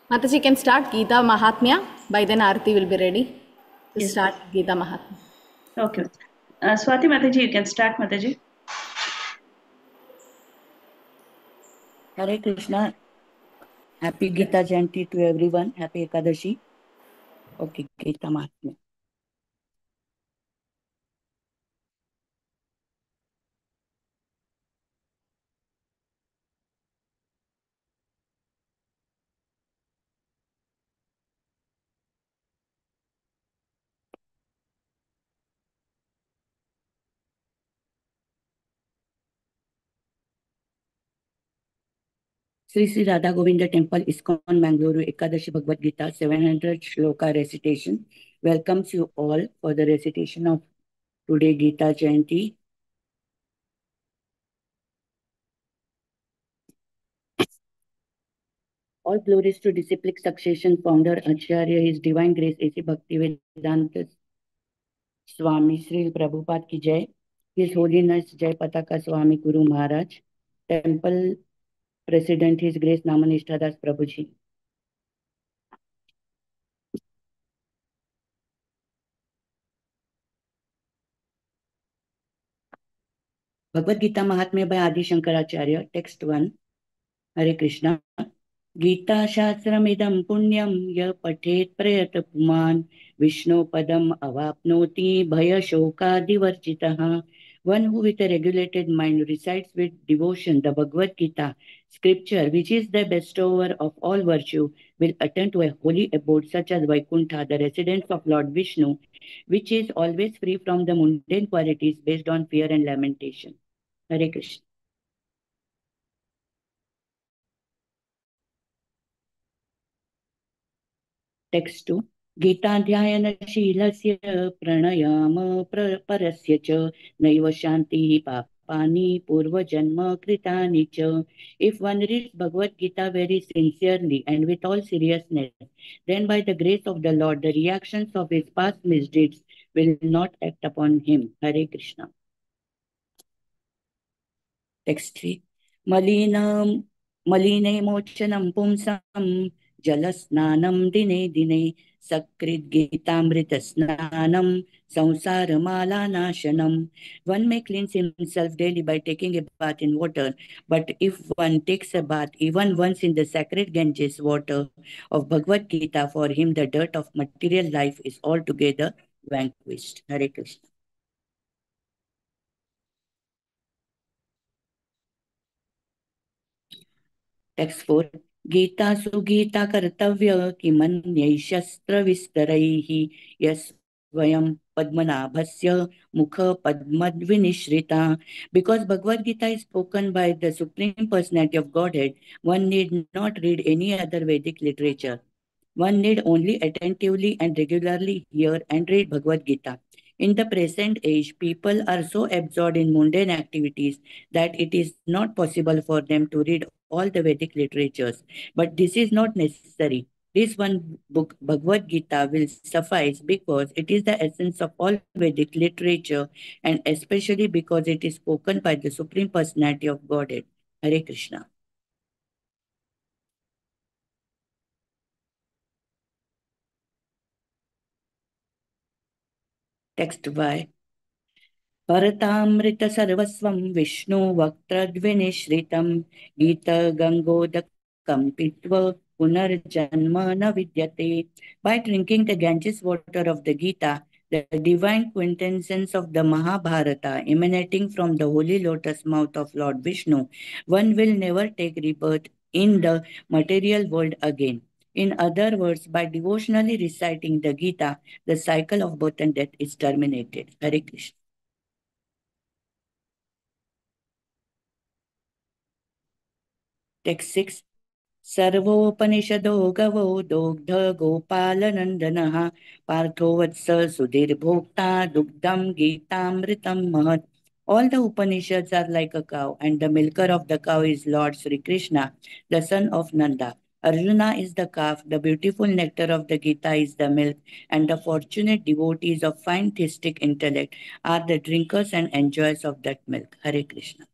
Mataji can start Gita Mahatmya. By then Aarti will be ready to Yes. start Gita Mahatmya. Okay. Swati Mataji, you can start, Mataji. Hare Krishna. Happy Gita Jayanti to everyone. Happy Ekadashi. Okay, Gita Mahatmya. Sri Sri Radha Govinda Temple, ISKCON, Mangaluru, Ekadashi Bhagavad Gita, 700 Shloka recitation. Welcomes you all for the recitation of today Gita Jayanti. All glories to disciplic succession founder Acharya, His Divine Grace A.C. Bhaktivedanta Swami Sri Prabhupada Ki Jai. His Holiness Jai Pataka Swami Guru Maharaj. Temple President His Grace Namanishta Das Prabhuji. Bhagavad Gita Mahatmya by Adi Shankaracharya. Text 1. Hare Krishna. Gita Shastramidam Punyam Ya Pathet Prayat Puman Vishnu Padam Avapnoti Bhaya Shoka Divarjitaha. One who with a regulated mind recites with devotion the Bhagavad Gita, scripture which is the bestower of all virtue, will attain to a holy abode such as Vaikuntha, the residence of Lord Vishnu, which is always free from the mundane qualities based on fear and lamentation. Hare Krishna. Text 2. गीताध्यायनशीलस्य प्रणयाम परस्य च नैव शान्तिः पापानि पूर्वजन्म कृतानि च. If one reads Bhagavad Gita very sincerely and with all seriousness, then by the grace of the Lord, the reactions of his past misdeeds will not act upon him. Hare Krishna. Text 3. Maline mochanam pumsam jalasnanam dine dine sakrit gitamrita snanam samsara nashanam. One may cleanse himself daily by taking a bath in water, but if one takes a bath even once in the sacred Ganges water of Bhagavad Gita, for him the dirt of material life is altogether vanquished. Hare Krishna. Text 4. Gita Sugita कर्तव्य किमन्यै शस्त्रविस्तरैः यस्वयं padmanabhasya mukha padmadvinishrita. Because Bhagavad Gita is spoken by the Supreme Personality of Godhead, one need not read any other Vedic literature. One need only attentively and regularly hear and read Bhagavad Gita. In the present age, people are so absorbed in mundane activities that it is not possible for them to read all the Vedic literatures. But this is not necessary. This one book, Bhagavad Gita, will suffice because it is the essence of all Vedic literature, and especially because it is spoken by the Supreme Personality of Godhead. Hare Krishna. Text by Bharatamrita sarvasvam Vishnu Vaktradvinishritam Gita Gangodakam Pitva Punarjanma na vidyate. By drinking the Ganges water of the Gita, the divine quintessence of the Mahabharata emanating from the holy lotus mouth of Lord Vishnu, one will never take rebirth in the material world again. In other words, by devotionally reciting the Gita, the cycle of birth and death is terminated. Hare Krishna. Text 6. सर्वोपनिषदो गवो दोग्ध गोपालनन्दनः Partho वत्स सुधीर्भोक्ता दुग्धं गीतामृतं महत्. All the Upanishads are like a cow, and the milker of the cow is Lord Sri Krishna, the son of Nanda. Arjuna is the calf, the beautiful nectar of the Gita is the milk, and the fortunate devotees of fine theistic intellect are the drinkers and enjoyers of that milk. Hare Krishna.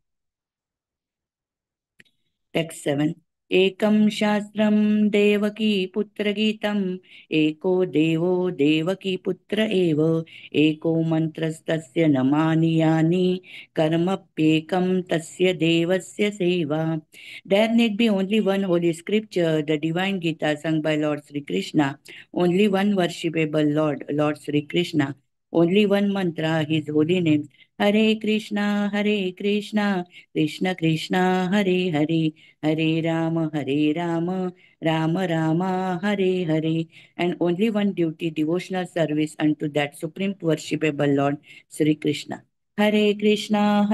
Text 7. एकं शास्त्रं देवकी पुत्रगीतम् एको देवो देवकी पुत्र एव एको मन्त्रस्तस्य नमानि यानि कर्मप्येकं तस्य देवस्य सेवा. There need be only one holy scripture, the divine Gita sung by Lord Sri Krishna, only one worshipable Lord, Lord Sri Krishna, only one mantra, his holy name. Hare Krishna, Krishna Krishna, Hare Hare, Hare Rama, Rama Rama, Hare Hare, and only one duty, devotional service unto that supreme worshipable Lord, Sri Krishna. Hare Krishna,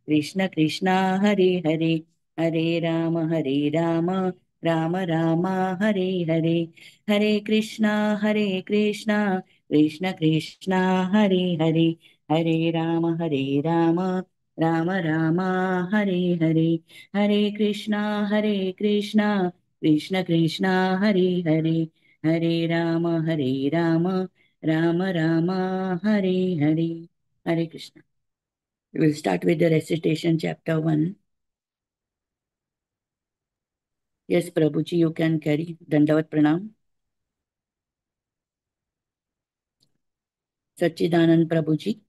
Krishna Krishna, Hare Hare, Hare Rama, Rama Rama, Hare Hare, Hare Krishna, Krishna Krishna, Hare Hare, Hare Rama, Rama Rama, Hare Hare, Hare Krishna, Krishna Krishna, Hare Hare, Hare Rama, Rama Rama, Hare Hare. Hare Krishna. We will start with the recitation, chapter 1. Yes, Prabhuji, you can carry. Dandavat Pranam. Sachidanand Prabhuji.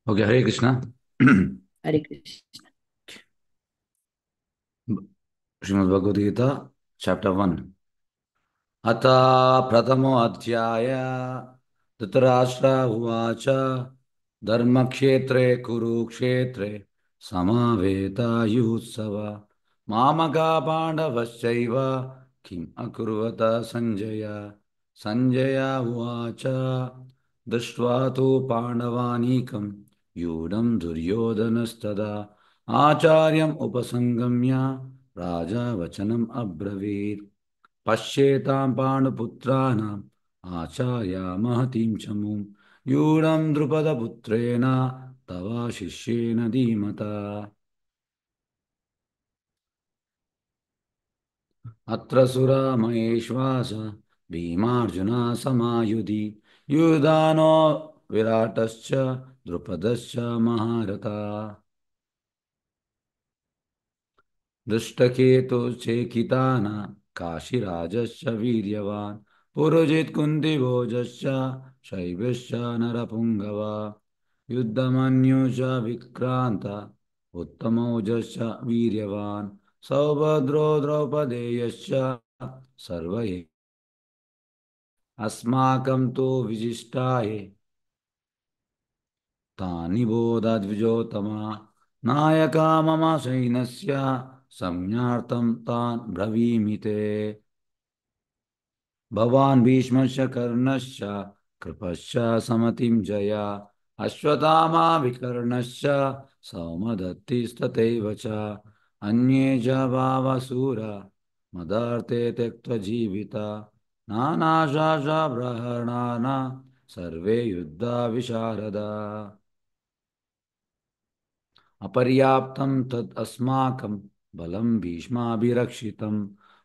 Okay, Hare Krishna. Hare Krishna. Srimad Bhagavad Gita, chapter 1. Ata pratamo adhyaya Dhritarashtra uvacha dharma kshetre kurukshetre samaveta yutsava mamaka pandavaschaiva kim akurvata sanjaya sanjaya uvacha drishtva tu pandavanikam yudam duryodhanastada acharyam upasangamya raja vachanam abravir पश्येतां पाण्डुपुत्राणाम् आचार्या महतीं चमूं यूढं द्रुपदपुत्रेण तव शिष्येन धीमता अत्र सुरा महेश्वास भीमार्जुना समायुधि युधानो विराटश्च द्रुपदश्च महारथा दृष्टकेतुश्चेकितान काशीराजश्च वीर्यवान् पुरुजित् कुन्तिभोजश्च शैब्यश्च नरपुङ्गवा युद्धमन्यु च विक्रान्त उत्तमौजश्च वीर्यवान् सौभद्रो द्रौपदेयश्च सर्वे अस्माकं तु विशिष्टाये तानि बोधद्विजोत्तमा नायका मम सैन्यस्य संज्ञार्थं तान् ब्रवीमि ते भवान् भीष्मश्च कर्णश्च कृपश्च समतिं जया अश्वत्थामा विकर्णश्च सौमदत्तिस्तथैव च अन्ये च भावसूरा मदार्थे त्यक्तजीविता नानाशास्त्रप्रहरणाना सर्वे युद्धविशारदा अपर्याप्तं तद् अस्माकं बलं भीष्माभिरक्षितं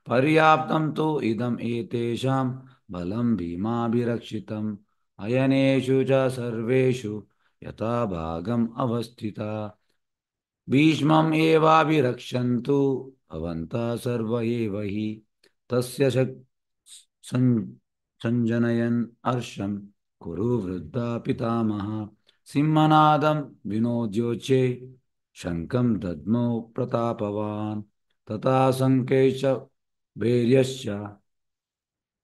पर्याप्तं तु इदम् एतेषां बलं भीमाभिरक्षितम् अयनेषु च सर्वेषु यथा भागम् अवस्थिता भीष्मम् एवाभिरक्षन्तु भवन्तः सर्व एव हि तस्य सञ्जनयन् हर्षं कुरु वृद्धा पितामह सिंहनादं विनोद्योचे शङ्खं दद्मौ प्रतापवान् तथा शङ्खेश्च वैर्यश्च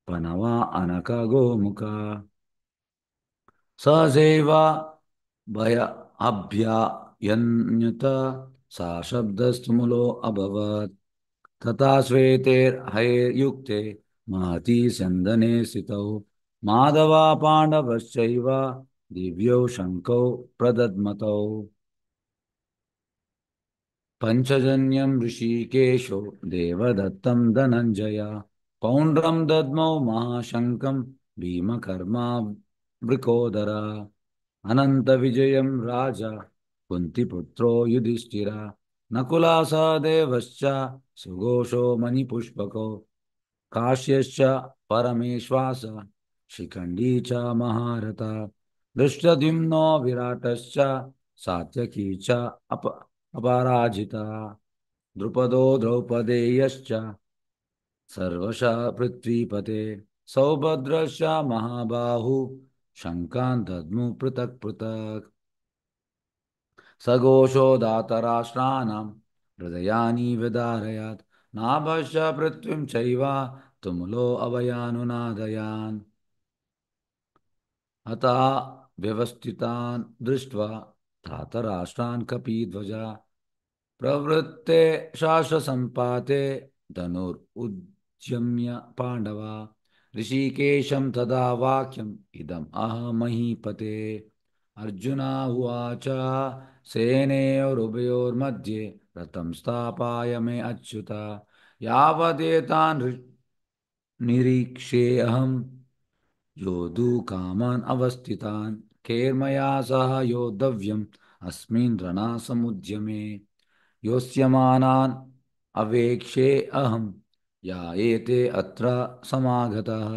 पनवा अनकगोमुखा सहसैव भय अभ्यायन्यत सा शब्दस्तुमुलो अभवत् तथा श्वेतैर्हयैर्युक्ते महती स्यन्दने स्थितौ माधवा पाण्डवश्चैव दिव्यौ शङ्कौ प्रदद्मतौ पञ्चजन्यं ऋषिकेशो देवदत्तं धनञ्जय पौण्ड्रं दद्मौ महाशङ्कं भीमकर्मावृकोदर अनन्तविजयं राजा कुन्तिपुत्रो युधिष्ठिरा नकुलासहदेवश्च सुघोषो मणिपुष्पको काश्यश्च परमेश्वास शिखण्डी च महारथा दृष्टद्युम्नो विराटश्च सात्यकी च अपराजिता द्रुपदो द्रौपदेयश्च सर्वशः पृथ्वीपते सौभद्रश्च महाबाहु शङ्कान् दद्मु पृथक् पृथक् सघोषो दातराष्ट्राणां हृदयानि विदारयात् नाभश्च पृथ्वीं चैव तुमुलो अभयानुनादयान् अतः व्यवस्थितान् दृष्ट्वा धातराष्ट्रान् कपिध्वजा प्रवृत्ते शास्त्रसम्पाते धनुरुद्यम्य पाण्डवा ऋषिकेशं तदा वाक्यम् इदम् अहमहीपते अर्जुना उवाच सेनयोरुभयोर्मध्ये रथं स्थापय मे अच्युत यावदेतान् निरीक्षेऽहं योद्धुकामान् अवस्थितान् कैर्मया सह योद्धव्यम् अस्मिन् रणसमुद्यमे योत्स्यमानान् अवेक्षे अहं या एते अत्र समागतः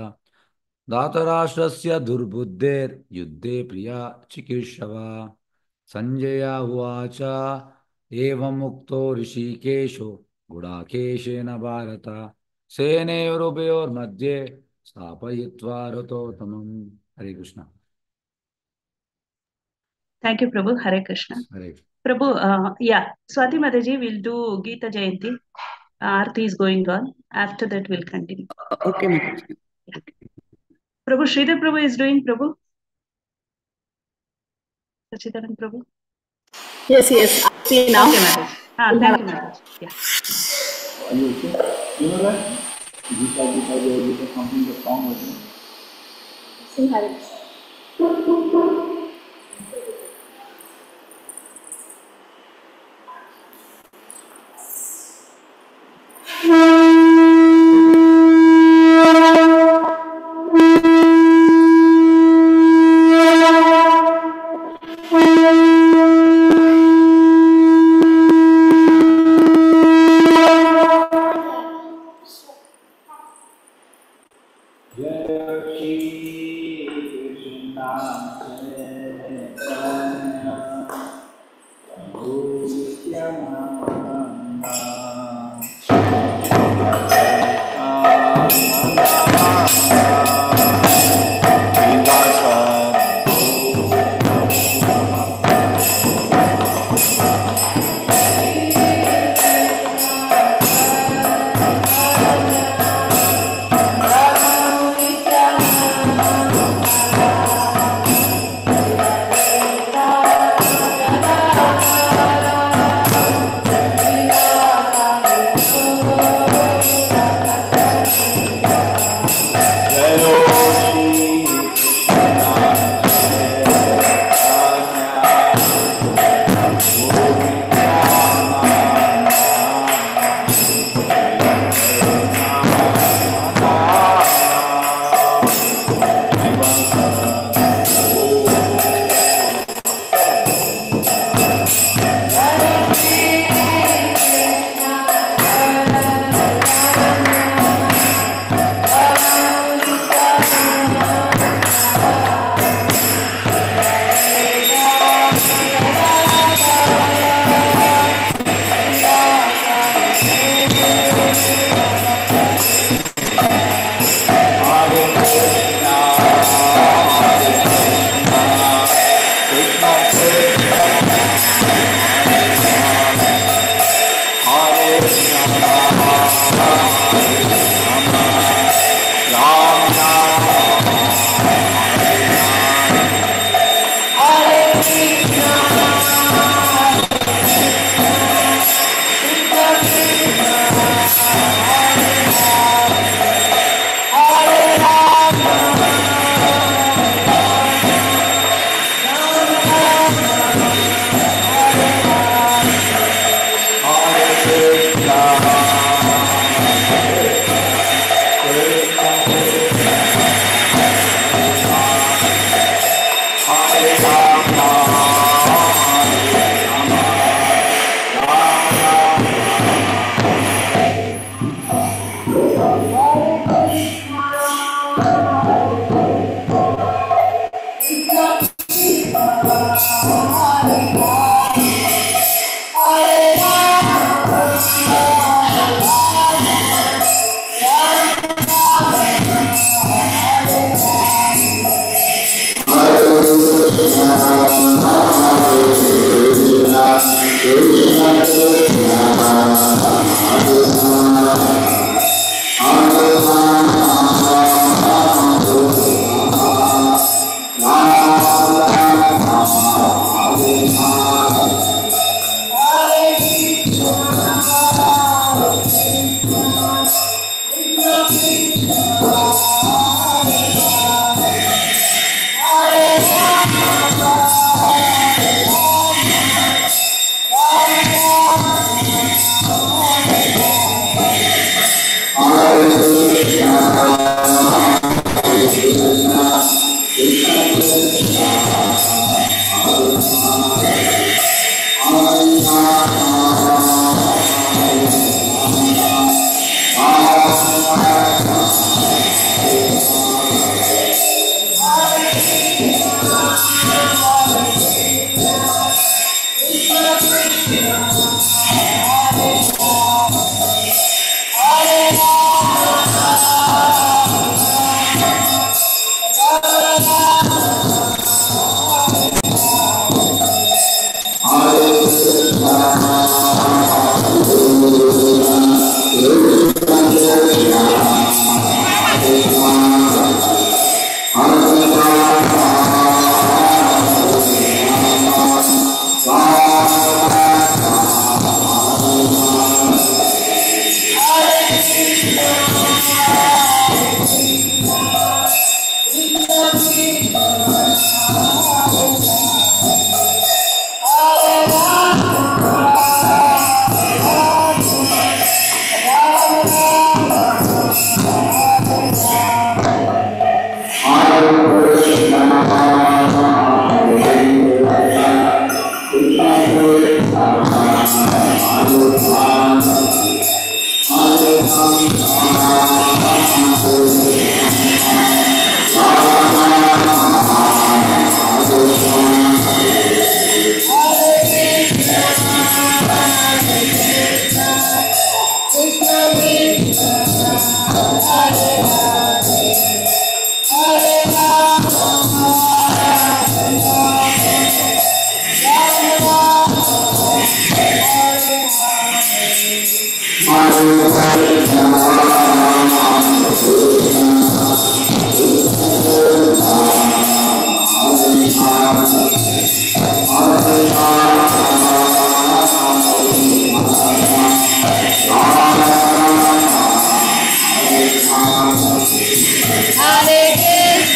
धातराष्ट्रस्य दुर्बुद्धेर्युद्धे प्रिया चिकीर्षवा संजय उवाच एवमुक्तो ऋषिकेशो गुडाकेशेन भारत सेनयोरुभयोर्मध्ये स्थापयित्वा रथोत्तमम् हरे Krishna Thank you, Prabhu. Hare Krishna. Hare Prabhu, yeah, Swati Mataji will do Gita Jayanti. Aarti is going on. After that, we'll continue. Okay, Mataji. Prabhu, Sridhar Prabhu is doing Prabhu. Sachidanand Prabhu. Yes, yes. See now. Okay, Mataji. Thank you, Mataji. Yeah. Are you okay? You know that? Gita, something the song was in. Sing Hare Krishna. Jai Shri Krishna, Jai Hare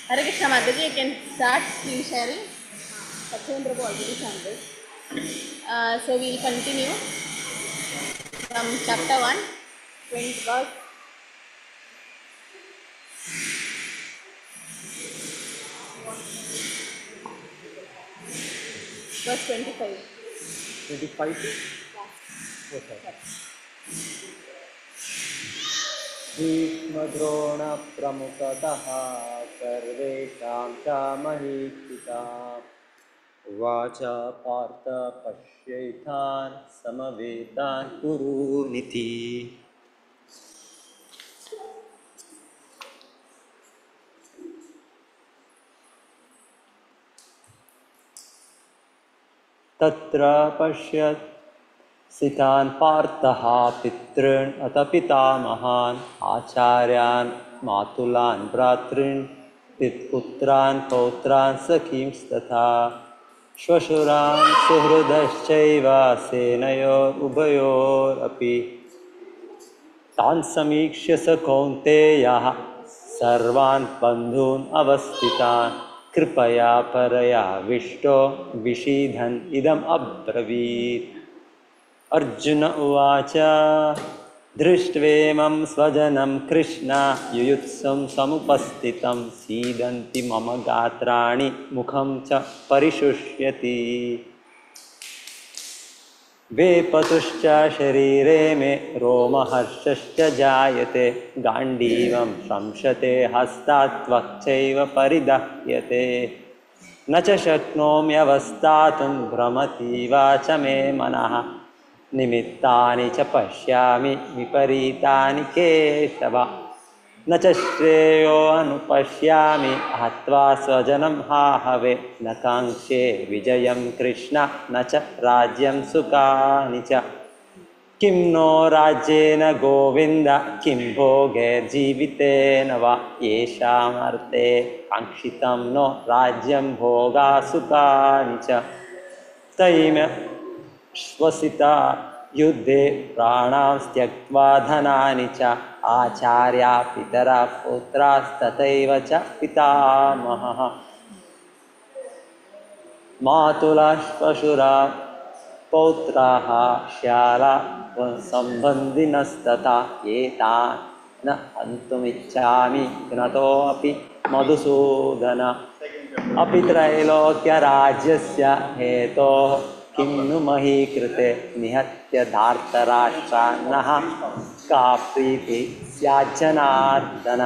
Hare Krishna Mataji, you can start screen sharing. Satyendra Prabhu already started. So we will continue from chapter 1, 20 verse 25. 25? Okay. भीष्मद्रोणप्रमुखतः सर्वेषां च महीक्षिताम् उवाच पार्थ पश्यैतान् समवेतान् कुरूनिति। तत्र पश्यत् सितान् पार्थः पितॄन् अथ पितामहान् आचार्यान् मातुलान् भ्रातॄन् पितृपुत्रान् पौत्रान् सखींस्तथा श्वशुरान् सुहृदश्चैव सेनयोरुभयोरपि तान् समीक्ष्य स कौन्तेयः सर्वान् बन्धून् अवस्थितान् कृपया परया विष्टो विषीदन् इदम् अब्रवीत्। अर्जुन उवाच दृष्ट्वेमं स्वजनं कृष्ण युयुत्सुं समुपस्थितं सीदन्ति मम गात्राणि मुखं च परिशुष्यति। वेपतुश्च शरीरे मे रोमहर्षश्च जायते गाण्डीवं शंसते हस्तात् त्वक्चैव परिदह्यते। न च शक्नोम्यवस्थातुं भ्रमतीव च मे मनः निमित्तानि च पश्यामि विपरीतानि केशव। न च श्रेयोऽनुपश्यामि हत्वा स्वजनं हाहवे न काङ्क्षे विजयं कृष्ण न च राज्यं सुखानि च। किं नो राज्येन गोविन्द किं भोगैर्जीवितेन वा येषामर्थे काङ्क्षितं नो राज्यं भोगा सुखानि च। तैम श्वसिता युद्धे प्राणां त्यक्त्वा धनानि च आचार्या पितरा पुत्रास्तथैव च पितामहः। मातुलाः पशुरा पौत्राः श्याला सम्बन्धिनस्तथा एतान् न हन्तुमिच्छामि घ्नतोऽपि मधुसूदन। अपि त्रैलोक्यराज्यस्य हेतोः किं नु मही कृते निहत्य धार्तराष्ट्रान्नः का प्रीतिः स्याज्जनार्दन।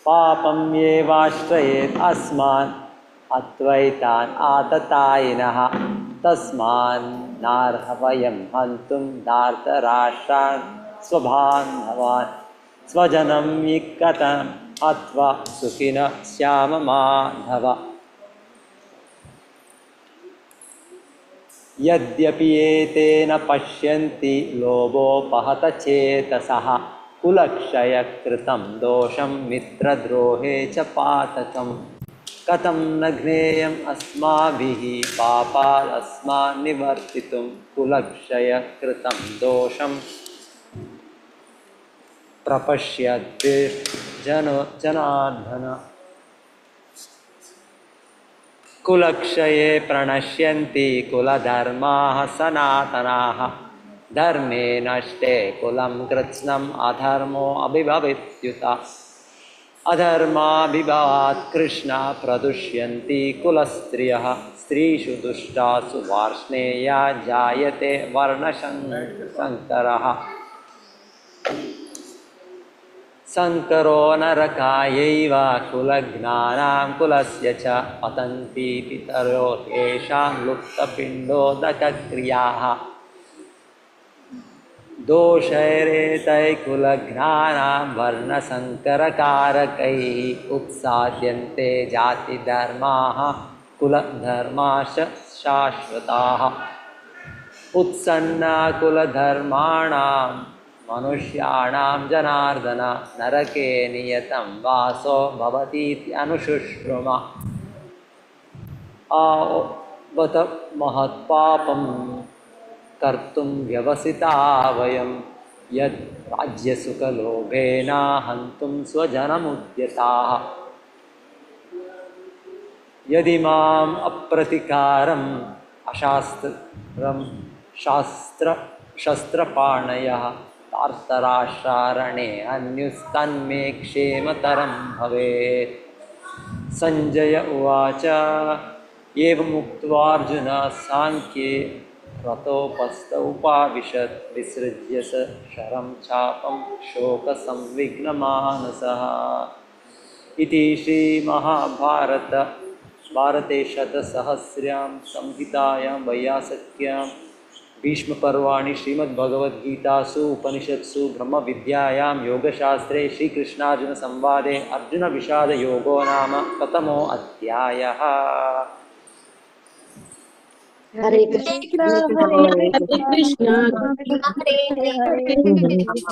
पापं येवाश्रयेत् अस्मान् अद्वैतान् आततायिनः तस्मान्नार्ह वयं हन्तुं धार्तराष्ट्रान् स्वबान्धवान्। स्वजनं विकटम् अथवा सुखिनः स्याम माधव। यद्यपि एतेन पश्यन्ति लोभोपहत चेतसः कुलक्षयकृतं दोषं मित्रद्रोहे च पातकम्। कथं न ज्ञेयम् अस्माभिः पापादस्मान् निवर्तितुं कुलक्षयकृतं दोषं प्रपश्यद्भिर्जनार्दन। कुलक्षये प्रणश्यन्ति कुलधर्माः सनातनाः धर्मे नष्टे कुलं कृत्स्नम् अधर्मो अभिभवेत्युत। अधर्माभिभवात् कृष्ण प्रदुष्यन्ति कुलस्त्रियः स्त्रीषु दुष्टासु वार्ष्णेया जायते वर्णशङ्करः। संकरो नरकायैव कुलज्ञानां कुलस्य च पतन्ति पितरो तेषां लुप्तपिण्डोदकक्रियाः। दोषैरेतैः कुलज्ञानां वर्णसंकरकारकैः उत्साद्यन्ते जातिधर्माः कुलधर्माश्च शाश्वताः। उत्सन्ना कुलधर्माणां मनुष्याणां जनार्दन नरके नियतं वासो भवतीति अनुशुश्रुम। आवत महत्पापं कर्तुं व्यवसिता वयं यद् राज्यसुखलोभेन हन्तुं स्वजनमुद्यताः। यदि माम् अप्रतिकारम् अशास्त्रं शस्त्रपाणयः धार्तराष्ट्रारणे अन्युस्तन्मे क्षेमतरं भवेत्। संजय उवाच एवमुक्त्वार्जुन सांख्ये रथोपस्थ उपाविशत् विसृज्य स शरं चापं शोकसंविघ्नमानसः। इति श्रीमहाभारते शतसहस्र्यां संहितायां वैयासक्यां भीष्मपर्वाणि श्रीमद्भगवद्गीतासु उपनिषत्सु ब्रह्मविद्यायां योगशास्त्रे श्रीकृष्णार्जुनसंवादे अर्जुनविषादयोगो नाम प्रथमो अध्यायः। Hare Krishna, Hare Krishna, Hare Hare.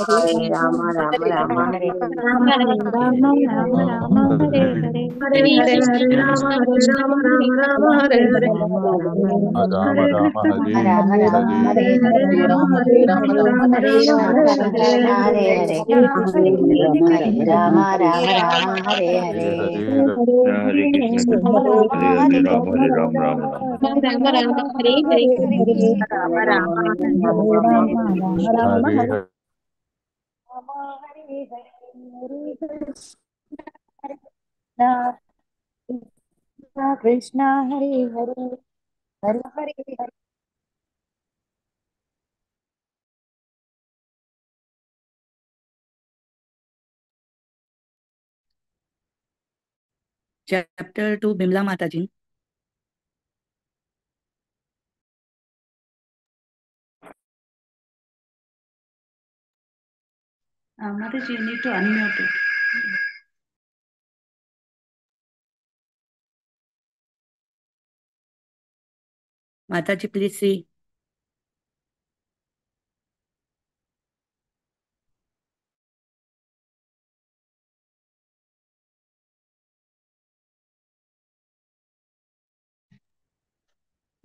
Hare Rama, Rama Rama, Hare Hare. Rama Rama Rama Rama Hare Hare. Hare Hare Hare Rama Hare Rama Rama Rama Hare Hare. Rama Rama Rama, Rama Rama Hare Rama Rama, Hare Hare Hare Hare. Rama Hare Hare Rama Rama Hare Krishna Hare. Krishna, Hare Hare. Hare Rama, Rama Rama, Hare Hare Hare. Hare Hare Krishna Krishna Hare Hare Rama Hare Rama Rama Rama Rama Rama Hare Hare. Rama Rama Hare Rama Rama Rama Hare Hare. Hare Krishna Hare Hare, Hare Hare. Chapter 2, Bimla Mataji. Mataji, you need to unmute it. Mataji, please see.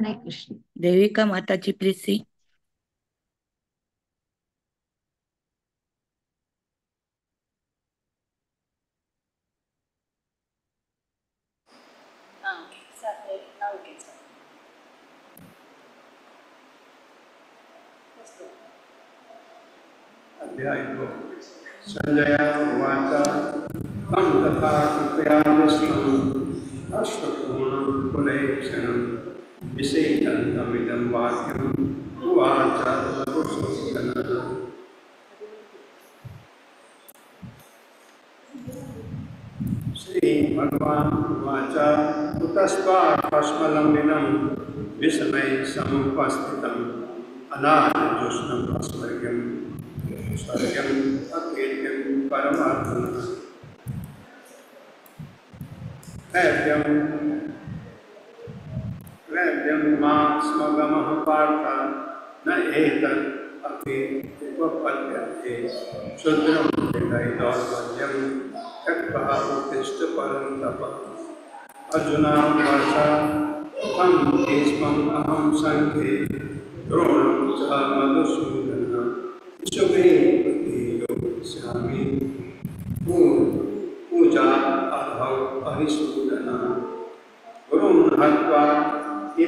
Hare Krishna. Devika Mataji, please see. Now we can start. अध्यायः संजय उवाच तं तथा कृपयामस्तं अश्वत्थामां कुलेक्षणं विषेदन्तमिदं वाक्यम् उवाच वपुषुस्तनः श्रीभगवान् उवाच कुतस्त्वात्मलम्बिनं विस्मये समुपस्थितम् अनादिजुष्णं स्वर्गं स्वर्गम् अकेत्यं परमात्मनः वैद्यं मा स्मगमः पार्थ न एतत् अपि उपपद्यते शूद्रं हृदयदौर्बल्यं त्यक्त्वा उत्तिष्ठ परन्तप अर्जुनावाच तं भीष्मम् अहं सङ्ख्ये द्रोणं च मधुसूदनः शुभे प्रतियोगिष्यामि पूजा अधौ परिसूदनः गुरुं हत्वा हि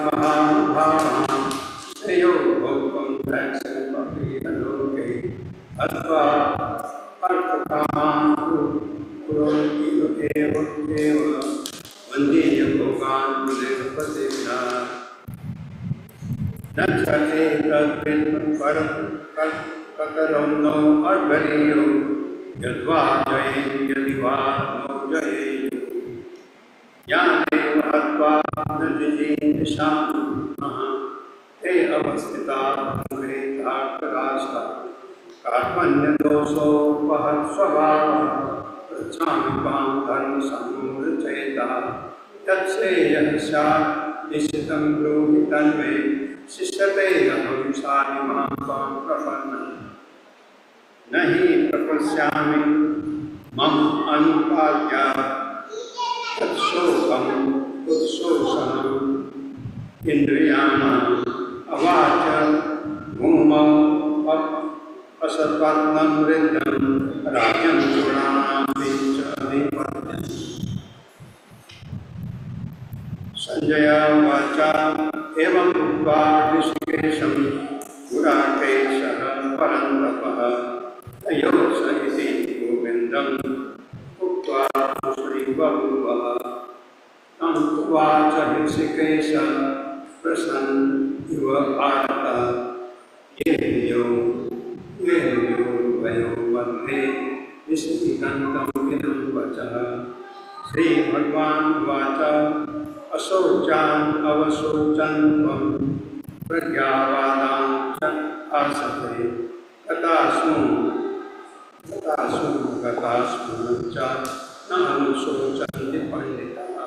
महानुभावान् श्रेयो भोक्तुं दैक्षमपि लोके हत्वा अर्थकामान् कुर्वन्ति एव वन्दे भोगान् मुनिर्पतिना न च एतद्विन् परं कतरं नो अर्भरीयो यद्वा जयेत् यदि वा नो जयेत् ज्ञानेन हत्वा न जिजीविषामः ते अवस्थिताः प्रेतार्थराष्ट्राः कार्पण्यदोषोपहत्स्वभावः पृच्छामि त्वां धर्मसम्मूढचेताः तत्श्रेयः स्यात् निश्चितं ब्रूहि तन्मे शिष्यते अहं शालिमां त्वां प्रपन्नम् न हि प्रपश्यामि मम अनुपाद्यात् तत्शोकम् उत्शोषणम् इन्द्रियाणाम् अवाच भूमौ असत्त्वं वृद्धं राज्यं चूडामपि च अधिपत्यम् संजय उवाच एवं उक्त्वा ऋषिकेशं गुडाकेशः परन्तपः अयोत्स इति गोविन्दम् उक्त्वा श्रीबभूवः तं उवाच ऋषिकेश प्रसन्न इव भारत येयो वयो मध्ये विस्मितन्तम् इदं वचः श्रीभगवान् उवाच अशोचान् अवशोचन् त्वं प्रज्ञावादान् च आसते गतास्मु च न अनुशोचन्ति पण्डिताः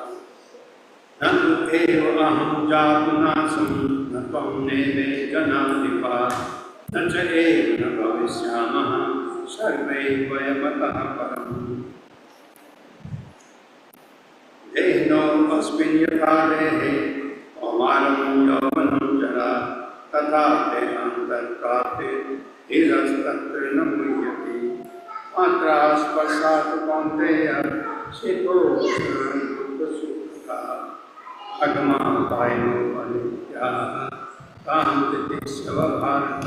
न तु एव अहं जातुनासं न त्वं नेमे जनाधिपा न च एव न भविष्यामः सर्वे वयमतः परम् देहिनोऽस्मिन् यथा देहे कौमारं यौवनं जरा तथा देहान्तरप्राप्ते धीरस्तत्र न मुह्यते मात्रा स्पर्शात् कौन्तेय शीतोष्णसुखा अगमापायनो अनित्याः तां तितिक्षव भारत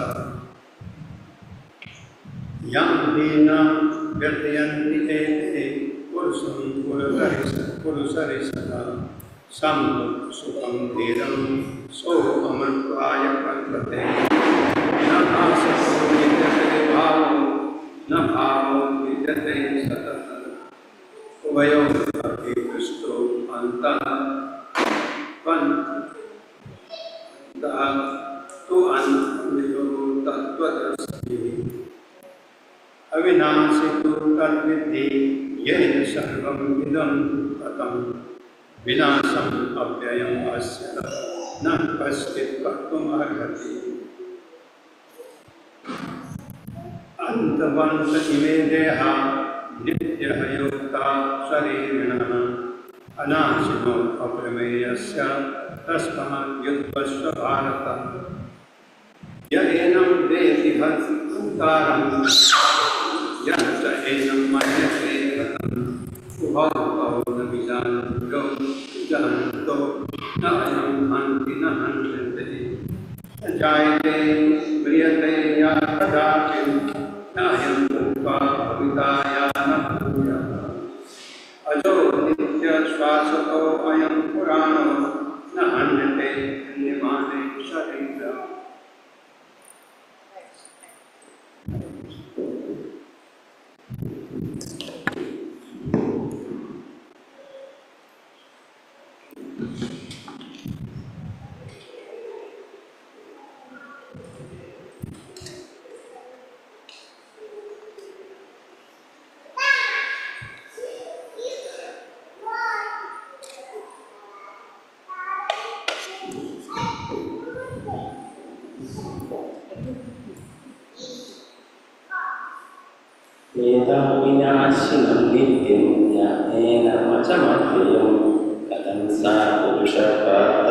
यं हीना व्यथयन्ति एते पुरुषं पुरुषरिषदा सुखं धीरं सोऽमृत्वाय कल्पते न आसक्तो विद्यते भावो न भावो विद्यते सतः उभयोः अपि दृष्टो अन्तः तु अन्यो तत्त्वदर्शिः अविनाशी तु तद्विद्धि येन सर्वं इदं ततं विनाशम् अव्ययम् अस्य न कश्चित् कर्तुम् अर्हति अन्तवन्त इमे देहा नित्यः योक्ता शरीरिणः अनाशिनो अप्रमेयस्य तस्मात् युद्धस्व भारत य एनं वेति हन्तारं यः च एनं मन्यते कथम् उभौ न विजानन्तो न अयं हन्ति न हन्यते न जायते म्रियते या कदापि न अयं भूत्वा भविता या न भूयः अजो नित्यश्वासतो अयं पुराणो न हन्यते हन्यमाने शरीरम् वेदाविनाशिनं नित्यं ज्ञानेन वचमव्ययं कथं सा पुरुषपात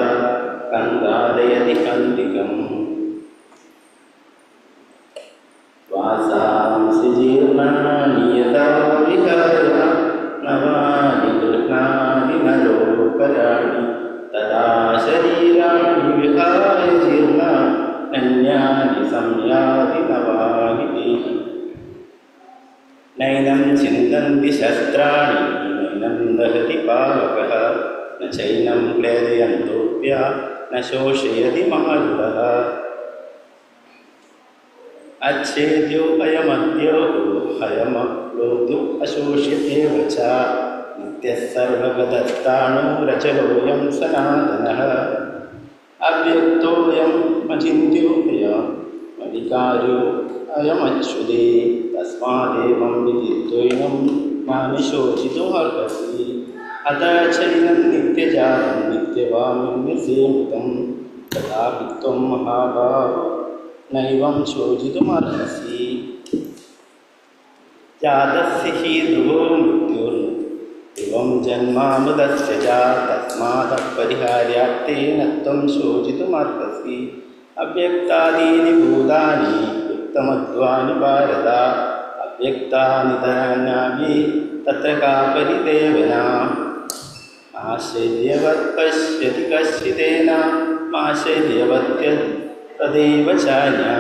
कन्दादयति कन्दिकम् वासांसि जीर्णानि यथा विहाय नवानि गृह्णाति नरोपराणि तदा शरीराणि विहाय जीर्णान्यानि संयाति नवानि देहि नैनं चिन्तन्ति शस्त्राणि नैनं दहति पावकः न चैनं क्लेदयन्तोऽप्या न शोषयति मारुतः अच्छेद्यो अयमद्यो हयमप्लोदु अशोष्यतेव च नित्यः सर्वगतस्ताणो रचलोऽयं सनातनः अव्यक्तोऽयं अचिन्त्योऽयमधिकार्यो अयमच्युते तस्मादेवं विदित्वैनं मामिशोचितुमर्हसि अतः चैनं नित्यजातं नित्यवामिन्यसेवितं तथापि त्वं महाभावो नैवं शोचितुमर्हसि जातस्य हि ध्रुवो मृत्युर्दिवं जन्मामृतस्य च तस्मादपरिहार्यार्थेन त्वं शोचितुमर्हसि अव्यक्तादीनि भूतानि युक्तमध्वानि भारत अव्यक्तानि तराण्यपि तत्र का परिदेवना आश्चर्यवत् पश्यति कश्चिदेन आश्चर्यवत्य तदेव चान्या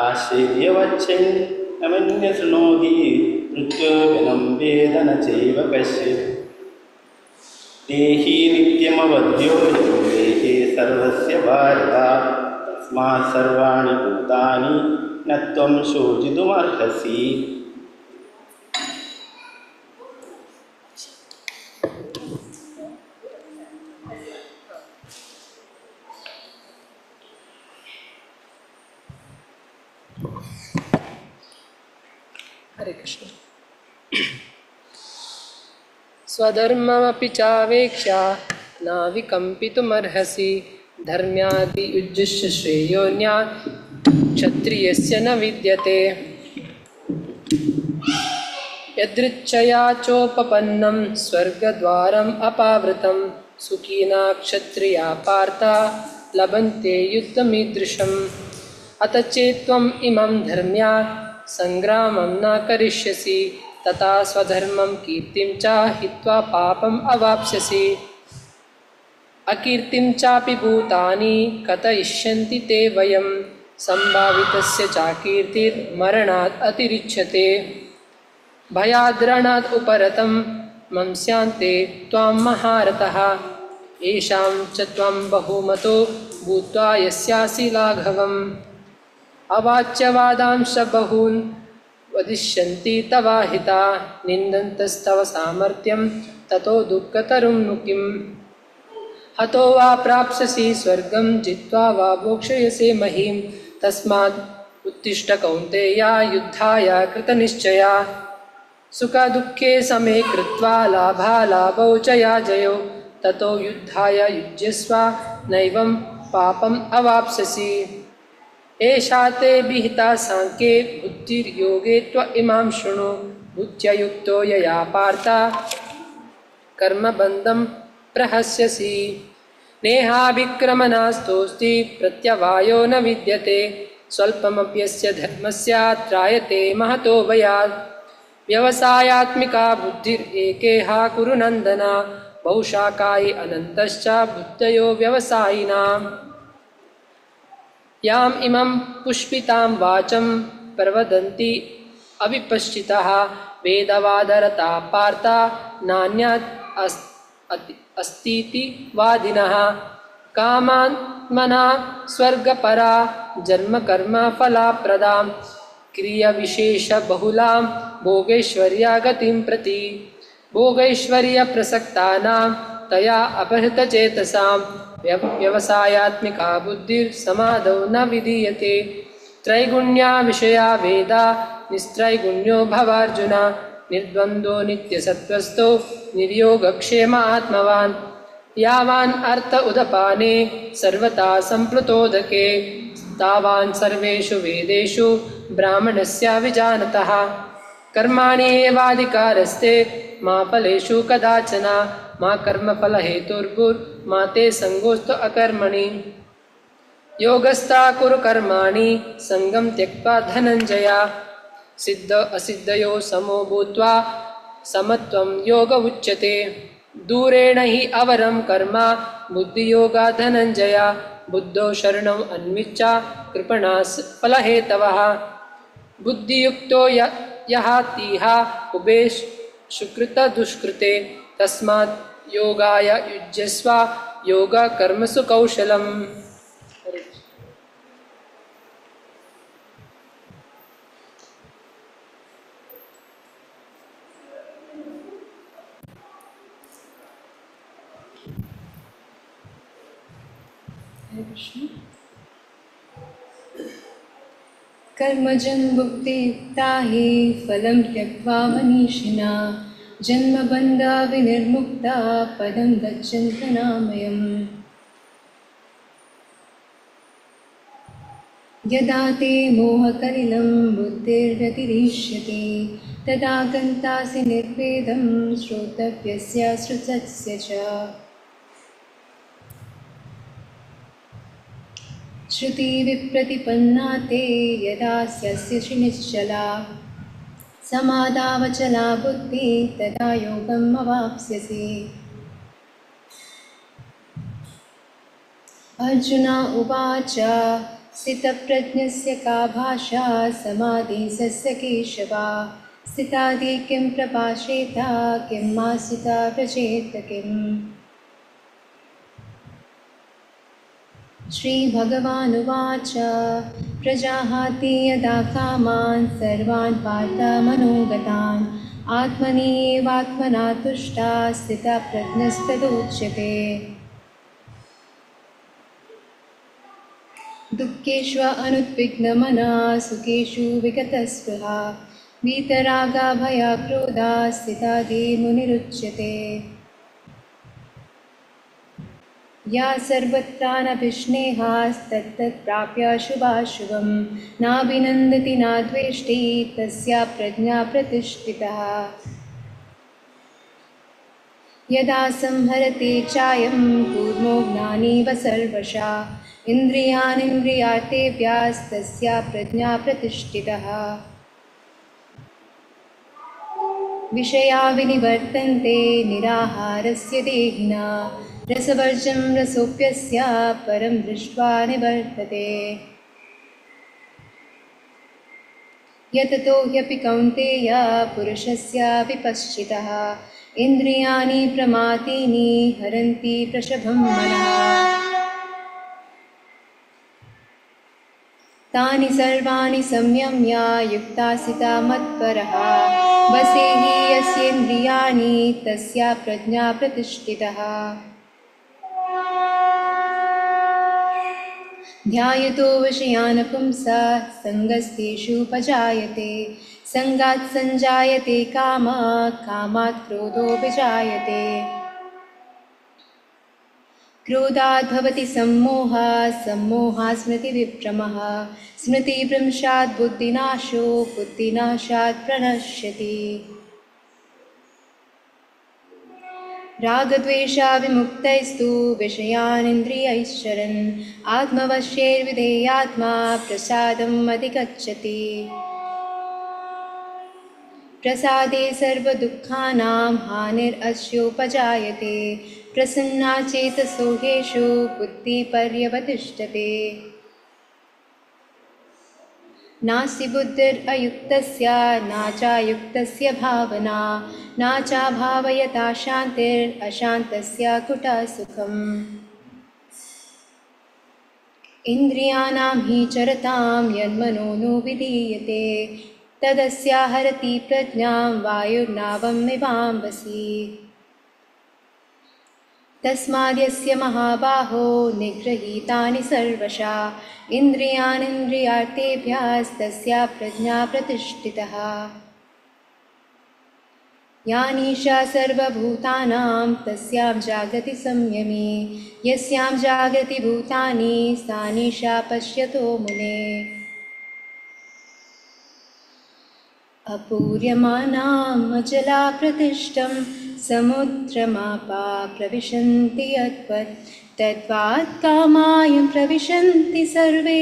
आश्चर्यवच्चैनमन्य शृणोति मृत्युगनं वेद न चैव कश्चित् देहि नित्यमवध्योऽयं देहे सर्वस्य भारत तस्मात् सर्वाणि भूतानि न त्वं शोचितुमर्हसि हरे कृष्ण। स्वधर्ममपि चावेक्ष्य नाविकम्पितुमर्हसि धर्म्यादियुज्यस्य श्रेयोऽन्यात् क्षत्रियस्य न विद्यते यदृच्छया चोपपन्नं स्वर्गद्वारम् अपावृतं सुखिना क्षत्रिया पार्था लभन्ते युद्धमीदृशम् अत चेत्त्वम् इमं धर्म्या संग्रामं न करिष्यसि तथा स्वधर्मं कीर्तिं च हित्वा पापम् अवाप्स्यसि अकीर्तिं चापि भूतानि कथयिष्यन्ति ते वयं सम्भावितस्य चाकीर्तिर्मरणात् अतिरिच्यते भयाद्रणात् उपरतं मंस्यान्ते त्वां महारथः येषां च त्वं बहुमतो भूत्वा यस्यासि लाघवम् अवाच्यवादांश बहून् वदिष्यन्ति तवाहिता निन्दन्तस्तव सामर्थ्यं ततो दुःखतरुं नु किम् हतो वा प्राप्स्यसि स्वर्गं जित्वा वा भोक्ष्यसे महीं तस्मात् उत्तिष्ठ कौन्तेया युद्धाय कृतनिश्चया सुखदुःखे समे कृत्वा लाभालाभौ च या जयो ततो युद्धाय युज्यस्व नैवं पापम् अवाप्स्यसि एषा ते विहिता सांख्ये बुद्धिर्योगे त्व इमां शृणु बुद्ध्या यया पार्था कर्मबन्धं प्रहस्यसि नेहाभिक्रमनास्तोऽस्ति प्रत्यवायो न विद्यते स्वल्पमप्यस्य धर्मस्य त्रायते महतो भयात् व्यवसायात्मिका बुद्धिरेकेहा कुरु नन्दन बहुशाकायि अनन्तश्च बुद्धयो व्यवसायिनाम् याम इमं पुष्पितां वाचं प्रवदन्ति अविपश्चितः वेदवादरता पार्था नान्यत् अस्तीति वादिनः कामात्मना स्वर्गपरा जन्मकर्मफलाप्रदां क्रियाविशेषबहुलां भोगैश्वर्या गतिं प्रति भोगैश्वर्यप्रसक्तानां तया अपहृतचेतसां व्यवसायात्मिका बुद्धिर्समाधौ न विधीयते त्रैगुण्या विषया वेदा निस्त्रैगुण्यो भवार्जुन निर्द्वन्द्वो नित्यसत्त्वस्थो निर्योगक्षेम आत्मवान् यावान् अर्थ उदपाने सर्वथा सम्प्लुतोदके तावान् सर्वेषु वेदेषु ब्राह्मणस्य विजानतः कर्माणि एवाधिकारस्ते मा फलेषु कदाचन मा कर्मफलहेतुर्भुर्मा ते सङ्गोऽस्तु अकर्मणि योगस्था कुरु कर्माणि सङ्गं त्यक्त्वा धनञ्जय सिद्ध असिद्धयो समो भूत्वा समत्वं योग उच्यते दूरेण हि अवरं कर्म बुद्धियोगा धनञ्जय बुद्धौ शरणम् अन्विच्य कृपणा फलहेतवः बुद्धियुक्तो यः तीह उभे सुकृतदुष्कृते तस्मात् योगाय युज्यस्व योगा कर्मसु कौशलम् कर्मजं भुक्तियुक्ता हि फलं त्यक्त्वा मनीषिणा जन्मबन्धा विनिर्मुक्ता पदं गच्छन्तनामयम् यदा ते मोहकलिलं बुद्धिर्व्यतिरिष्यति तदा गन्तासि निर्वेदं श्रोतव्यस्य श्रुतस्य च श्रुतिविप्रतिपन्ना ते यदा स्यस्य निश्चला समादावचला बुद्धिः तदा योगम् अवाप्स्यसि अर्जुन उवाच स्थितप्रज्ञस्य का भाषा समाधिसस्य केशव स्थितादि किं प्रभाषेत किं मासिता व्रजेत किम् श्रीभगवानुवाच प्रजाहाति यदा कामान् सर्वान् पार्थ मनोगतान् आत्मनि एवात्मना तुष्टा स्थितप्रज्ञस्तदुच्यते दुःखेषु अनुद्विग्नमनः सुखेषु विगतस्पृहा वीतरागा भयक्रोधा स्थितादि मुनिरुच्यते या सर्वत्रानभिस्नेहास्तत्तत् प्राप्य शुभाशुभं नाभिनन्दति नाद्वेष्टि तस्या प्रज्ञा प्रतिष्ठितः यदा संहरते चायं कूर्मो ज्ञानीव सर्वशा इन्द्रियाणीन्द्रियार्थेभ्यस्तस्या प्रज्ञा प्रतिष्ठितः विषया विनिवर्तन्ते निराहारस्य देहिना रसवर्जं रसोऽप्यस्य परं दृष्ट्वा निवर्तते यततो ह्यपि कौन्तेय पुरुषस्य विपश्चितः इन्द्रियाणि प्रमाथीनि हरन्ति प्रशभं मनः तानि सर्वाणि संयम्य युक्तासिता मत्परः वसेहि यस्येन्द्रियाणि तस्या प्रज्ञा प्रतिष्ठितः ध्यायतो विषयान् पुंसः सङ्गस्तेषुपजायते सङ्गात् सञ्जायते कामः कामात् क्रोधो विजायते क्रोधात् भवति सम्मोहः सम्मोहात् स्मृतिविभ्रमः स्मृतिभ्रंशात् बुद्धिनाशो बुद्धिनाशात् प्रणश्यति रागद्वेषाविमुक्तैस्तु विषयानिन्द्रियैश्चरन् आत्मवश्यैर्विधेयात्मा प्रसादम् अधिगच्छति प्रसादे सर्वदुःखानां हानिरस्योपजायते प्रसन्ना चेतसो येषु बुद्धिपर्यवतिष्ठते नास्ति बुद्धिरयुक्तस्य नाचायुक्तस्य भावना नाचाभावयता शान्तिरशान्तस्य कुतः सुखम् इन्द्रियाणां हि चरतां यन्मनो नो विधीयते तदस्या हरति प्रज्ञां वायुर्नावमिवाम्बसि तस्माद्यस्य महाबाहो निगृहीतानि सर्वशा इन्द्रियाणीन्द्रियार्थेभ्यस्तस्या प्रज्ञा प्रतिष्ठितः या निशा सर्वभूतानां तस्यां जागति संयमी यस्यां जागति भूतानि सा निशा पश्यतो मुने अपूर्यमानाम् अचला प्रतिष्ठं समुद्रमापा प्रविशन्ति यद्वत् तद्वात् कामायं प्रविशन्ति सर्वे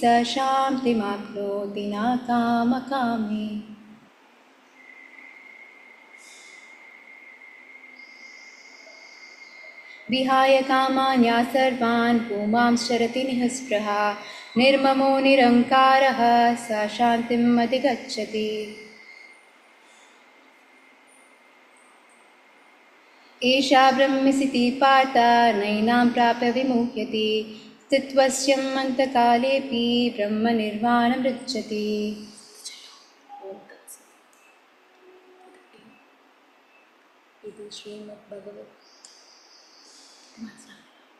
स शान्तिमाप्नोति न कामकामी विहाय कामान्या सर्वान् पुमां शरति निःस्पृहा निर्ममो निरङ्कारः स शान्तिम् अधिगच्छति एषा ब्रह्मसिति पार्थ नैनां प्राप्य विमुह्यति स्थित्वस्यम् अन्तकालेऽपि ब्रह्मनिर्वाणमृच्छति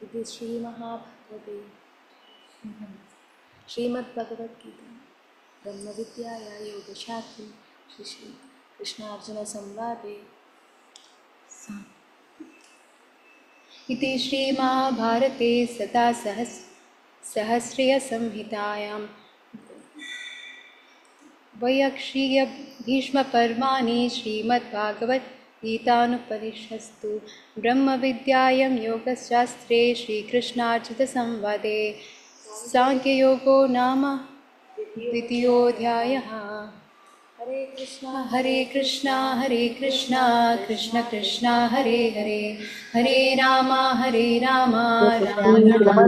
इति श्रीमहाभागवते श्रीमद्भगवद्गीता ब्रह्मविद्याया योगशास्त्रे श्री कृष्णार्जुनसंवादे इति श्रीमहाभारते सदा सहस्रसंहितायां वैयक्षीयभीष्मपर्वाणि श्रीमद्भागवद्गीतानुपनिषत्सु ब्रह्मविद्यायां योगशास्त्रे श्रीकृष्णार्जुनसंवादे सांख्ययोगो नाम द्वितीयोऽध्यायः। हरे कृष्णा कृष्ण कृष्ण हरे हरे हरे राम राम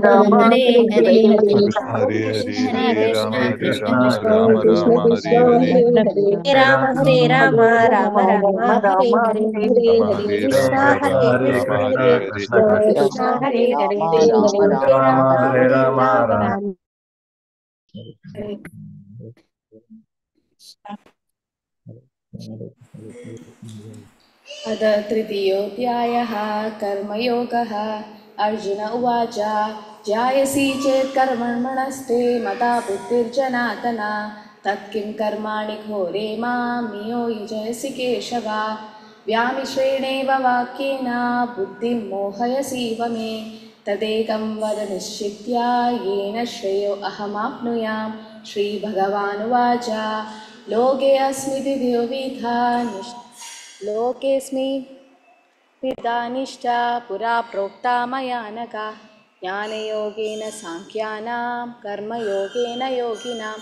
राम हरे हरे हरे हरे राम हरे राम कृष्ण राम राम हरे हरे हरे राम राम राम हरे हरे राम हरे कृष्ण राम हरे राम राम कृष्ण हरे हरे कृष्ण हरे हरे हरे राम राम अथ तृतीयोऽध्यायः कर्मयोगः। अर्जुन उवाच ध्यायसि चेत् कर्मण्यस्ते मता बुद्धिर्जनार्दन तत्किं कर्माणि घोरे मां नियोजयसि केशव व्यामिश्रेणेव वाक्येन बुद्धिं मोहयसीव मे तदेकं वद निश्चित्य येन श्रेयो अहमाप्नुयां। श्रीभगवानुवाच लोकेऽस्मिति द्विविधा लोकेऽस्मिन् निष्ठा पुरा प्रोक्ता मया नघ। ज्ञानयोगेन साङ्ख्यानां कर्मयोगेन योगिनां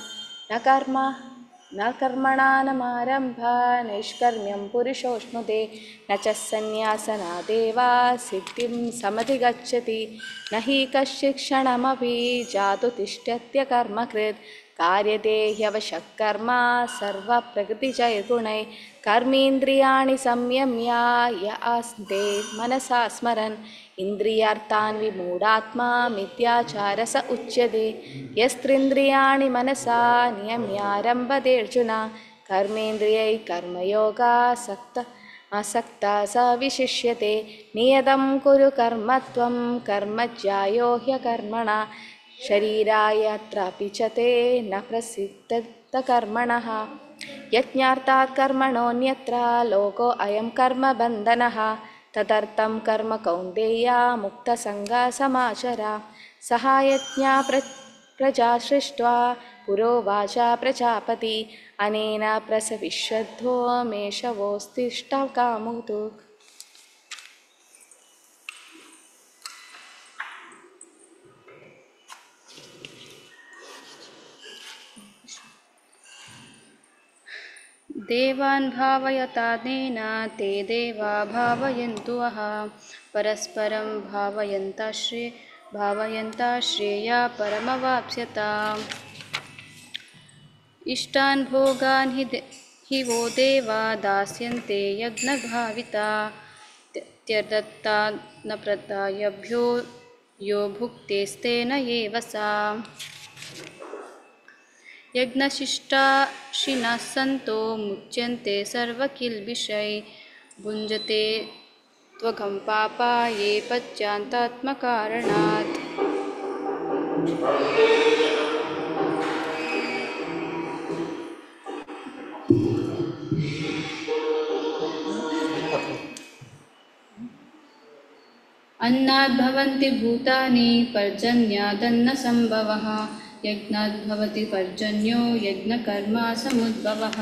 न कर्मणानमारम्भा नैष्कर्म्यं पुरुषोऽश्नुते। न च सन्न्यासनादेव सिद्धिं समधिगच्छति। न हि कश्चित् क्षणमपि जातु तिष्ठत्य कर्मकृत्। कार्यते ह्यवशः कर्म सर्वप्रकृतिजैर्गुणैः। कर्मेन्द्रियाणि संयम्य य आस्ते मनसा स्मरन् इन्द्रियार्थान् विमूढात्मा मिथ्याचारः उच्यते। यस्त्रिन्द्रियाणि मनसा नियम्यारम्भते अर्जुन कर्मेन्द्रियैः कर्मयोगासक्तः स विशिष्यते। नियतं कुरु कर्म त्वं कर्म ज्यायो ह्यकर्मणा शरीराय च ते न प्रसिद्धत कर्मणः। यज्ञार्थात् कर्मणोऽन्यत्र लोको अयं कर्मबन्धनः। तदर्थं कर्म कौन्तेय मुक्तसङ्गः समाचर। सः यज्ञा प्रजा सृष्ट्वा पुरोवाच प्रजापति अनेन प्रसविष्यद्धो मेषवोस्तिष्ठकामुतु। देवान् भावयतानेन ते देवा भावयन्तु वः। परस्परं भावयन्ता श्रेया परमवाप्स्यताम्। इष्टान् भोगान् हि वो देवा दास्यन्ते यज्ञभाविता। त्यक्त्वा न प्रदायभ्यो यो भुक्तेस्तेन एव सा। यज्ञशिष्टाशिनः सन्तो मुच्यन्ते सर्वकिल्बिषैः। भुञ्जते त्वघं पापा ये पच्यान्तात्मकारणात्। अन्नाद् भवन्ति भूतानि पर्जन्यादन्नसम्भवः। यज्ञाद् भवति पर्जन्यो यज्ञकर्मा समुद्भवः।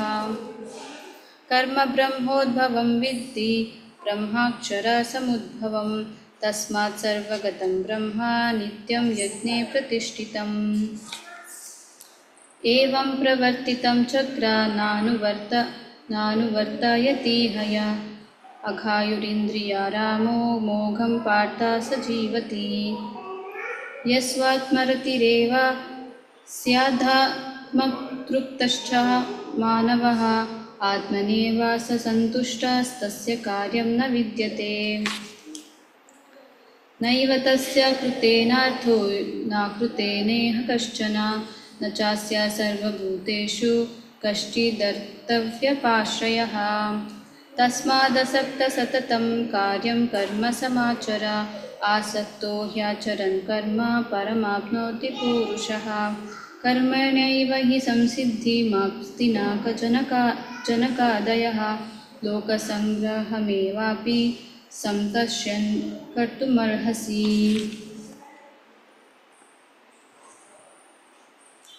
कर्म ब्रह्मोद्भवं विद्धि ब्रह्माक्षरसमुद्भवं। तस्मात् सर्वगतं ब्रह्म नित्यं यज्ञे प्रतिष्ठितम्। एवं प्रवर्तितं चक्र नानुवर्तयति हय। अघायुरिन्द्रियारामो मोघं पार्थ स जीवति। यस्वात्मरतिरेव स्यादात्मतृप्तश्च मानवः आत्मनेव स सन्तुष्टस्तस्य कार्यं न विद्यते। नैव तस्य कृतेनार्थो न कृतेनेह कश्चन न चास्य सर्वभूतेषु कश्चिदर्थव्यपाश्रयः। तस्मादसक्तः सततं कार्यं कर्म समाचर। आसक्तो ह्याचरन् कर्म परमाप्नोति पूरुषः। कर्मणैव हि संसिद्धिमाप्ति न जनकादयः। लोकसङ्ग्रहमेवापि सम्पश्यन् कर्तुमर्हसि।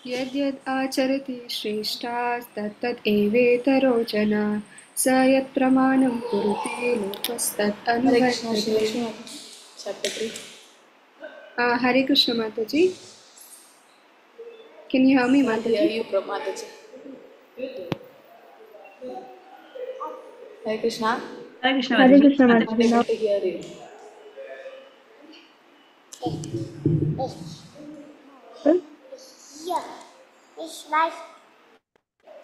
यद्यद् आचरति श्रेष्ठास्तत्तद् एवेतरो जना। स यत्प्रमाणं कुरुते लोकस्तत् अनुवर्तते। Hare Krishna Mataji. Can you hear me, Mataji? Hear you, Mataji. Hare Krishna. Hare Krishna Hare Mataji. Krishna I'm Mataji. able to hear you.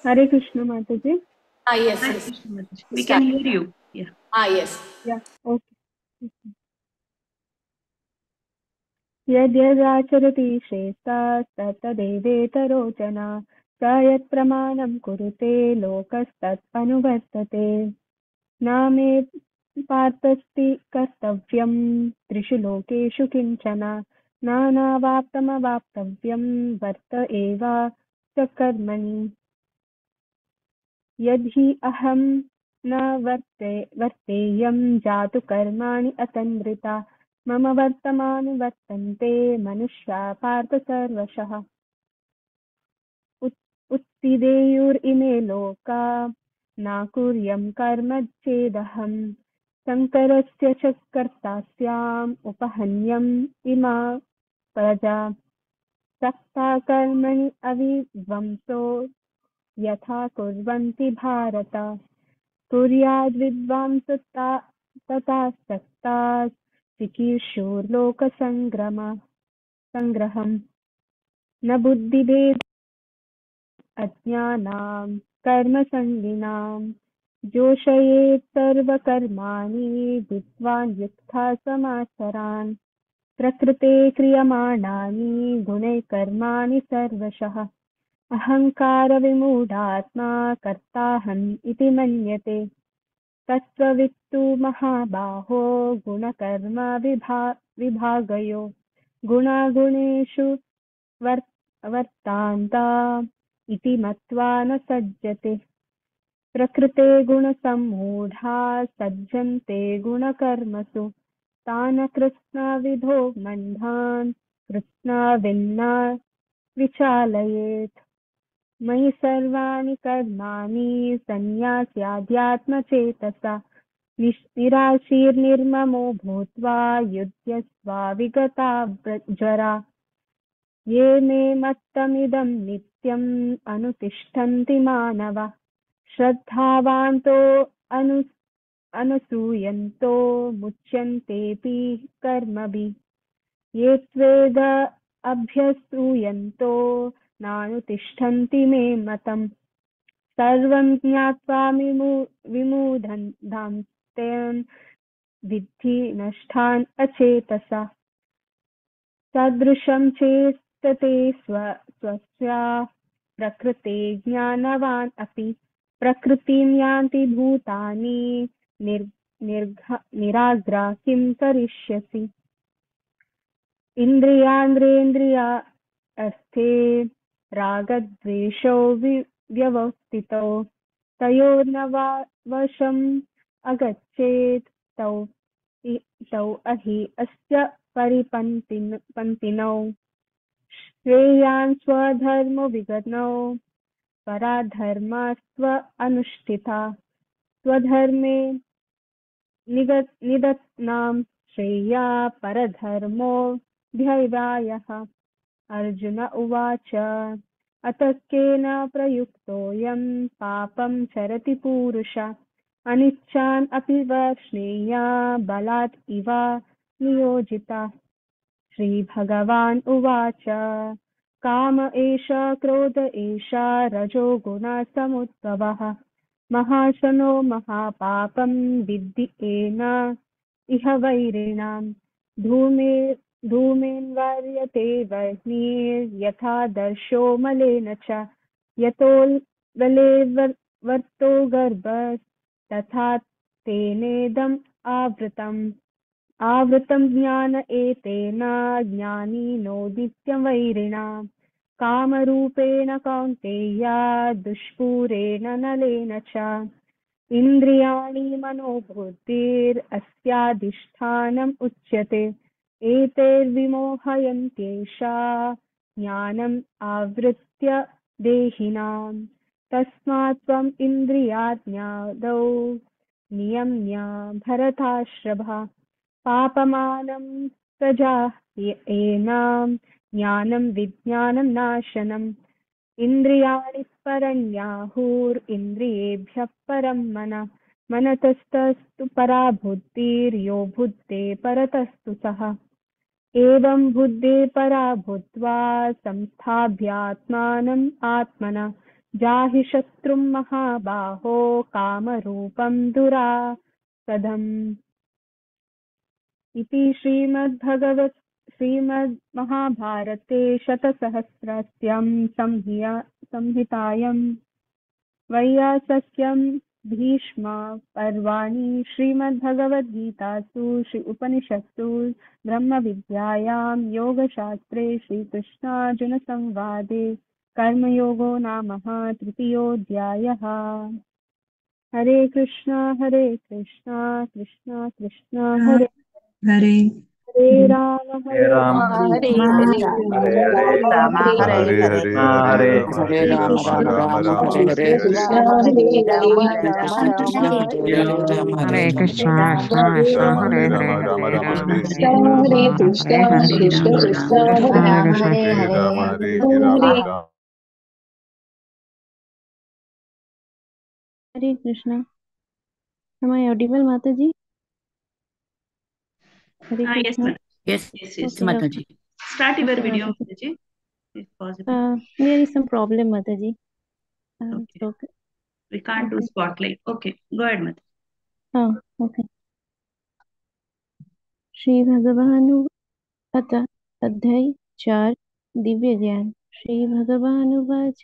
Hare Krishna Mataji. Yes, Hare yes. Krishna Mataji. We can hear you. Yeah. Yes. Yeah, okay. यद्यदाचरति श्रेष्ठास्तत्तदेवेतरो जना। स यत्प्रमाणं कुरुते लोकस्तत् अनुवर्तते। नामे पार्थस्ति कर्तव्यं त्रिषु लोकेषु किञ्चन। नानावाप्तमवाप्तव्यं वर्त एव च कर्मणि। यद्धि अहं न वर्तेयं जातु कर्माणि अतन्द्रिता। मम वर्तमानि वर्तन्ते मनुष्या पार्थ सर्वशः उत्तिदेयुरिमे लोका नाकुर्यं कर्म चेदहम् शङ्करस्य च कर्ता स्याम् उपहन्यम् इमा प्रजा सक्ता कर्मणि अविद्वंसो यथा कुर्वन्ति भारत कुर्याद्विद्वांसता तथा सक्ता चिकीर्षुर्लोकसङ्ग्रहम् न बुद्धिभेद अज्ञानां कर्मसङ्गिनां जोषयेत् सर्वकर्माणि विद्वान् युक्ता समाचरान् प्रकृते क्रियमाणानि गुणैः कर्माणि सर्वशः अहङ्कारविमूढात्मा कर्ताहम् इति मन्यते तत्त्ववित्तु महाबाहो गुणकर्म विभागयो गुणागुणेषु वर्तान्ता इति मत्वा न सज्जते प्रकृते गुणसम्मूढा सज्जन्ते गुणकर्मसु तान् कृत्स्नविदो बन्धान् कृत्स्नविन्ना विचालयेत् मयि सर्वाणि कर्माणि सन्न्यास्याध्यात्मचेतसा निराशीर्निर्ममो भूत्वा युध्यस्वा विगताज्वरा ये मे मत्तमिदं नित्यम् अनुतिष्ठन्ति मानवा श्रद्धावान्तो अनसूयन्तो मुच्यन्तेऽपि कर्मभिः ये त्वेद अभ्यसूयन्तो नानुतिष्ठन्ति मे मतम् सर्वं ज्ञात्वा विमूढान्तान् विद्धि नष्टान् अचेतसा सदृशं चेष्टते स्वस्या प्रकृते ज्ञानवान् अपि प्रकृतिं यान्ति भूतानि निराग्रा किं करिष्यसि इन्द्रियान्द्रेन्द्रियार्थे रागद्वेषौ व्यवस्थितौ तयोर्न वशम् अगच्छेत् तौ अहि अस्य परिपन्थिनौ श्रेयान् स्वधर्मो विगतौ पराधर्मास्त्व अनुष्ठिता स्वधर्मे निदत्नां श्रेया परधर्मो ध्येयायः अर्जुन उवाच अतः केन प्रयुक्तोऽयं पापं चरति पूरुष अनिच्छान् अपि वर्ष्णेया बलात् इव नियोजिता श्रीभगवान् उवाच काम एष क्रोध एष रजो गुणसमुद्भवः महाशनो महापापं विद्धि येन इह वैरिणां धूमेन्वार्यते वह्निर्यथा दर्शो मलेन च यतो वलेवर्तो गर्भस्तथा तेनेदम् आवृतं ज्ञान एतेन ज्ञानिनो नित्यं वैरिणा कामरूपेण कौन्तेय दुष्पूरेण नलेन च इन्द्रियाणि मनोबुद्धिरस्याधिष्ठानम् उच्यते एतैर्विमोहयन्त्येषा ज्ञानम् आवृत्य देहिनां तस्मात् त्वम् इन्द्रियाज्ञादौ नियम्य भरताश्रभ पापमानं प्रजायेनां ज्ञानं विज्ञानं नाशनम् इन्द्रियाणि परण्याहुरिन्द्रियेभ्यः परं मनतस्तस्तु परा बुद्धिर्यो बुद्धे परतस्तु सः एवं बुद्धे परा भूत्वा संस्थाभ्यात्मानम् आत्मना जाहि शत्रुं महाबाहो कामरूपं दुरासदम् इति श्रीमद्महाभारते शतसहस्रस्यां संहितायां वैयासस्यां भीष्मपर्वणि श्रीमद्भगवद्गीतासु श्री उपनिषत्सु ब्रह्मविद्यायां योगशास्त्रे श्रीकृष्णार्जुनसंवादे कर्मयोगो नाम तृतीयोऽध्यायः। हरे कृष्णा कृष्णा कृष्णा हरे हरे हरे राम हरे हरे राम राम हरे राम कृष्ण राम हरे कृष्ण हरे राम हरे हरे हरे हरे हरे हरे राम हरे हरे राम राम राम राम राम राम हरे हरे हरे हरे राम हरे राम राम राम हरे राम हरे हरे कृष्ण राम हरे कृष्ण राम हरे हरे राम राम हरे राम हरे हरे हरे कृष्ण कृष्ण राम हरे हरे हरे राम हरे राम राम हरे कृष्णा am I audible माता जी हरे Yes, Krishna madam. Yes, Yes, yes, yes. okay Mataji. Start your okay video, माता जी Mataji, if possible. there is some problem माता जी Okay. okay We can't do okay spotlight. Okay. Go ahead, Mataji. हाँ okay Shri भगवानु अथ अध्याय 4 दिव्य ज्ञान श्री भगवानुवाच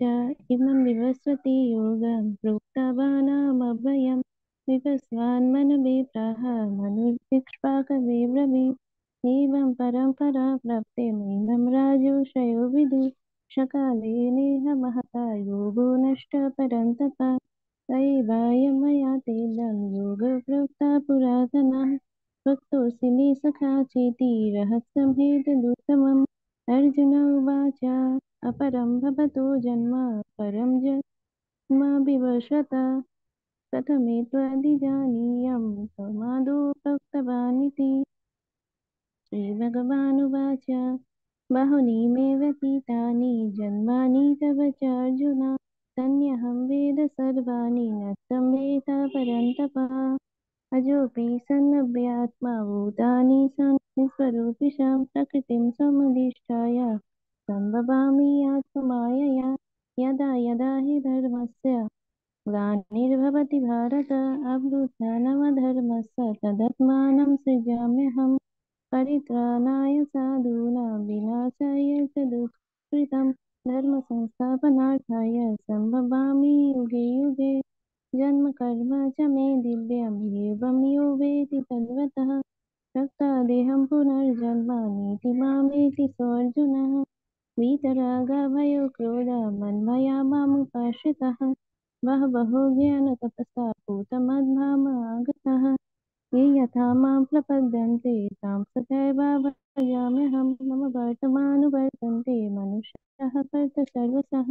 इमं विवस्वते योगं प्रोक्तवानामव्ययम् विवस्वान्मनवे प्राह मनुर्भिक्षुकवे ब्रवीत् एवं परम्परा प्राप्ते मह्यं राजर्षयो विदु सकाले नेह महता योगो नष्ट परन्तप दैवायं मया तेदं योगप्रोक्ता पुरातनः भक्तोऽसि मे सखा चेति रहस्यमेतदुत्तमम् अर्जुन उवाच अपरं भवतो जन्म परं जन्म विवशत कथमेत्वधिजानीयं त्वमादौ प्रोक्तवानिति श्रीभगवानुवाच बहूनि मे व्यतीतानि जन्मानि तव च अर्जुन तन्यहं वेद सर्वाणि न त्वं वेद परन्तप अजोऽपि सन्नव्यात्मा भूतानि स्वरूपिशां प्रकृतिं समुदिष्टाय सम्भवामि आत्ममायया यदा यदा हि धर्मस्य ग्लानिर्भवति भारत अभ्युत्थानमधर्मस्य तदात्मानं सृजाम्यहं परित्राणाय साधूनां विनाशाय च दुष्कृतं धर्मसंस्थापनार्थाय सम्भवामि युगे युगे जन्म कर्म च मे दिव्यम् एवं यो वेति तद्वतः रक्तादेहं पुनर्जन्म नीति मामेति सोऽर्जुनः वीतरागभयो क्रोध मन्मया मामुपाश्रितः बहवो ज्ञानतपसा पूतमद्भामागतः ये यथा मां प्रपद्यन्ते तां तथैव भजाम्यहं मम वर्तमानुवर्तन्ते मनुष्याः कर्त सर्वशः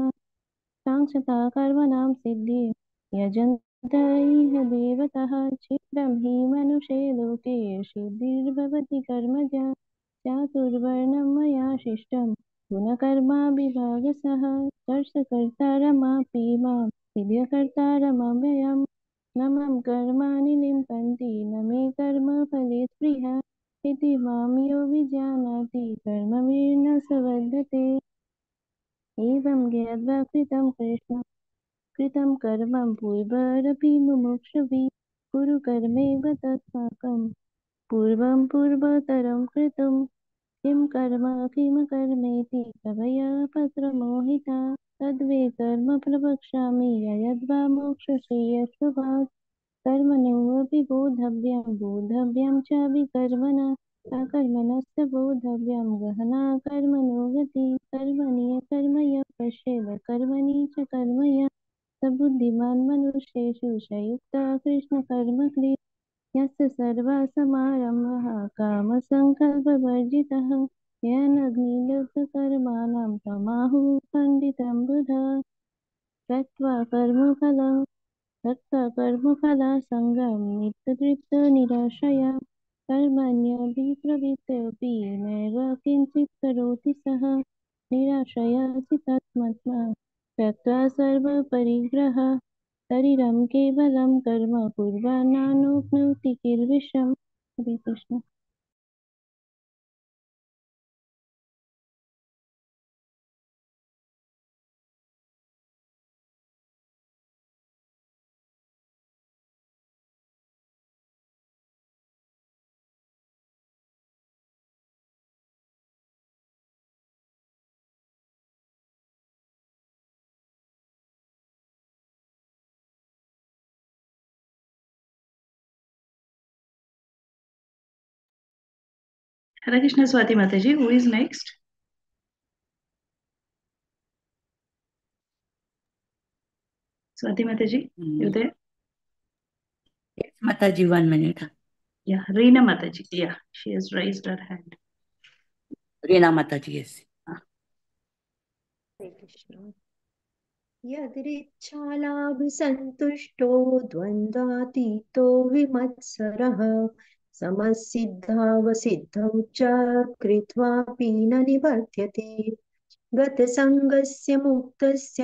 काङ्क्षता कर्मणां सिद्धिं यजन्त इह देवतः क्षिप्रं हि मनुष्ये लोके सिद्धिर्भवति कर्मजा चातुर्वर्णं मया शिष्टं गुणकर्माभिभागसः कर्षकर्तारमापि मां सिद्ध्यकर्तारमव्ययम् न मम कर्माणि लिम्पन्ति न मे कर्मफले स्पृहा इति मां यो विजानाति कर्मभिर्न स बध्यते एवं ज्ञात्वा कृतं कर्म पूर्वरपि मुमुक्षुभिः कुरु कर्मैव तत्साकं पूर्वं पूर्वतरं कृतं किं कर्म किं कर्मेति कवय पत्रमोहिता तद्वे कर्म प्रवक्ष्यामि ययद्वा मोक्षश्रेयस्वभात् कर्मणोऽपि बोधव्यं च विकर्मणा अकर्मणस्य बोधव्यं गहना कर्मणो गति कर्मणि अकर्म यः पश्येद कर्मणि च कर्म यः स बुद्धिमान् मनुष्येषु स युक्तः कृष्णकर्मकृत् यस्य सर्वसमारम्भः कामसङ्कल्पवर्जितः येन निर्लिप्तकर्माणां तमाहुः पण्डितं बुधः त्यक्त्वा कर्मफलं कर्मफलासङ्गं नित्यतृप्तनिराशया कर्मण्यभिप्रवृत्तोऽपि नैव किञ्चित् करोति सः निराशया चित्तात्मना त्यक्त्वा सर्वपरिग्रहः शरीरं केवलं कर्म कुर्वाणानोप्नोति किल्बिषम् हरे Krishna Hare Krishna, Swati Mataji. Who is next? Swati Mataji, you there? Yes, Mataji, 1 minute. Yeah, Reena Mataji. Yeah, she has raised her hand. Reena Mataji, yes. हरे कृष्ण यदृच्छालाभसन्तुष्टो द्वन्द्वातीतो विमत्सरः समसिद्धावसिद्धौ च कृत्वापि न निबध्यते गतसङ्गस्य मुक्तस्य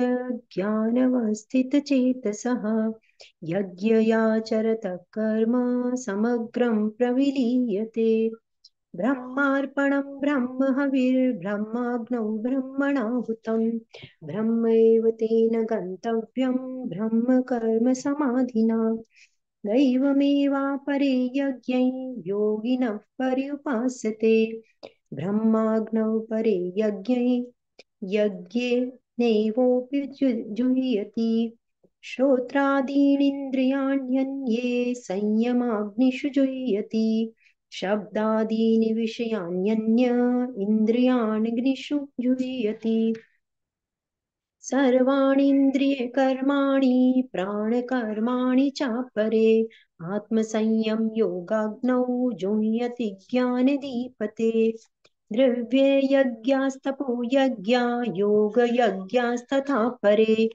ज्ञानवस्थितचेतसः यज्ञयाचरतः कर्म समग्रं प्रविलीयते ब्रह्मार्पणं ब्रह्म हविर्ब्रह्माग्नौ ब्रह्मणाहुतं ब्रह्मैव तेन गन्तव्यं ब्रह्म कर्म समाधिना दैवमेवापरे यज्ञै योगिनः पर्युपासते ब्रह्माग्नौ परे यज्ञै यज्ञे नैवोऽपि जुह्यति श्रोत्रादीनिन्द्रियाण्यन्ये संयमाग्निषु जुह्यति शब्दादीनि विषयान्यन्य इन्द्रियाण्यग्निषु जुह्यति सर्वाणीन्द्रियकर्माणि प्राणकर्माणि चापरे आत्मसंयम योगाग्नौ जुह्यति ज्ञानदीपते द्रव्ये यज्ञास्तपो यज्ञा योगयज्ञास्तथा परे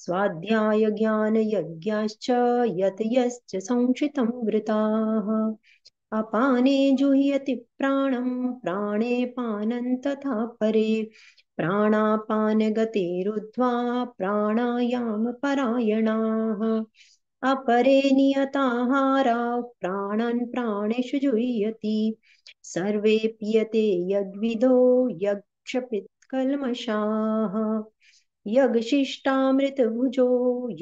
स्वाध्याय ज्ञानयज्ञाश्च यतयश्च संशितं वृताः अपाने जुह्यति प्राणं प्राणे पानं तथा परे प्राणापानगतिरुद्ध्वा प्राणायामपरायणाः अपरे नियताहारा प्राणान् प्राणेषु जुह्यति सर्वेऽप्यते यद्विदो यक्षपित्कल्मषाः यगशिष्टामृतभुजो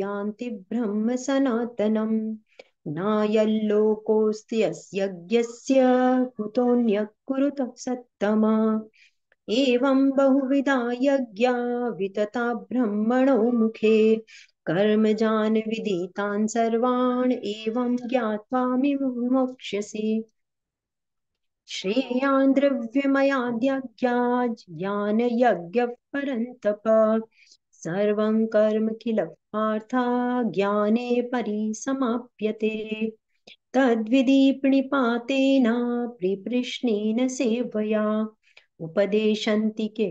यान्ति ब्रह्म सनातनम् नायल्लोकोऽस्ति यज्ञस्य कुतोऽन्यः कुरुतः सत्तमा एवं बहुविधा यज्ञा वितता ब्रह्मणो मुखे कर्मजान् विदितान् सर्वान् एवं ज्ञात्वा विमोक्ष्यसि श्रेयान् द्रव्यमयाद्यज्ञात् ज्ञानयज्ञः परन्तप सर्वं कर्म किल पार्था ज्ञाने परिसमाप्यते तद्विधि प्रणिपातेन प्रिपृश्नेन सेवया उपदेशन्ति के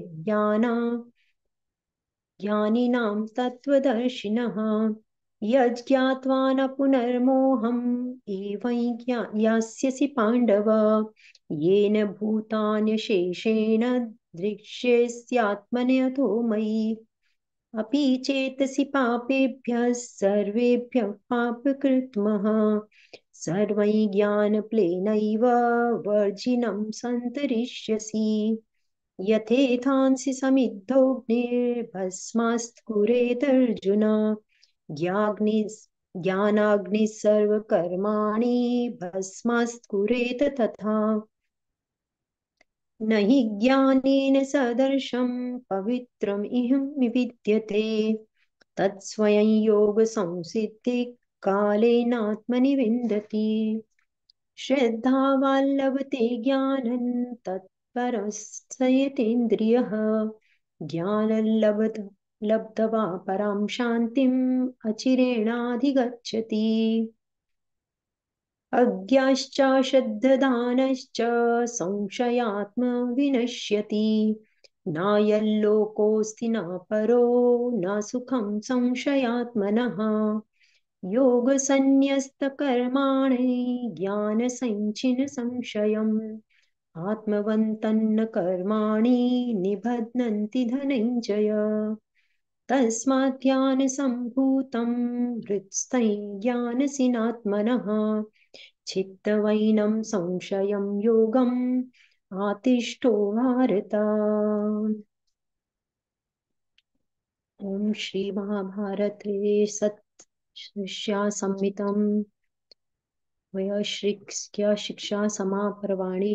ज्ञानिनां तत्त्वदर्शिनः यज्ञात्वा न पुनर्मोहम् एवं यास्यसि पाण्डव येन भूतान्यशेषेण दृश्यस्यात्मन्यथो मयि अपि चेतसि पापेभ्यः सर्वेभ्यः पापकृत्मः सर्वै ज्ञानप्लेनैव वर्जिनं सन्तरिष्यसि यथेथांसि समिद्धोऽग्निर्भस्मास्कुरेदर्जुन ज्ञानाग्निः सर्वकर्माणि भस्मास्कुरेत तथा न हि ज्ञानेन सदर्शं पवित्रम् इहं विद्यते तत्स्वयं योगसंसिद्धिः कालेनात्मनि विन्दति श्रद्धावान् लभते ज्ञानं तत्परस्यतेन्द्रियः ज्ञानं लब्ध्वा परां शान्तिम् अचिरेणाधिगच्छति अज्ञाश्च श्रद्धदानश्च संशयात्म विनश्यति नायल्लोकोऽस्ति न परो न सुखं संशयात्मनः योगसन्न्यस्तकर्माणि ज्ञानसञ्चिन संशयम् आत्मवन्तन्न कर्माणि निबध्नन्ति धनञ्जय तस्मात् ज्ञानसम्भूतं हृत्स्थैर्ज्ञानसिनात्मनः चित्तवैनं संशयं योगम् आतिष्ठो भारत। ॐ श्री महाभारते सत्शिष्यासंहितं वैश्रिक्य शिक्षा समापर्वाणि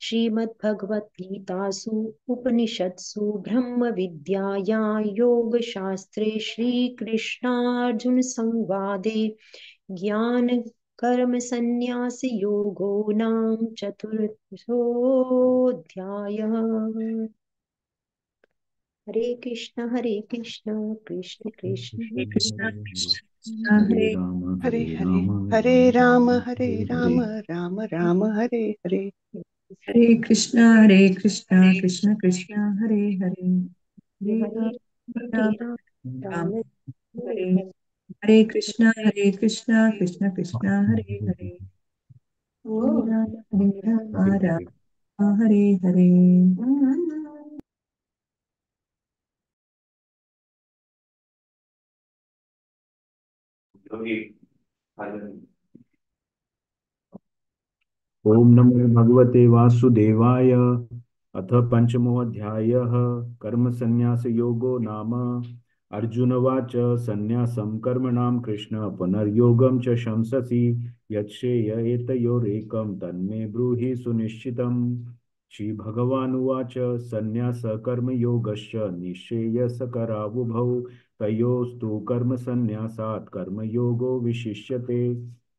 श्रीमद्भगवद्गीतासु उपनिषत्सु ब्रह्मविद्यायां योगशास्त्रे श्रीकृष्णार्जुनसंवादे ज्ञानकर्मसन्न्यासयोगो नाम चतुर्थोऽध्यायः। हरे कृष्ण कृष्ण कृष्ण Hare Krishna, हरे राम हरे हरे हरे राम हरे राम राम राम हरे हरे राम हरे। राम राम हरे हरे। हरे कृष्णा कृष्ण कृष्ण हरे हरे, हरे राम राम हरे, हरे कृष्णा कृष्ण कृष्ण हरे हरे, हरे राम राम हरे हरे। ओम नमो भगवते वासुदेवाय। अथ पंचमोऽध्यायः कर्म संन्यास योगो नाम। अर्जुनवाच संन्यासं कर्मणां कृष्ण पुनर्योगं च शंससि यच्छ्रेय एतयोरेकं तन्मे ब्रूहि सुनिश्चितम्। श्रीभगवानुवाच संन्यास कर्मयोगश्च निःश्रेयसकरावुभौ तयोस्तु कर्मसन्न्यासात् कर्मयोगो विशिष्यते।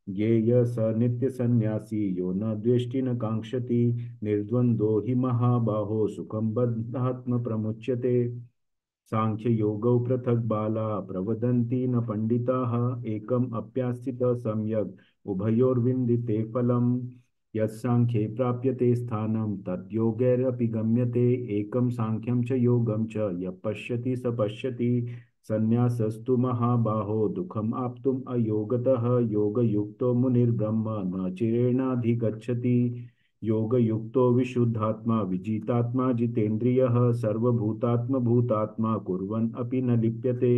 ज्ञेय स नित्यसन्न्यासी यो न द्वेष्टि न काङ्क्षति निर्द्वन्द्वो हि महाबाहो सुखं बद्धात्म प्रमुच्यते। सांख्ययोगौ पृथक् बाला प्रवदन्ति न पण्डिताः एकम् अप्यास्थित सम्यग् उभयोर्विन्दिते फलम्। यत्साङ्ख्ये प्राप्यते स्थानं तद् योगैरपि गम्यते एकं साङ्ख्यं च योगं च यः पश्यति स पश्यति। संन्यासस्तु महाबाहो दुःखम् आप्तुम् अयोगतः योगयुक्तो मुनिर्ब्रह्म न चिरेणाधिगच्छति। योगयुक्तो विशुद्धात्मा विजितात्मा जितेन्द्रियः सर्वभूतात्मभूतात्मा कुर्वन् अपि न लिप्यते।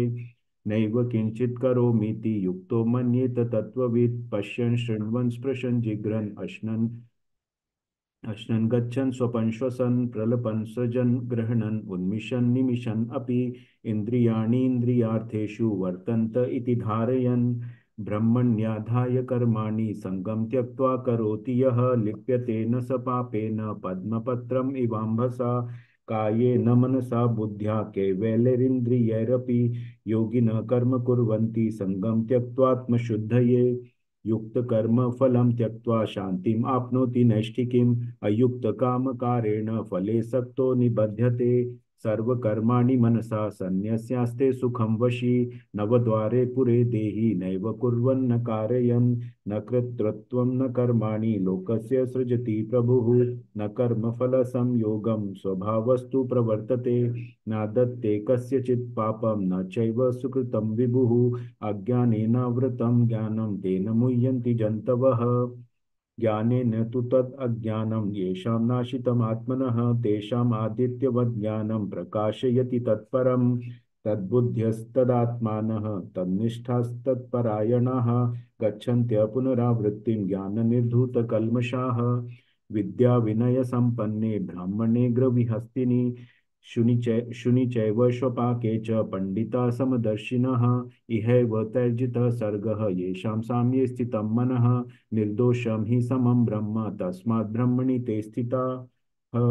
नैव किञ्चित् करोमीति युक्तो मन्येत तत्त्ववित् पश्यन् शृण्वन् स्पृशन् जिघ्रन् अश्नन् गच्छन् स्वपन् श्वसन् प्रलपन् सृजन् गृह्णन् उन्मिषन् निमिषन् अपि इन्द्रियाणीन्द्रियार्थेषु वर्तन्त इति धारयन् ब्रह्मण्याधाय कर्माणि सङ्गं त्यक्त्वा करोति यः लिप्यते न स पापेन पद्मपत्रम् इवाम्भसा कायेन मनसा बुद्ध्या कैवल्येन्द्रियैरपि योगिनः कर्म कुर्वन्ति सङ्गं त्यक्त्वात्मशुद्धये। युक्तकर्म फलं त्यक्त्वा शान्तिम् आपनोति नैष्ठिकीम् अयुक्तकामकारेण फले सक्तो निबध्यते। सर्वकर्माणि मनसा सन्न्यस्यास्ते सुखं वशी नवद्वारे पुरे देहि नैव कुर्वन्न कारयन् न कर्तृत्वं न कर्माणि लोकस्य सृजति प्रभुः न कर्मफलसंयोगं स्वभावस्तु प्रवर्तते न दत्ते कस्यचित् पापं न चैव सुकृतं विभुः अज्ञानेनावृतं ज्ञानं तेन मुह्यन्ति जन्तवः ज्ञानेन तु तत् अज्ञानं येषां नाशितम् आत्मनः तेषाम् आदित्यवत् ज्ञानं प्रकाशयति तत्परम् तद्बुद्ध्यस्तदात्मानः तन्निष्ठास्तत्परायणाः गच्छन्त्य पुनरावृत्तिं ज्ञाननिर्धूतकल्मषाः विद्याविनयसम्पन्ने ब्राह्मणे गृहस्थिनि शुनि चैव स्वपाके च पंडिता समदर्शिनः इहैव तैर्जितः सर्गः येषां साम्ये स्थितं मनः निर्दोषं हि समं ब्रह्म तस्मात् ब्रह्मणि ते स्थिताः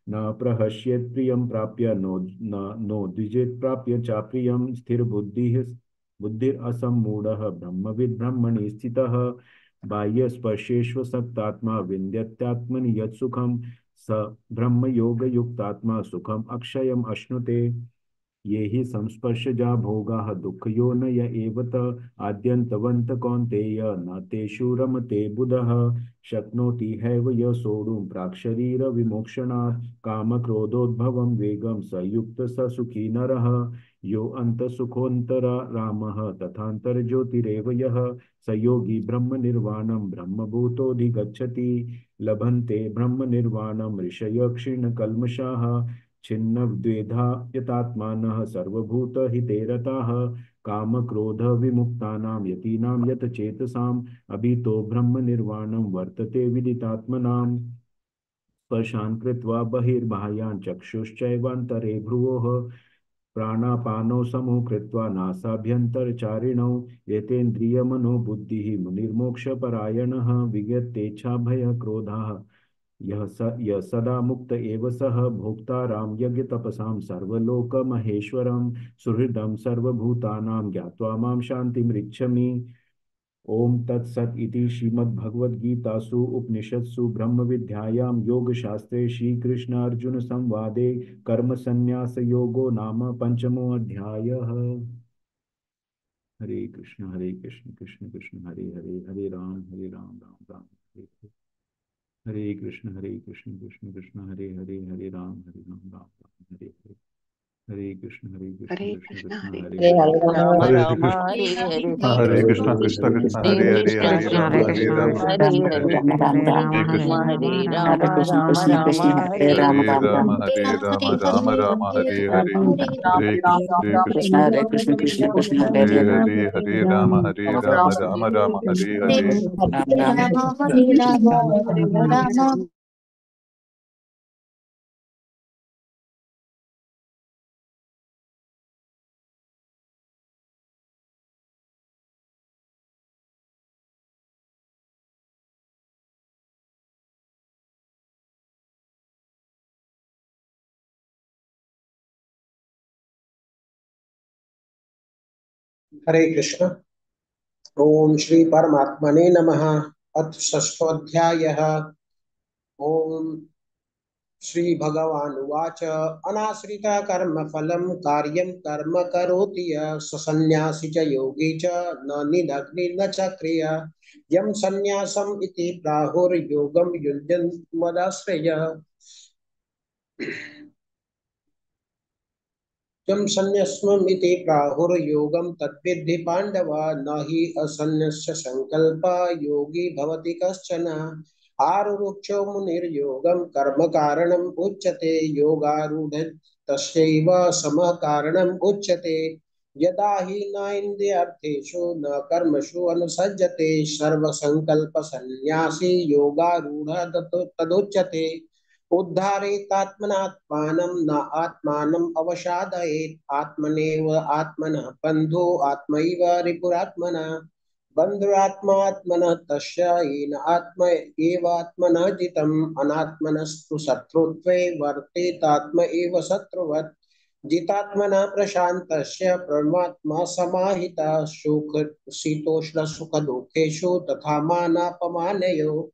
न प्रहस्येत् प्रियं प्राप्य नो द्विजेत् प्राप्य चाप्रियं बुद्धिरसम्मूढः ब्रह्मविद् ब्रह्मणि स्थितः बाह्यस्पर्शेष्वसक्तात्मा विन्द्यत्यात्मनि यत् सुखं स ब्रह्मयोगयुक्तात्मा सुखम् अक्षयम् अश्नुते। ये हि संस्पर्शजा भोगाः दुःखयोनय एव त आद्यन्तवन्त कौन्तेय न तेषु रमते बुधः शक्नोति हैव य सोढुं प्राक्शरीरविमोक्षणात् कामक्रोधोद्भवं वेगं स युक्त स सुखी नरः यो अन्तसुखोऽन्तरारामः तथान्तर्ज्योतिरेव यः स योगी ब्रह्मनिर्वाणं ब्रह्मभूतोऽधिगच्छति लभन्ते ब्रह्मनिर्वाणं ऋषयः क्षीणकल्मषाः छिन्नद्वेधा यतात्मानः सर्वभूतहिते रताः कामक्रोधविमुक्तानां यतीनां यतचेतसाम् अभितो ब्रह्मनिर्वाणं वर्तते विदितात्मनाम् स्पर्शान् कृत्वा बहिर्बाह्यान् चक्षुश्चैवान्तरे भ्रुवोः प्राणापानौ समो कृत्वा नासाभ्यन्तरचारिणौ यतेन्द्रियमनोबुद्धिः मुनिर्मोक्षपरायणः विगतेच्छाभयक्रोधाः यः सदा मुक्त एव सः भोक्तारां यज्ञतपसां सर्वलोकमहेश्वरं सुहृदं सर्वभूतानां ज्ञात्वा मां शान्तिमृच्छमि। ओम तत्सत् इति श्रीमद्भगवद्गीतासु उपनिषत्सु ब्रह्मविद्यायां योगशास्त्रे श्रीकृष्णार्जुनसंवादे कर्मसन्न्यासयोगो नाम पंचमोऽध्यायः। हरे कृष्ण कृष्ण कृष्ण हरे हरे, हरे राम राम राम हरे हरे। हरे कृष्ण कृष्ण कृष्ण हरे हरे, हरे राम राम राम हरे हरे। हरे कृष्ण हरे कृष्ण कृष्ण कृष्ण हरे हरे हरे कृष्ण हरे। हरे राम हरे राम कृष्ण हरे हरे हरे हरे कृष्ण कृष्ण कृष्ण हरे हरे हरे, कृष्ण हरे कृष्ण राम कृष्ण राम हरे राम हरे हरे हरे। राम हरे कृष्ण हरे राम राम राम हरे हरे हरे राम राम राम हरे हरे। हरे हरे कृष्ण कृष्ण कृष्ण हरे हरे हरे, हरे, हरे राम राम राम हरे हरे। राम राम हरे राम हरे कृष्ण। ओम श्री परमात्मने नमः। अथ षष्ठोऽध्यायः। ओम श्री भगवानुवाच अनाश्रित कर्म फलं कार्यं कर्म करोति यः स सन्न्यासी च योगी च न निदग्नि न च क्रिया यं सन्न्यासम् इति प्राहुर्योगं युञ्जन् मदाश्रयः। यं सन्न्यस्यम् इति प्राहुर्योगं तद्विद्धि पाण्डव न हि असन्न्यस्य संकल्पः योगी भवति कश्चन। आरुरुक्षो मुनिर्योगं कर्म कारणम् उच्यते योगारूढ तस्यैव समः कारणम् उच्यते। यदा हि न इन्द्रियार्थेषु न कर्मसु अनुसज्जते सर्वसंकल्प सन्न्यासी योगारूढः तदुच्यते। उद्धारेतात्मनात्मानं न आत्मानम् अवसादयेत् आत्मनेव आत्मनः बन्धो आत्मैव रिपुरात्मनः बन्धुरात्मात्मनः तस्य येन आत्म एवात्मनः जितम् अनात्मनस्तु शत्रुत्वे वर्तेतात्म एव शत्रुवत् जितात्मनः प्रशान्तस्य परमात्मा समाहितः सुख शीतोष्ण सुख दुःखेषु तथा मानापमानयोः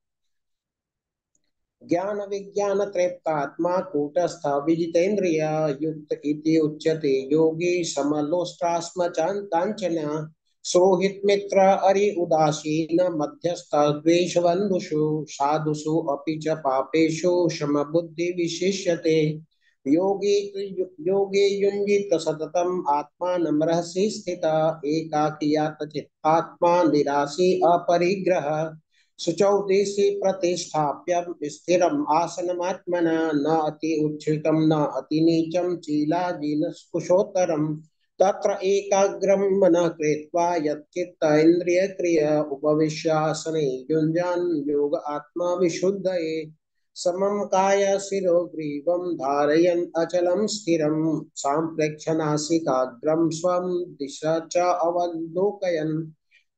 ज्ञान विज्ञान तृप्तात्मा कूटस्थ विजितेन्द्रिय युक्त इति उच्यते योगी समलोष्टास्म कांचन सोहित मित्र अरि उदासीन मध्यस्थ द्वेष बंधुषु साधुषु अपि च पापेषु समबुद्धि विशिष्यते। योगी युञ्जित सततम् आत्मानं रहसि स्थितः एकाकियात चित्तात्मा निराशी अपरिग्रह शुचौ देशे प्रतिष्ठाप्य स्थिरम् आसनमात्मना न अति उच्छ्रितं न अति नीचं चीलाजीनकुशोत्तरम् तत्र एकाग्रं मनः कृत्वा यच्चित्त इन्द्रियक्रिय उपविश्यासने युञ्जान् योग आत्मा विशुद्धये समं काय शिरो ग्रीवं धारयन् अचलं स्थिरं साम्प्रेक्ष्य नासिकाग्रं स्वं दिशा च अवलोकयन्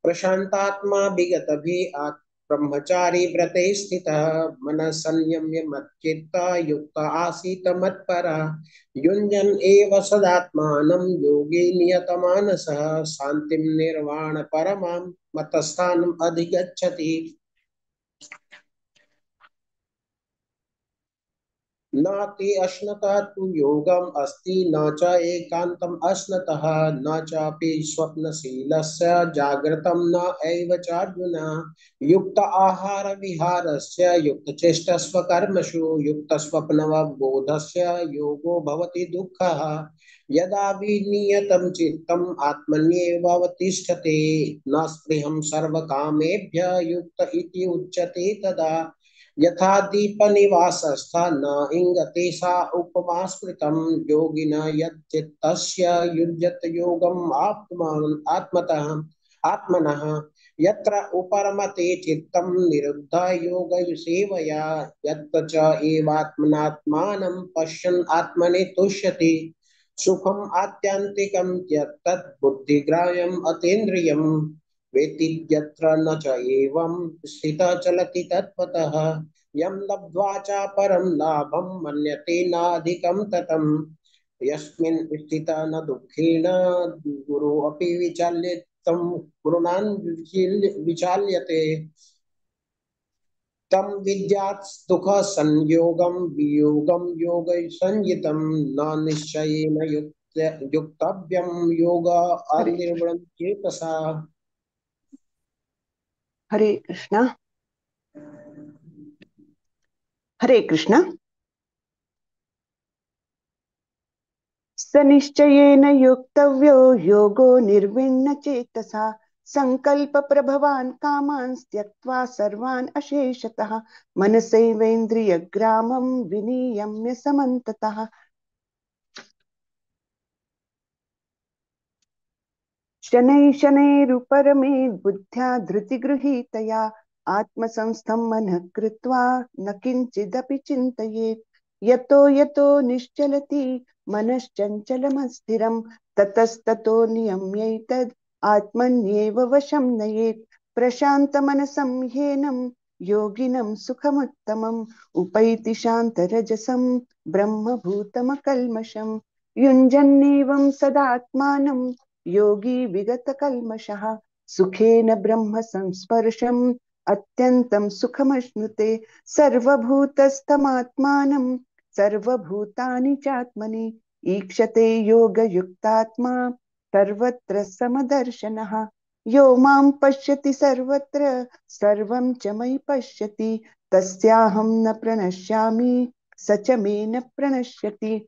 प्रशांतात्मा विगतभिः ब्रह्मचारी व्रते स्थितः मनः संयम्य मच्चित्ता युक्त आसीत मत्परः युञ्जन् एव सदात्मानं योगी नियतमानसः शान्तिं निर्वाण परमां मतस्थानम् अधिगच्छति। नाति अश्नतः तु योगम् अस्ति न च एकान्तम् अश्नतः न चापि स्वप्नशीलस्य जागृतं न एव चार्जुन युक्त आहार विहारस्य युक्तचेष्टस्वकर्मसु युक्तस्वप्नवबोधस्य योगो भवति दुःखः यदा विनियतं चित्तम् आत्मन्येवावतिष्ठते न स्पृहं सर्वकामेभ्यः युक्त इति उच्यते तदा यथा दीपनिवासस्था न इंगते सा उपमा स्मृतं योगिना यच्चित्तस्य युज्यत योगम् आत्मतः आत्मनः यत्र उपरमते चित्तं निरुद्ध योग सेवया यत्र च एवात्मनात्मानं पश्यन् आत्मने तुष्यति सुखम् आत्यन्तिकं यत्तत् बुद्धिग्राह्यम् अतीन्द्रियम् वेति यत्र न च एवं स्थितः चलति तत्त्वतः यं लब्ध्वा च परं लाभं मन्यते नाधिकं ततं यस्मिन् स्थितः न दुःखेन गुरु अपि विचाल्य तं गुरुणां विचाल्यते तं विद्यात् सुख संयोगं वियोगं योग संयुतं न निश्चयेन युक्त युक्तव्यं योगा निर्वणं चेतसा। हरे कृष्णा। हरे कृष्णा। सनिश्चयेन योक्तव्यो योगो निर्विण्ण चेतसा संकल्प प्रभवान् कामान् त्यक्त्वा सर्वान् अशेषतः मनसैवेन्द्रियग्रामं विनियम्य समन्ततः। शनैः शनैरुपरमेत् बुद्ध्या धृतिगृहीतया आत्मसंस्थं मनः कृत्वा न किञ्चिदपि चिन्तयेत्। यतो यतो निश्चलति मनश्चञ्चलमस्थिरं ततस्ततो नियम्यैतद् आत्मन्येव वशं नयेत्। प्रशान्तमनसं ह्येनं योगिनं सुखमुत्तमम् उपैति शान्तरजसं ब्रह्मभूतमकल्मषम्। युञ्जन्नेवं सदात्मानं योगी विगतकल्मषः सुखेन ब्रह्म संस्पर्शम् अत्यन्तं सुखमश्नुते। सर्वभूतस्थमात्मानं सर्वभूतानि चात्मनि ईक्षते योगयुक्तात्मा सर्वत्र समदर्शनः। यो मां पश्यति सर्वत्र सर्वं च मयि पश्यति तस्याहं न प्रणश्यामि स च मे न प्रणश्यति।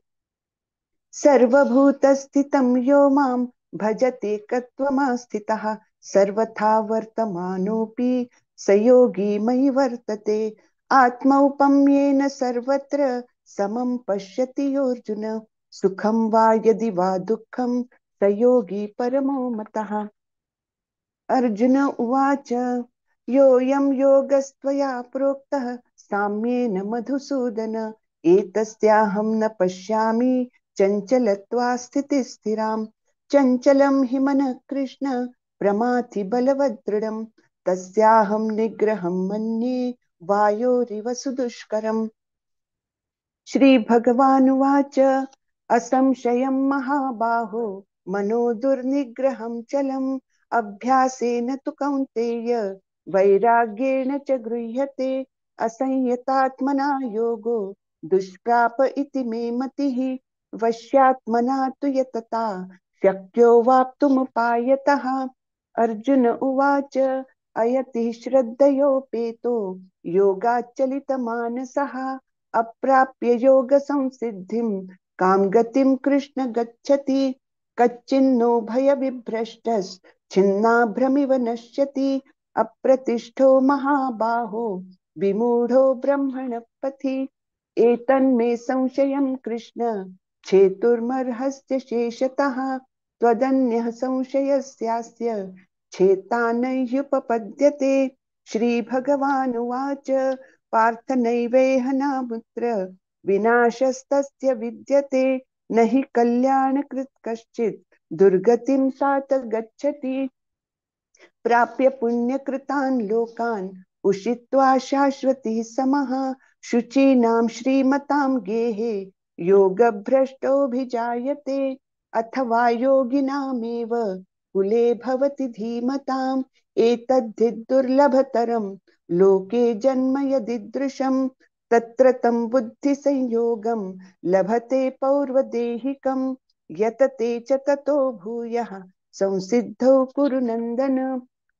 सर्वभूतस्थितं यो मां भजतेकत्वमास्थितः सर्वथा वर्तमानोऽपि स योगी मयि वर्तते। आत्मौपम्येन सर्वत्र समं पश्यति योऽर्जुन सुखं वा यदि वा दुःखं स योगी परमो मतः। अर्जुन उवाच योऽयं योगस्त्वया प्रोक्तः साम्येन मधुसूदन एतस्याहं न पश्यामि चञ्चलत्वा स्थितिस्थिरां। चञ्चलं हि मनः कृष्ण प्रमाथि बलवदृढं तस्याहं निग्रहं मन्ये वायोरिव सुदुष्करम्। श्रीभगवानुवाच असंशयं महाबाहो मनो दुर्निग्रहं चलम् अभ्यासेन तु कौन्तेय वैराग्येण च गृह्यते। असंयतात्मना योगो दुष्प्राप इति मे मतिः वश्यात्मना तु यतता शक्यो वाप्तुमुपायतः। अर्जुन उवाच अयति श्रद्धयोपेतो योगाच्चलितमानसः अप्राप्य योग संसिद्धिं कां गतिं कृष्ण गच्छति। कच्चिन्नो भय विभ्रष्टश्चिन्नाभ्रमिव नश्यति अप्रतिष्ठो महाबाहो विमूढो ब्रह्मण पथि। एतन्मे संशयं कृष्ण छेतुर्मर्हस्य शेषतः त्वदन्यः संशयस्यास्य छेतानैयुपपद्यते। श्रीभगवानुवाच पार्थ नैवेह नामुत्र विनाशस्तस्य विद्यते न हि कल्याणकृत् कश्चित् दुर्गतिं तात गच्छति। प्राप्य पुण्यकृतान् लोकान् उषित्वा शाश्वती समः शुचीनां श्रीमतां गेहे योगभ्रष्टोऽभिजायते। अथवा योगिनामेव कुले भवति धीमताम् एतद्धि दुर्लभतरं लोके जन्म यदीदृशं तत्र तं बुद्धिसंयोगं लभते पौर्वदेहिकं यतते च ततो भूयः संसिद्धौ कुरु नन्दन।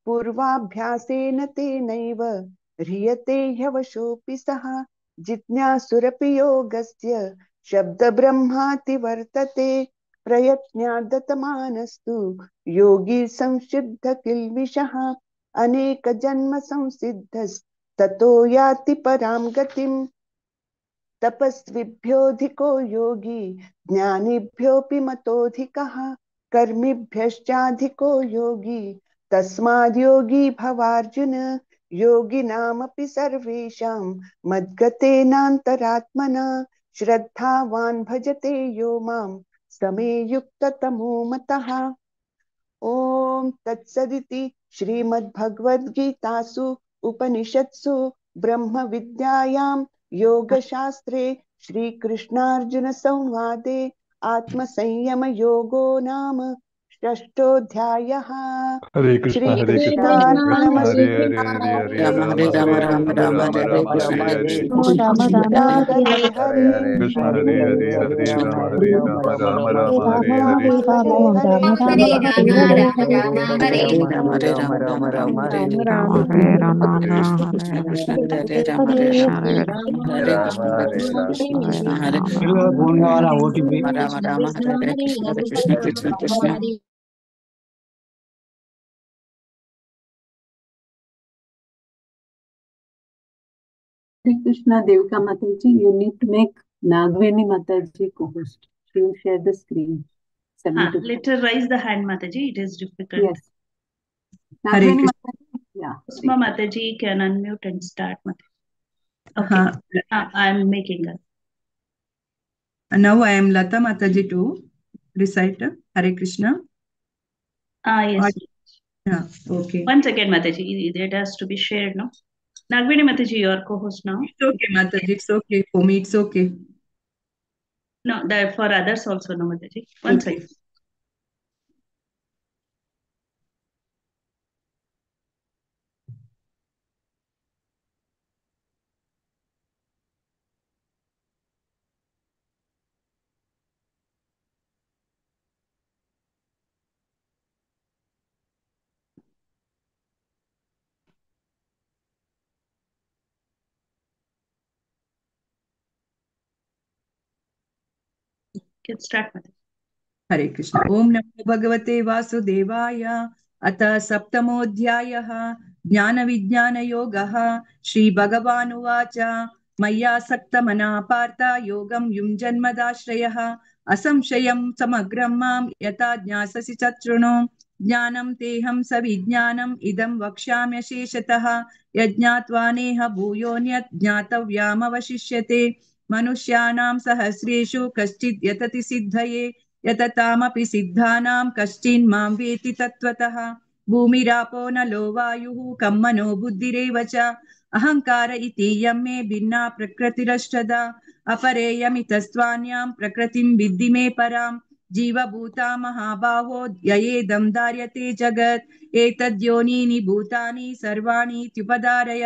पूर्वाभ्यासेन तेनैव ह्रियते ह्यवशोऽपि सः जिज्ञासुरपि योगस्य शब्दब्रह्माति वर्तते। प्रयत्न्यादतमानस्तु योगी संशुद्ध किल्बिषः अनेक जन्म संसिद्धस्ततो याति परां गतिम्। तपस्विभ्योऽधिको योगी ज्ञानिभ्योऽपि मतोऽधिकः कर्मिभ्यश्चाधिको योगी तस्माद् योगी भवार्जुन। योगिनामपि सर्वेषां मद्गतेनान्तरात्मना श्रद्धावान् भजते यो मां समे युक्ततमो मतः। ओम तत्सदिति श्रीमद्भगवद्गीतासु उपनिषत्सु ब्रह्म विद्यायां योगशास्त्रे श्रीकृष्णार्जुन संवादे आत्मसंयम योगो नाम षष्ठोऽध्यायः। हरे कृष्ण हरे कृष्ण कृष्ण कृष्ण हरे श्रीकृष्णार्पणमस्तु। हरे हरे हरे राम राम हरे राम हरे राम राम राम राम हरे राम कृष्ण हरे हरे कृष्ण राम राम कृष्ण हरे हरे हरे कृष्ण हरे हरे हरे राम हरे राम राम राम राम हरे राम हरे हरे राम हरे राम राम हरे हरे राम हरे राम राम हरे हरे राम हरे राम राम राम हरे राम हरे राम हरे राम हरे राम कृष्ण हरे कृष्ण हरे कृष्ण हरे हरे राम हरे हरे राम हरे राम हरे राम कृष्ण हरे हरे राम कृष्ण कृष्ण हरे हरे राम बोलने वाला OTP Ram Ram Hare Krishna Hare Krishna Krishna Krishna Hare Krishna, Devika Mataji, you need to make Nagveni Mataji co-host. She will share the screen. Submit it. Let her raise the hand, Mataji. It is difficult. Yes. Hare Nagveni Krishna. Mataji. Yeah. Usma Mataji can unmute and start, Mataji. Okay. Uh, I'm making her. Now I am Lata Mataji to recite Hare Krishna. Yes. Yeah, okay. One second, Mataji. That has to be shared, no? Nagvini Mataji, your co-host now. It's okay, Mataji. It's okay. For me, it's okay. No, that for others also, no, Mataji. One Okay. second. Get start, Mataji. हरे कृष्ण ओम नमो भगवते वासुदेवाय अथ सप्तमोऽध्यायः ज्ञानविज्ञानयोगः श्रीभगवानुवाच मय्या सक्तमना पार्थ योगं युञ्जन्मदाश्रयः असंशयं समग्रं मां यथा ज्ञास्यसि च शृणु ज्ञानं तेहं सविज्ञानम् इदं वक्ष्याम्यशेषतः यज्ञात्वा नेह भूयोऽन्यत् ज्ञातव्यामवशिष्यते मनुष्याणां सहस्रेषु कश्चित् यतति सिद्धये यततामपि सिद्धानां कश्चिन् मां वेति तत्त्वतः भूमिरापो नलो वायुः कं मनो बुद्धिरेव च अहङ्कार इति यं मे भिन्ना प्रकृतिरष्टदा अपरेयमितस्त्वान्यां प्रकृतिं विद्धि मे परां जीवभूता महाबाहो ययेदं धार्यते जगत् एतद्योनीनि भूतानि सर्वाणीत्युपधारय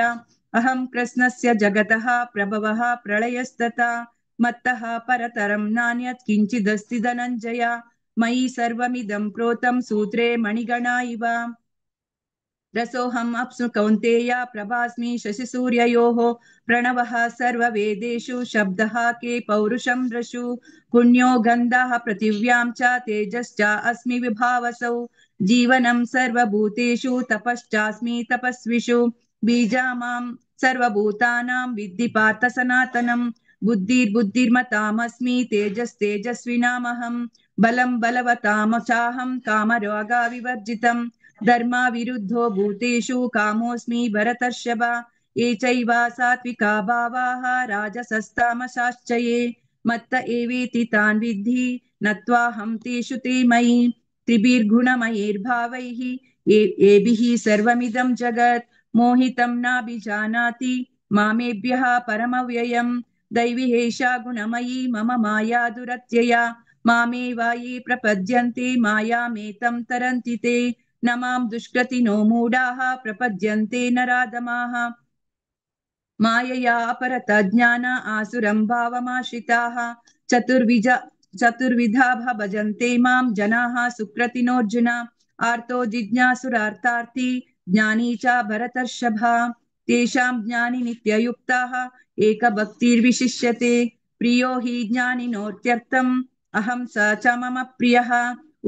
अहं कृष्णस्य जगतः प्रभवः प्रलयस्तथा मत्तः परतरं नान्यत् किञ्चिदस्ति धनञ्जय मयि सर्वमिदं प्रोतं सूत्रे मणिगणा इव रसोऽहम् अप्सु कौन्तेय प्रभास्मि शशिसूर्ययोः प्रणवः सर्ववेदेषु शब्दः के पौरुषं दृशु पुण्यो गन्धः पृथिव्यां च तेजश्च अस्मि विभावसौ जीवनं सर्वभूतेषु तपश्चास्मि तपस्विषु बीजामां सर्वभूतानां विद्धि पार्थ सनातनं बुद्धिर्बुद्धिर्मतामस्मि तेजस्तेजस्विनामहं बलं बलवताम चाहं कामरोगाविवर्जितं धर्मा विरुद्धो भूतेषु कामोऽस्मि भरतर्षभ ये चैव सात्विका भावाः राजसस्तामसाश्च ये मत्त एवेति तान् विद्धि नत्वाहं तेषु ते मयि त्रिभिर्गुणमयैर्भावैः येभिः सर्वमिदं जगत् मोहितं नाभिजानाति मामेभ्यः परमव्ययम् दैवी एषा गुणमयी मम माया दुरत्यया मामेव ये प्रपद्यन्ते मायामेतं तरन्ति ते न मां दुष्कृतिनो मूढाः प्रपद्यन्ते नराधमाः मायया अपरतज्ञान आसुरं भावमाश्रिताः चतुर्विधा भजन्ते मां जनाः सुकृतिनोऽर्जुन आर्तो जिज्ञासुरार्तार्थी ज्ञानी च भरतर्षभा तेषां ज्ञानि नित्ययुक्ताः एकभक्तिर्विशिष्यते प्रियो हि ज्ञानिनोत्यर्थम् अहं स च मम प्रियः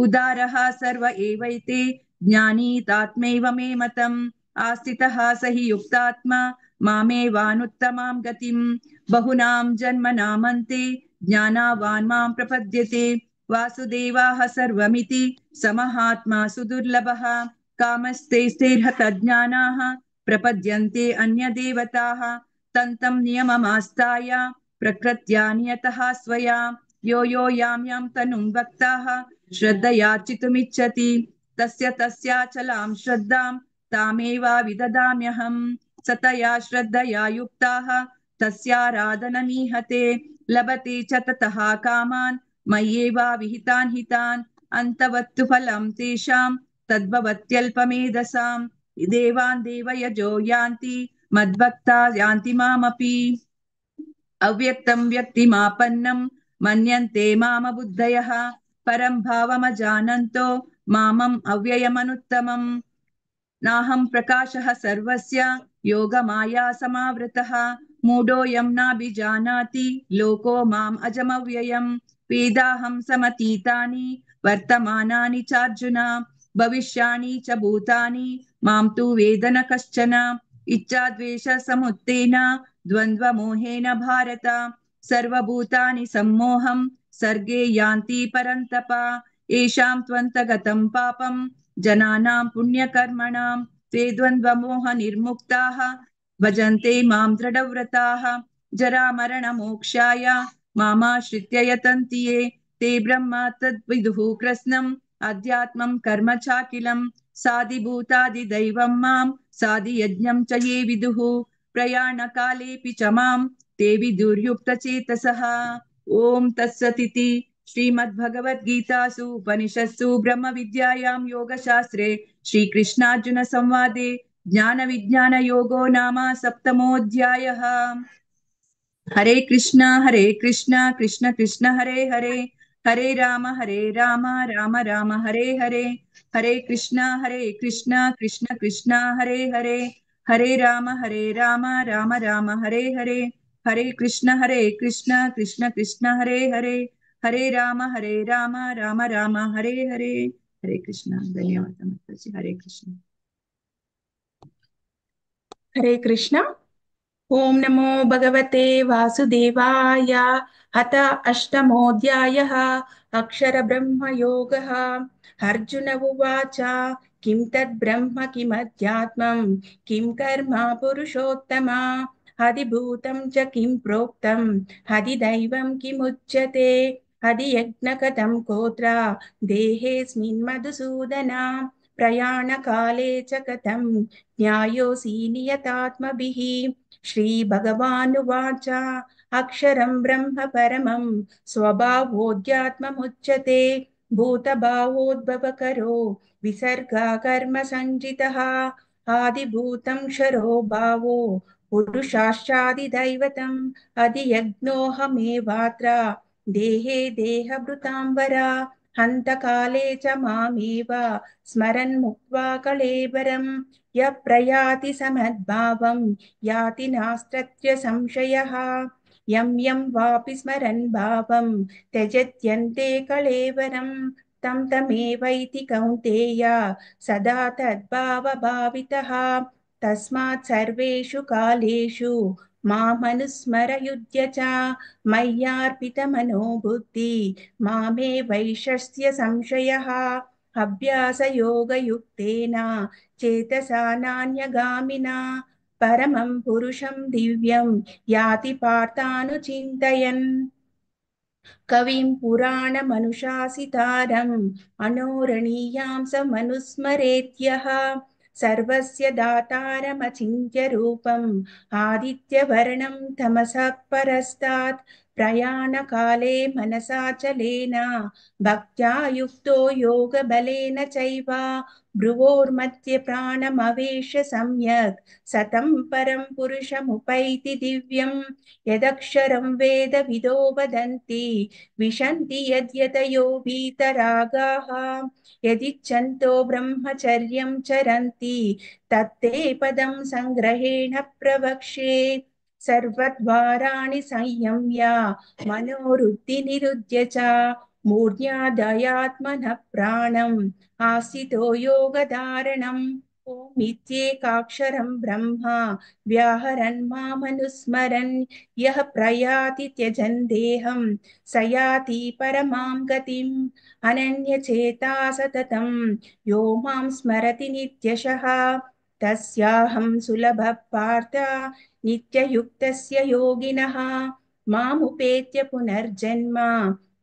उदारः सर्व एवैते ज्ञानी तात्मैव मे मतम् आस्थितः स हि युक्तात्मा मामेवानुत्तमां गतिं बहुनां जन्मनामन्ते ज्ञानावान् मां प्रपद्यते वासुदेवाः सर्वमिति समहात्मा सुदुर्लभः कामस्तेस्तेर्हतज्ञानाः प्रपद्यन्ते अन्यदेवताः तन्तं नियममास्ताय प्रकृत्या नियतः स्वया यो यो यां यां तनुं भक्ताः श्रद्धयार्चितुमिच्छति तस्य तस्याचलां श्रद्धां तामेव विददाम्यहम् सतया श्रद्धया युक्ताः तस्याराधनमीहते लभते च ततः कामान् मय्येव विहितान् हितान् अन्तवत्तु फलं तेषां तद्भवत्यल्पमेधसां देवान् देवयजो यान्ति मद्भक्ता यान्ति मामपि अव्यक्तं व्यक्तिमापन्नं मन्यन्ते माम बुद्धयः परं भावमजानन्तो मामम् अव्ययमनुत्तमम् नाहं प्रकाशः सर्वस्य योगमाया समावृतः मूढोऽयं नाभिजानाति लोको माम् अजमव्ययम् वेदाहं समतीतानि वर्तमानानि चार्जुन भविष्याणि च भूतानि मां तु वेद न कश्चन इच्छाद्वेषसमुत्तेन द्वन्द्वमोहेन भारत सर्वभूतानि सम्मोहं सर्गे यान्ति परन्तप येषां त्वन्तगतं पापं जनानां पुण्यकर्मणां ते द्वन्द्वमोहनिर्मुक्ताः भजन्ते मां दृढव्रताः जरामरणमोक्षाय मामाश्रित्य यतन्ति ये ते ब्रह्म तद्विदुः कृत्स्नम् अध्यात्मं कर्म चाखिलं साधिभूतादिदैवं मां साधियज्ञं च ये विदुः प्रयाणकालेऽपि च मां ते विदुर्युक्तचेतसः ॐ तत्सदिति श्रीमद्भगवद्गीतासु उपनिषत्सु ब्रह्मविद्यायां योगशास्त्रे श्रीकृष्णार्जुनसंवादे ज्ञानविज्ञानयोगो नाम सप्तमोऽध्यायः। हरे कृष्ण कृष्ण कृष्ण हरे हरे हरे राम राम राम हरे हरे हरे कृष्ण कृष्ण कृष्ण हरे हरे हरे राम राम राम हरे हरे हरे कृष्ण कृष्ण कृष्ण हरे हरे हरे राम राम राम हरे हरे हरे कृष्ण। धन्यवाद माताजी। हरे कृष्ण। हरे कृष्ण। ओम नमो भगवते वासुदेवाय। अथ अष्टमोऽध्यायः अक्षरब्रह्मयोगः। अर्जुन उवाच किं तद्ब्रह्म किमध्यात्मं किं कर्म पुरुषोत्तम अधिभूतं च किं प्रोक्तम् अधिदैवं किमुच्यते अधियज्ञकथं कोत्र देहेऽस्मिन् मधुसूदन प्रयाणकाले च कथं न्यायोऽसि नियतात्मभिः। श्रीभगवानुवाच अक्षरं ब्रह्म परमं स्वभावोऽध्यात्ममुच्यते भूतभावोद्भवकरो विसर्गः कर्म संजितः आदिभूतं क्षरो भावो पुरुषाश्चादिदैवतम् अधियज्ञोऽहमेवात्र देहे देहभृताम्बर हन्तकाले च मामेव स्मरन् मुक्त्वा कळेबरम् यः प्रयाति समद्भावं याति नास्त्रत्य संशयः यं यं वापि स्मरन् भावं त्यजत्यन्ते कळेवरं तं तमेवैति कौन्तेय सदा तद्भावभावितः तस्मात् सर्वेषु कालेषु मामनुस्मरयुध्य च मय्यार्पितमनो बुद्धि मामे वैशस्य संशयः अभ्यासयोगयुक्तेन चेतसा नान्यगामिना परमं पुरुषं दिव्यं याति पार्थानुचिन्तयन् कविं पुराणमनुशासितारम् अनोरणीयां स मनुस्मरेत्यः सर्वस्य दातारमचिन्त्य रूपम् आदित्यवर्णं तमसः परस्तात् प्रयाणकाले मनसाचलेन भक्त्या युक्तो योगबलेन चैव भ्रुवोर्मध्ये प्राणमवेश सम्यक् सतं परं पुरुषमुपैति दिव्यं यदक्षरं वेदविदो वदन्ति विशन्ति यद्यतयो वीतरागाः यदिच्छन्तो ब्रह्मचर्यं चरन्ति तत्ते पदं संग्रहेण प्रवक्ष्ये सर्वद्वाराणि संयम्य मनोरुद्धिनिरुध्य च मूर्ध्यादयात्मनः प्राणम् आस्थितो योगधारणम् ॐ इत्येकाक्षरं ब्रह्म व्याहरन् मामनुस्मरन् यः प्रयाति त्यजन् देहं स याति परमां गतिम् अनन्यचेता सततं यो मां स्मरति नित्यशः तस्याहं सुलभः पार्थ नित्ययुक्तस्य योगिनः मामुपेत्य पुनर्जन्म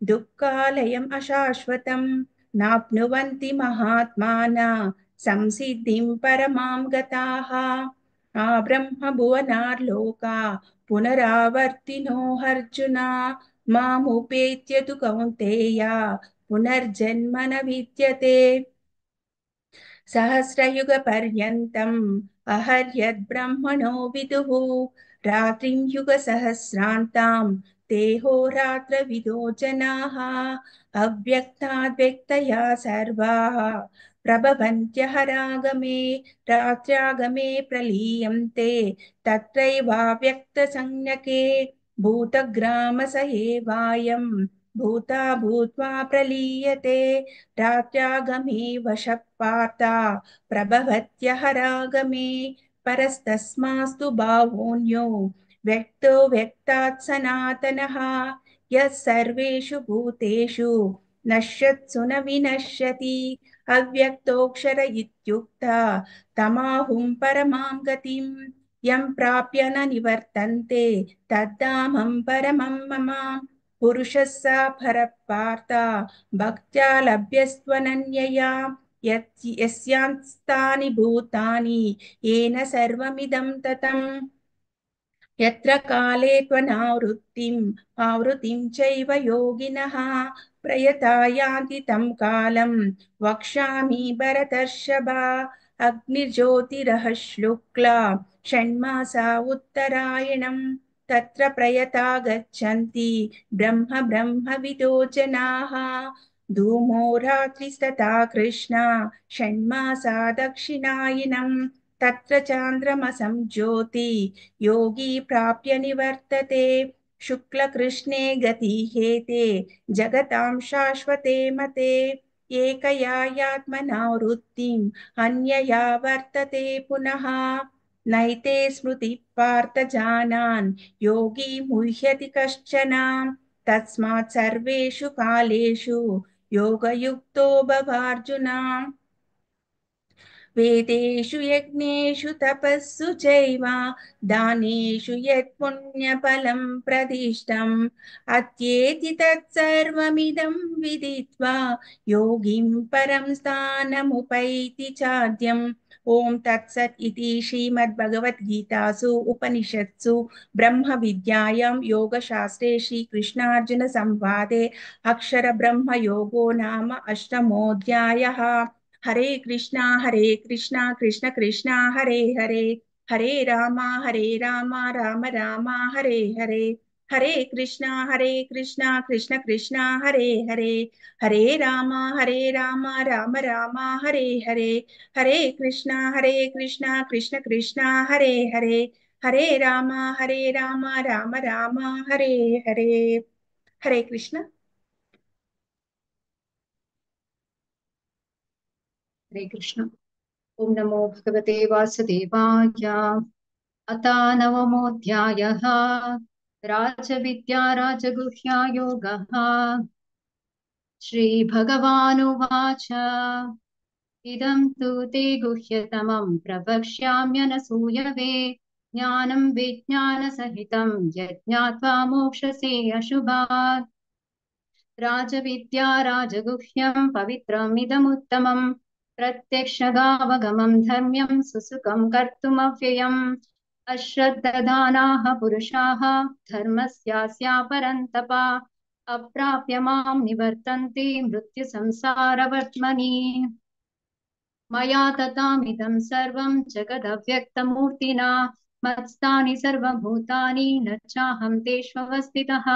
दुःखालयम् अशाश्वतम् नाप्नुवन्ति महात्माना संसिद्धिं परमां गताः ब्रह्मभुवनार्लोका पुनरावर्तिनो अर्जुन मामुपेत्य तु कौन्तेय पुनर्जन्म न विद्यते सहस्रयुगपर्यन्तम् अहर्यद्ब्रह्मणो विदुः रात्रिं युगसहस्रान्तां देहोरात्रविदो जनाः अव्यक्ताद्व्यक्तया सर्वाः प्रभवन्त्यहरागमे रात्र्यागमे प्रलीयन्ते तत्रैवाव्यक्तसंज्ञके भूतग्रामस एवायं भूता भूत्वा प्रलीयते रात्र्यागमे वशः पार्था प्रभवत्यहरागमे परस्तस्मास्तु भावोऽन्यो व्यक्तो व्यक्तात् सनातनः यः सर्वेषु भूतेषु नश्यत्सु न विनश्यति अव्यक्तोऽक्षर इत्युक्ता तमाहुं परमां गतिं यं प्राप्य न निवर्तन्ते तद्धामं परमं मम पुरुषः स परः पार्थ भक्त्या लभ्यस्त्वनन्यया यस्यास्तानि भूतानि येन सर्वमिदं ततम् यत्र काले आवृत्तिं चैव योगिनः प्रयता यान्ति तं कालं वक्ष्यामि भरतर्षभ अग्निज्योतिरः शुक्ला षण्मासा उत्तरायणं तत्र प्रयता गच्छन्ति ब्रह्मविदो जनाः धूमो रात्रिस्तथा कृष्णा षण्मासा दक्षिणायनं तत्र चान्द्रमसं ज्योति योगी प्राप्य निवर्तते शुक्लकृष्णे गतिहेते जगतां शाश्वते मते एकया यात्मना वृत्तिम् अन्यया वर्तते पुनः नैते स्मृति पार्थ जानान् योगी मुह्यति कश्चन तस्मात् सर्वेषु कालेषु योगयुक्तो भवार्जुन वेदेषु यज्ञेषु तपस्सु चैव दानेषु यत् पुण्यफलं प्रदिष्टम् अत्येति तत्सर्वमिदं विदित्वा योगिं परं स्थानमुपैति चाद्यम् ॐ तत्सत् इति श्रीमद्भगवद्गीतासु उपनिषत्सु ब्रह्मविद्यायां योगशास्त्रे श्रीकृष्णार्जुनसंवादे अक्षरब्रह्मयोगो नाम अष्टमोऽध्यायः हरे कृष्णा कृष्ण कृष्णा हरे हरे हरे राम राम राम हरे हरे हरे कृष्णा कृष्ण कृष्णा हरे हरे हरे राम राम राम हरे हरे हरे कृष्णा कृष्ण कृष्णा हरे हरे हरे राम राम राम हरे हरे हरे कृष्ण हरे कृष्ण। ओम नमो भगवते वासुदेवाय। अथ नवमोऽध्यायः राजविद्या राजगुह्या योगः। श्रीभगवानुवाच इदं तु ते गुह्यतमं प्रवक्ष्याम्यनसूयवे ज्ञानं विज्ञानसहितं यज्ञात्वा मोक्षसे अशुभात्। राजविद्या राजगुह्यं पवित्रमिदमुत्तमं प्रत्यक्षगावगमं धर्म्यं सुसुखं कर्तुमव्ययम्। अश्रद्धदानाः पुरुषाः धर्मस्यास्या परन्तप अप्राप्य मां निवर्तन्ते मृत्युसंसारवर्त्मनि। मया ततामिदं सर्वं जगदव्यक्तमूर्तिना मत्स्थानि सर्वभूतानि न चाहं तेष्वस्थितः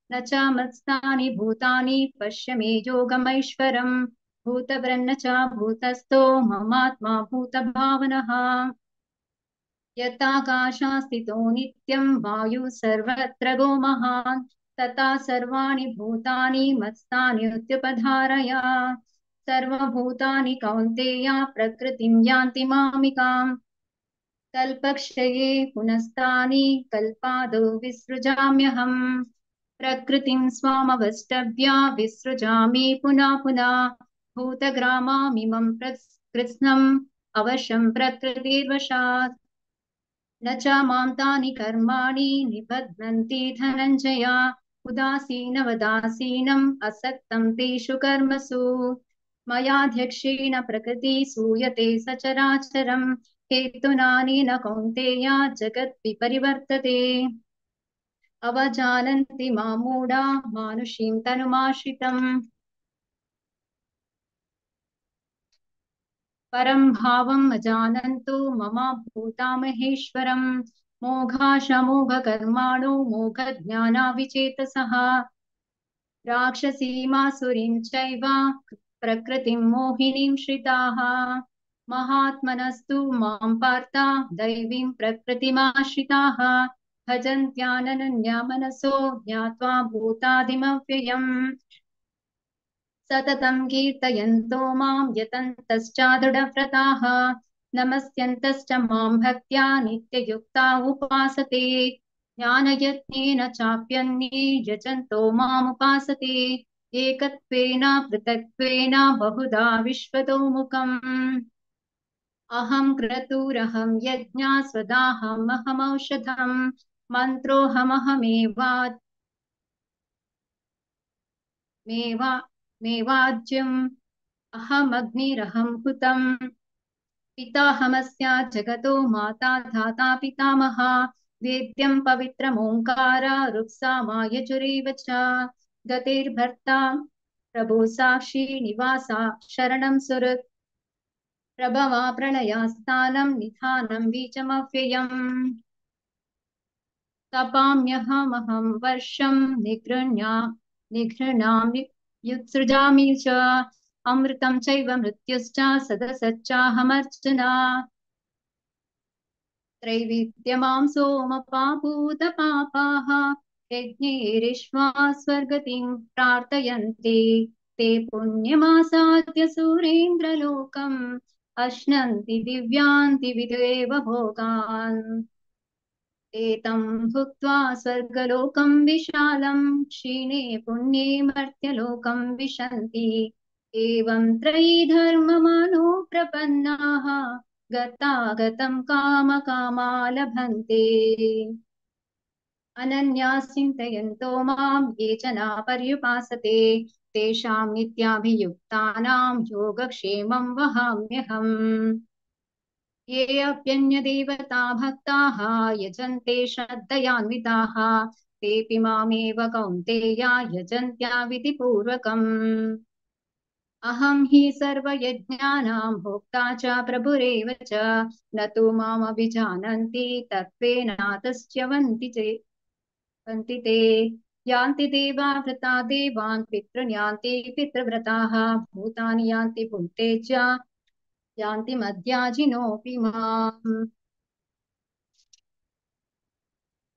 न च मत्स्थानि भूतानि पश्य मे योगमैश्वरम् भूतभृन्न च भूतस्थो ममात्मा भूतभावनः। यथाकाशास्थितो नित्यं वायुः सर्वत्र गो महान् तथा सर्वाणि भूतानि मत्स्थानि उद्युपधारय। सर्वभूतानि कौन्तेय प्रकृतिं यान्ति मामिकाम् कल्पक्षये पुनस्तानि कल्पादौ विसृजाम्यहम्। प्रकृतिं स्वामवष्टभ्य विसृजामि पुनः पुनः भूतग्राममिमं कृत्स्नम् अवशं प्रकृतिर्वशात्। न च मां तानि कर्माणि निबध्नन्ति धनञ्जय उदासीनवदासीनम् असक्तं तेषु कर्मसु। मयाध्यक्षेण प्रकृति सूयते सचराचरम् हेतुनानेन कौन्तेय जगत् विपरिवर्तते। अवजानन्ति मां मूढा मानुषीं तनुमाश्रितम् परं भावम् अजानन्तु मम भूतामहेश्वरम् मोघाशमोघकर्माणो मोघज्ञानाविचेतसः राक्षसीमासुरीं चैव प्रकृतिं मोहिनीं श्रिताः महात्मनस्तु मां पार्थ दैवीं प्रकृतिमाश्रिताः भजन्त्यानन्यमनसो ज्ञात्वा भूतादिमव्ययम् सततं कीर्तयन्तो मां यतन्तश्चादृढव्रताः नमस्यन्तश्च मां भक्त्या नित्ययुक्ता उपासते ज्ञानयत्नेन चाप्यन्ये यजन्तो मामुपासते एकत्वेन पृथक्त्वेन बहुधा विश्वतोमुखम् अहं क्रतुरहं यज्ञा स्वदाहमहमौषधम् मेवाज्यम् अहमग्निरहं हुतम् पिताहमस्य जगतो माता धाता पितामहा वेद्यं पवित्रमोङ्कार रुक्सामायजुरेव च गतिर्भर्ता प्रभो साक्षी निवासा शरणं सुहृत् प्रभवा प्रणयास्थानं निधानं बीजमव्ययम् तपाम्यहमहं वर्षं निगृह्णामि युत्सृजामि च अमृतं चैव मृत्युश्च सदसच्चाहमर्चना त्रैविद्यमां सोमपापूतपापाः यज्ञैरिष्वा स्वर्गतिं प्रार्थयन्ते ते पुण्यमासाद्य सुरेन्द्रलोकम् अश्नन्ति दिव्यान् दिविदेव भोगान् एतं भुक्त्वा स्वर्गलोकं विशालं क्षीणे पुण्ये मर्त्यलोकं विशन्ति एवं त्रयी धर्ममानो प्रपन्नाः गतागतं कामकामा लभन्ते अनन्याः चिन्तयन्तो मां ये जना पर्युपासते तेषां नित्याभियुक्तानां योगक्षेमं वहाम्यहम् ये अप्यन्यदेवता भक्ताः यजन्ते श्रद्धयान्विताः तेऽपि मामेव कौन्तेय यजन्त्या विधिपूर्वकम् अहं हि सर्वयज्ञानां भोक्ता च प्रभुरेव च न तु मामभिजानन्ति तत्त्वेनातश्च्यवन्ति ते यान्ति देवा व्रता देवान् पितॄन् यान्ति पितृव्रताः भूतानि यान्ति भूते च यान्ति मद्याजिनोऽपि माम्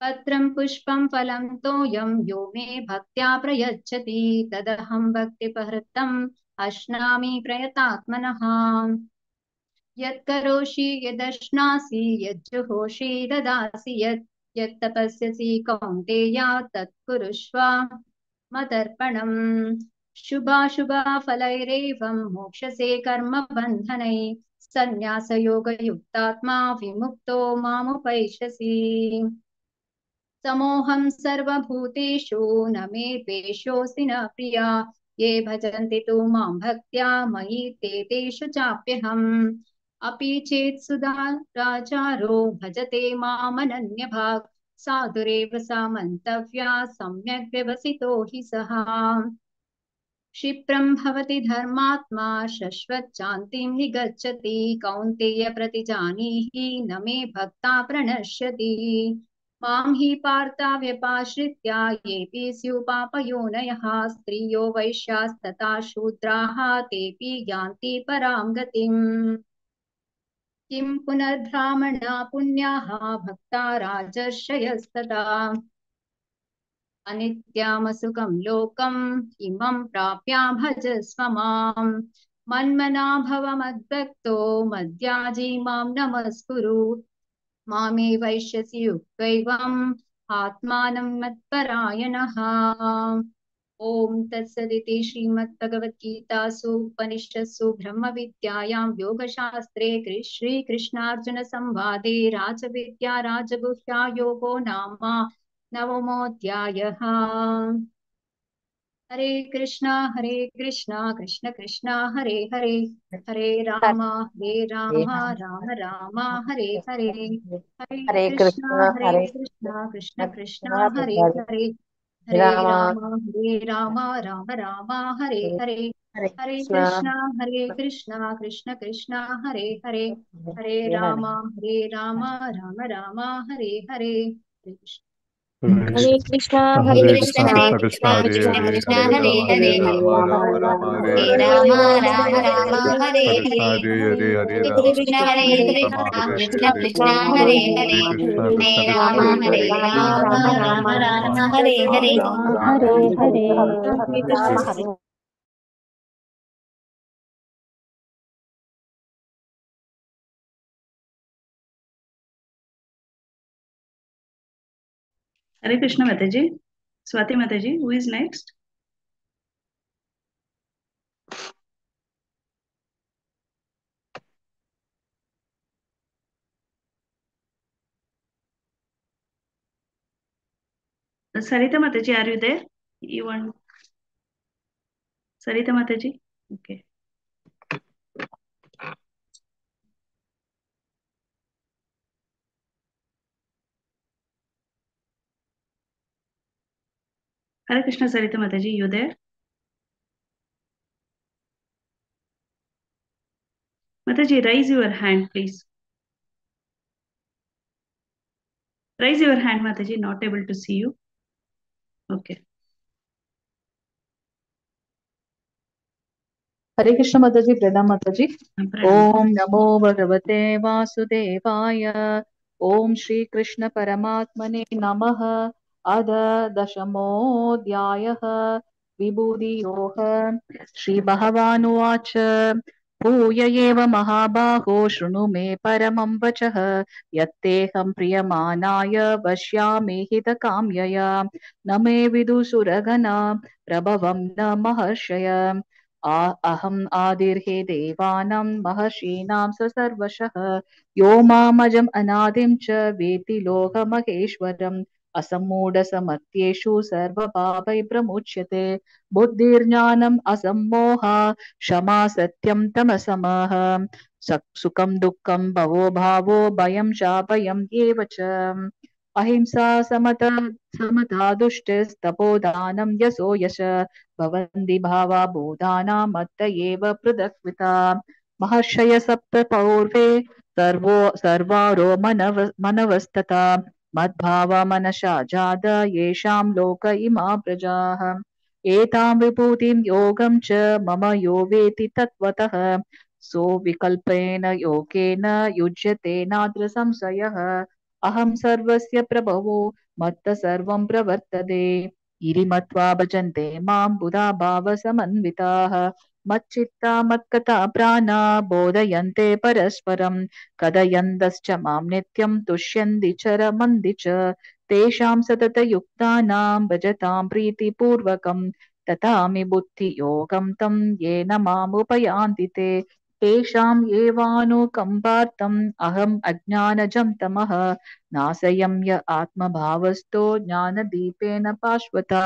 पत्रं पुष्पं फलं तोयं यो मे भक्त्या प्रयच्छति तदहं भक्तिपहृतम् अश्नामि प्रयतात्मनः यत्करोषि यदश्नासि यज्जुहोषि ददासि यत्तपस्यसि कौन्तेय तत्कुरुष्व मदर्पणम् शुभाशुभफलैरेवं मोक्षसे कर्मबन्धनैः सन्न्यासयोगयुक्तात्मा विमुक्तो मामुपैष्यसि समोहं सर्वभूतेषु न मे द्वेषोऽस्ति न प्रिया ये भजन्ति तु मां भक्त्या मयि ते तेषु चाप्यहम् अपि चेत् सुदाचारो भजते मामनन्यभाक् साधुरेव सा मन्तव्या सम्यग् व्यवसितो हि सः क्षिप्रं भवति धर्मात्मा शश्वच्चान्तिं निगच्छति कौन्तेय प्रतिजानीहि न मे भक्ता प्रणश्यति मां हि पार्था व्यपाश्रित्य येऽपि स्युः पापयोनयः स्त्रियो वैश्यास्तथा शूद्राः तेऽपि यान्ति परां गतिम् किं पुनर्ब्राह्मणा पुण्याः भक्ता राजर्षयस्तथा अनित्यमसुखं लोकम् इमं प्राप्य भजस्व माम् मन्मना भव मद्भक्तो मद्याजी मां नमस्कुरु मामे वैश्यसि युक्तैवम् आत्मानं मत्परायणः ॐ तत्सदिति श्रीमद्भगवद्गीतासु उपनिषत्सु ब्रह्मविद्यायां योगशास्त्रे श्रीकृष्णार्जुनसंवादे राजविद्या राजगुह्या योगो नाम नवमोऽध्यायः हरे कृष्णा कृष्ण कृष्ण हरे हरे, हरे राम राम राम हरे हरे, हरे हरे कृष्ण कृष्ण कृष्ण कृष्ण हरे हरे हरे, हरे राम राम राम हरे हरे, हरे हरे कृष्ण कृष्ण कृष्ण कृष्ण हरे हरे, हरे हरे राम हरे राम राम हरे हरे। हरे कृष्ण। हरे कृष्णा हरे कृष्णा कृष्ण कृष्ण कृष्ण हरे हरे कृष्ण हरे हरे राम हरे राम राम राम हरे हरे हरे राम हरे राम कृष्ण हरे हरे हरे हरे राम कृष्ण राम हरे कृष्ण हरे कृष्ण हरे हरे हरे कृष्ण कृष्ण राम कृष्ण हरे राम हरे राम राम हरे हरे हरे हरे हरे राम हरे Hare Krishna Mataji. Swati Mataji, who is next? Sarita Mataji, are you there? You want Sarita Mataji? Okay. Hare Krishna Sarita Mataji, you there? Mataji, raise your hand, please. Raise your hand, Mataji, not able to see you. Okay. हरे कृष्ण माताजी, प्रणाम माताजी। Pranam. ओम नमो भगवते वासुदेवाय। ओम श्री कृष्ण परमात्मने नमः। अध दशमोऽध्यायः विभूतियोः। श्री भगवानुवाच भूय एव महाबाहो शृणु मे परमं वचः, यत्तेऽहं प्रियमाणाय वक्ष्यामि हितकाम्यया। न मे विदुषुरगणा प्रभवं न महर्षय। अहम् आदिर्हि देवानां महर्षीणां स सर्वशः। यो मामजम् अनादिं च वेति लोकमहेश्वरम्। असम्मूढसमत्येषु सर्वपापै प्रमुच्यते। बुद्धिर्ज्ञानम् असम्मोहा क्षमा सत्यं तमसमः। सुखं दुःखं भवो भावो भयं चाभयम् एव च। अहिंसा समता दुष्टिस्तपोदानं यशो यश। भवन्ति भावा भूतानां मत्त एव पृथक्विता। महर्षय सप्त पौर्वे सर्वारो मनवस्तथा। मद्भावा मनसा जाता येषां लोक इमा प्रजाः। एतां विभूतिं योगं च मम यो वेति तत्त्वतः। सो विकल्पेन योगेन युज्यते नात्र संशयः। अहं सर्वस्य प्रभवो मत्त सर्वं प्रवर्तते। इति मत्वा भजन्ते मां बुधा भावसमन्विताः। मच्चित्ता मत्कथा प्राणा बोधयन्ते परस्परं। कथयन्तश्च मां नित्यं तुष्यन्ति च रमन्ति च। तेषां सततयुक्तानां भजतां प्रीतिपूर्वकं। तथामि बुद्धियोगं तं येन मामुपयान्ति ते। तेषाम् एवानुकम्पार्थम् अहम् अज्ञानजं तमः नाशयम्य आत्मभावस्तो ज्ञानदीपेन पाश्वता।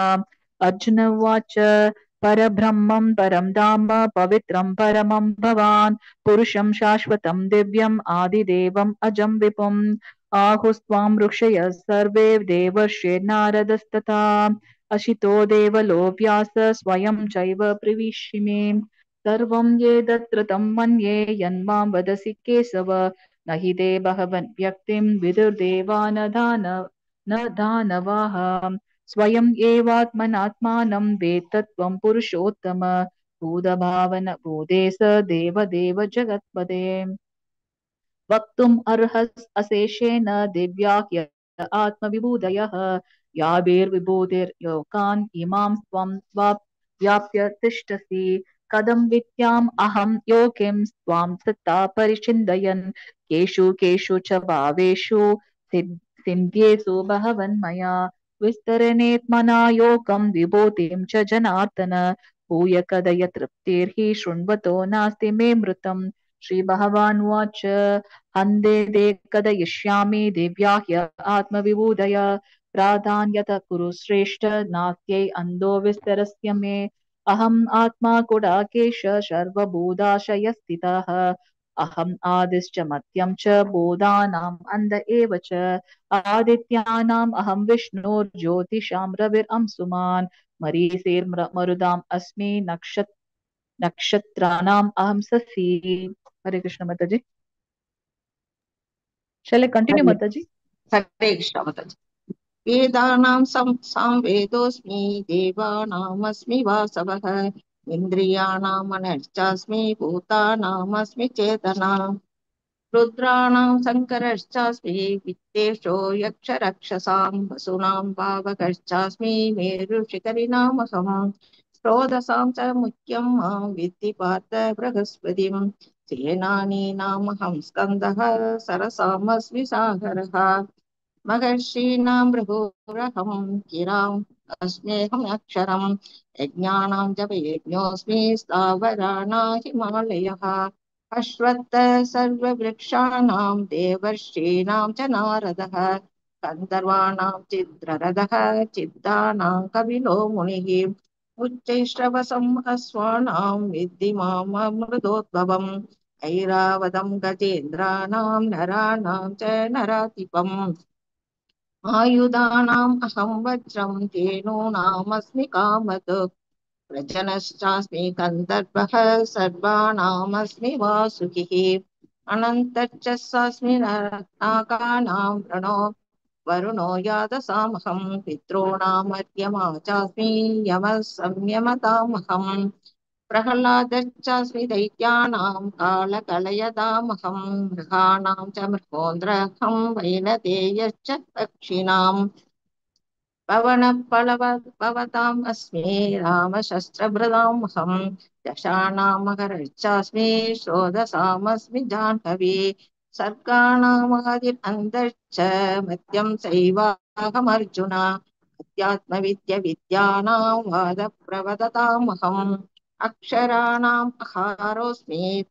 अर्जुन उवाच परब्रह्मं परं धाम पवित्रं परमं भवान् पुरुषं शाश्वतं दिव्यम् आदिदेवम् अजं विपुम् आहुस्त्वां ऋषयः सर्वे देवर्षे नारदस्तथा अशितो देवलो व्यास स्वयं चैव प्रविश्यमे सर्वं येदत्कृतं मन्ये यन्मां वदसि केशव न हि ते बहवन् व्यक्तिं न दानवाः स्वयम् एवात्मनात्मानं वेत्तत्वं पुरुषोत्तम भूतभावन भूते स देवदेव जगत्पदे वक्तुम् अर्हस् अशेषेण दिव्या ह्य आत्मविभूतयः याभिर्विभूतिर्योगान् इमां त्वं व्याप्य तिष्ठसि कथं विद्याम् अहं योगिं त्वां सत्ता परिचिन्तयन् केषु केषु च भावेषु सिद्ध्येषु बहवन्मया विस्तरणेत्मना योगं विभूतिं च जनार्दन भूय कदय तृप्तिर्हि शृण्वतो नास्ति मे मृतम् श्रीभगवानुवाच हन्ते ते कथयिष्यामि दिव्या ह्य आत्मविभूतय प्राधान्यतः कुरु श्रेष्ठ नास्त्यै अन्धो विस्तरस्य मे अहम् आत्मा गुडाकेश सर्वभूताशयस्थितः अहम् आदिश्च मध्यं च बोधानाम् अन्ध एव च आदित्यानाम् अहं विष्णुर्ज्योतिषां रविरंशुमान् मरीचिर्मरुदाम् अस्मि नक्षत्राणाम् अहं शशि हरे कृष्ण माताजी Shall I continue, Hare Mataji? हरे कृष्ण माताजि वेदानां संवेदोऽस्मि देवानामस्मि वासवः इन्द्रियाणां मनश्चास्मि भूतानामस्मि चेतना रुद्राणां शङ्करश्चास्मि वित्तेषो यक्षरक्षसां वसूनां पावकश्चास्मि मेरुशिखरिणामहम् स्रोतसां च मुख्यं मां विद्धि पार्थ बृहस्पतिं सेनानीनामहं स्कन्दः सरसामस्मि सागरः महर्षीणां भृगोरहं गिराम् अस्म्यहम् अक्षरम् यज्ञानां जपयज्ञोऽस्मि स्थावराणां हिमालयः अश्वत्थ सर्ववृक्षाणां देवर्षीणां च नारदः गन्धर्वाणां चित्ररथः चित्तानां कपिलो मुनिः उच्चैश्रवसम् अश्वानां विद्धि मामृतोद्भवम् ऐरावतं गजेन्द्राणां नराणां च नराधिपम् आयुधानाम् अहं वज्रं धेनूनामस्मि कामत् प्रजनश्चास्मि गन्धर्वः सर्वाणामस्मि वासुकिः अनन्तर्चस्सास्मि नागानां वृणो वरुणो यादसामहं पितॄणामर्यमा चास्मि यमः संयमतामहम् प्रह्लादश्चास्मि दैत्यानां कालकलयदामहं मृगाणां च मृगोन्द्रहं वैनतेयश्च पक्षिणाम् भवताम् अस्मि रामशस्त्रभृतामहं दशानामकरश्चास्मि षोडशामस्मि जाह्नवी सर्गाणामादिरन्तश्च मध्यं चैवाहमर्जुन अध्यात्मविद्यानां वादप्रवदतामहम् अक्षराणाम् अहारोऽस्मि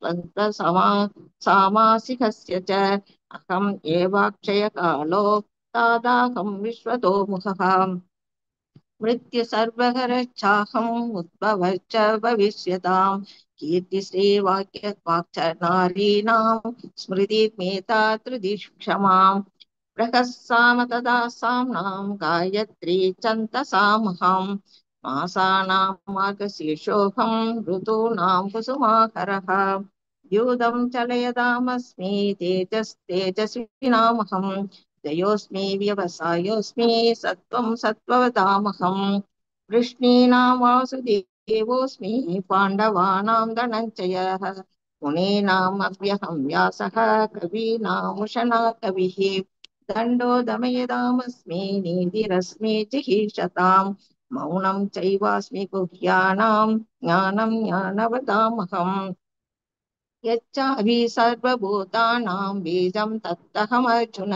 सामासिकस्य च अहम् एवाक्षयकालो तादाहं विश्वतो मुखः मृत्यु सर्वहरच्छाहम् उद्भवश्च भविष्यताम् कीर्तिश्रीवाक्य वाक्च नारीणां स्मृतिर्मेता त्रिदिक्षमाम् प्रहस्साम तदा साम्नां गायत्री चन्तसामहम् मासानां मार्गशीर्षोऽहं ऋतूनां कुसुमाकरः यूदं चलयदामस्मि तेजस्विनामहम् जयोऽस्मि व्यवसायोऽस्मि सत्त्वं सत्त्ववतामहम् वृष्णीनां वासुदेवोऽस्मि पाण्डवानां धनञ्जयः मुनीनाम् अव्यहं व्यासः कवीनामुशना कविः दण्डो दमयदामस्मि नीतिरस्मि जिहीषताम् मौनं चैवास्मि गुह्यानां ज्ञानं ज्ञानवतामहम् यच्चाभि सर्वभूतानां बीजं तत्तहमर्जुन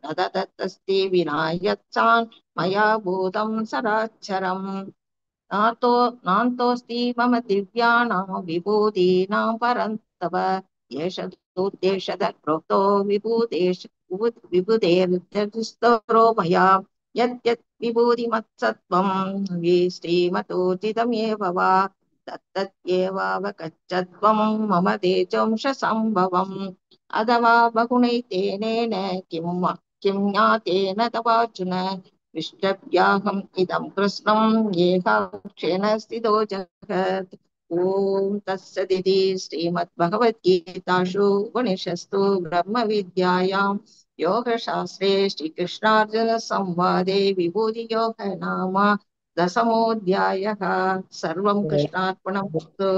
न तत्तस्ति विना यच्चान् मया भूतं सराच्चरम् नान्तोऽस्ति मम दिव्यानां विभूतीनां परन्तप एष तोद्देशतः प्रोक्तो विभूतेर्स्तरो मया यद्यत् विभूतिमत्सत्त्वं श्रीमतोचितमेव वा तत्तत्येवावगच्छत्वं मम तेजोंशसम्भवम् अथवा बहुनैतेनेन किं ज्ञातेन तवार्जुन विष्टव्याहम् इदं कृष्णं येहाक्षेण स्थितो जगत् ॐ तत्सदिति श्रीमद्भगवद्गीतासु उपनिषत्सु ब्रह्मविद्यायां योगशास्त्रे श्रीकृष्णार्जुनसंवादे विभूतियोग नाम दशमोऽध्यायः सर्वं कृष्णार्पणमस्तु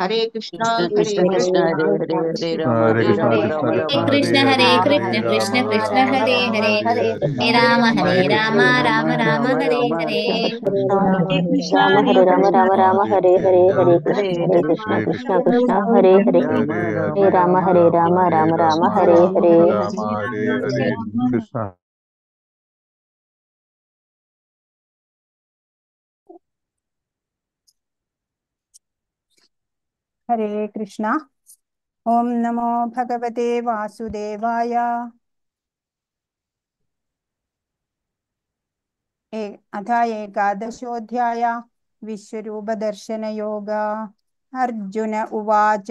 हरे कृष्णा हरे कृष्ण कृष्ण कृष्णा हरे हरे हरे राम राम हरे राम राम हरे राम हरे हरे हरे हरे कृष्ण हरे राम कृष्ण राम कृष्ण हरे राम हरे हरे हरे हरे राम हरे राम राम राम राम राम हरे राम हरे हरे हरे हरे हरे कृष्ण हरे हरे राम राम हरे जय हरे राम हरे हरे कृष्ण हरे कृष्ण कृष्ण कृष्ण हरे हरे हरे हरे हरे राम राम राम हरे राम राम हरे हरे राम हरे हरे कृष्ण हरे कृष्णा ओम नमो भगवते वासुदेवाय अथ एकादशोऽध्याय विश्वरूपदर्शनयोग। अर्जुन उवाच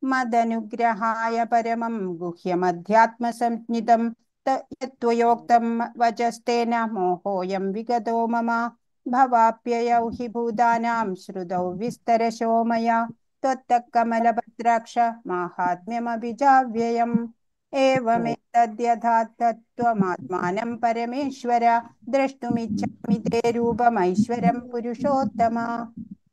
मदनुग्रहाय परमं गुह्यमध्यात्मसंज्ञितं यत्त्वयोक्तं वचस्तेन मोहोऽयं विगतो मम। भवाप्ययौ हि भूतानां श्रुतौ विस्तरशो मया त्वत्तः कमलभद्राक्ष माहात्म्यमभिजाव्ययम्। एवमेतद्यथा तत्त्वमात्मानं परमेश्वर द्रष्टुमिच्छामि ते रूपमैश्वरं पुरुषोत्तम।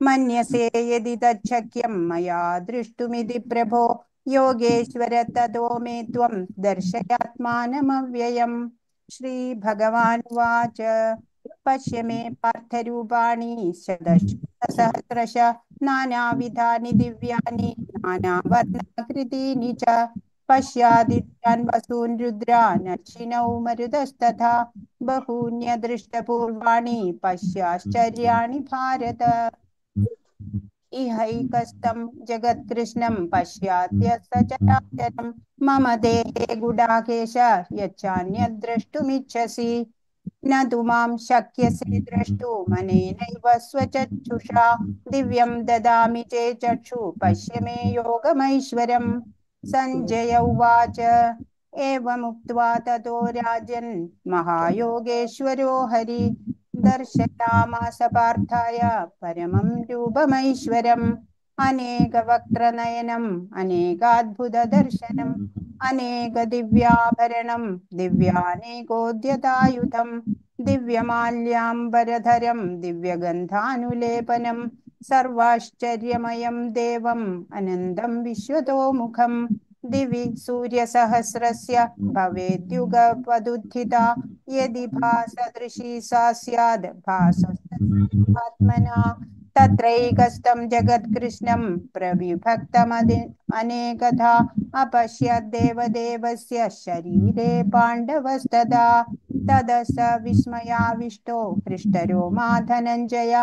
मन्यसे यदि तच्छक्यं मया दृष्टुमिति प्रभो योगेश्वर ततो मे त्वं दर्शयात्मानमव्ययम्। श्रीभगवानुवाच पश्य मे पार्थरूपाणि शतसहस्रश नानाविधानि दिव्यानि नानावर्णाकृतीनि च पश्यादित्यान् वसून् रुद्रान् अश्विनौ मरुतस्तथा बहून्यदृष्टपूर्वाणि पश्याश्चर्याणि भारत। इहैकस्तं जगत्कृष्णं पश्याद्य सचराचरं मम देहे गुडाकेश यच्चान्यद्द्रष्टुमिच्छसि न तु मां शक्यसे द्रष्टुमनेनैव स्वचक्षुषा दिव्यं ददामि ते चक्षु पश्य मे योगमैश्वरम्। सञ्जय उवाच एवमुक्त्वा ततो राजन् महायोगेश्वरो हरि दर्शयामास पार्थाय परमं रूपमैश्वरम्। अनेकवक्त्रनयनम् अनेकाद्भुतदर्शनम् अनेकदिव्याभरणं दिव्यानेकोद्यतायुधं दिव्यमाल्याम्बरधरं दिव्यगन्धानुलेपनं सर्वाश्चर्यमयं देवम् अनन्दं विश्वतोमुखं। दिवि सूर्यसहस्रस्य भवेद्युगपदुत्थिता यदि भासदृशी सा स्याद् भासस्तत्त्वात्मना। तत्रैकस्तं जगत्कृष्णं प्रविभक्तमनेकधा अपश्यद्देवदेवस्य शरीरे पाण्डवस्तदा। ततः स विस्मयाविष्टो हृष्टरोमा धनञ्जय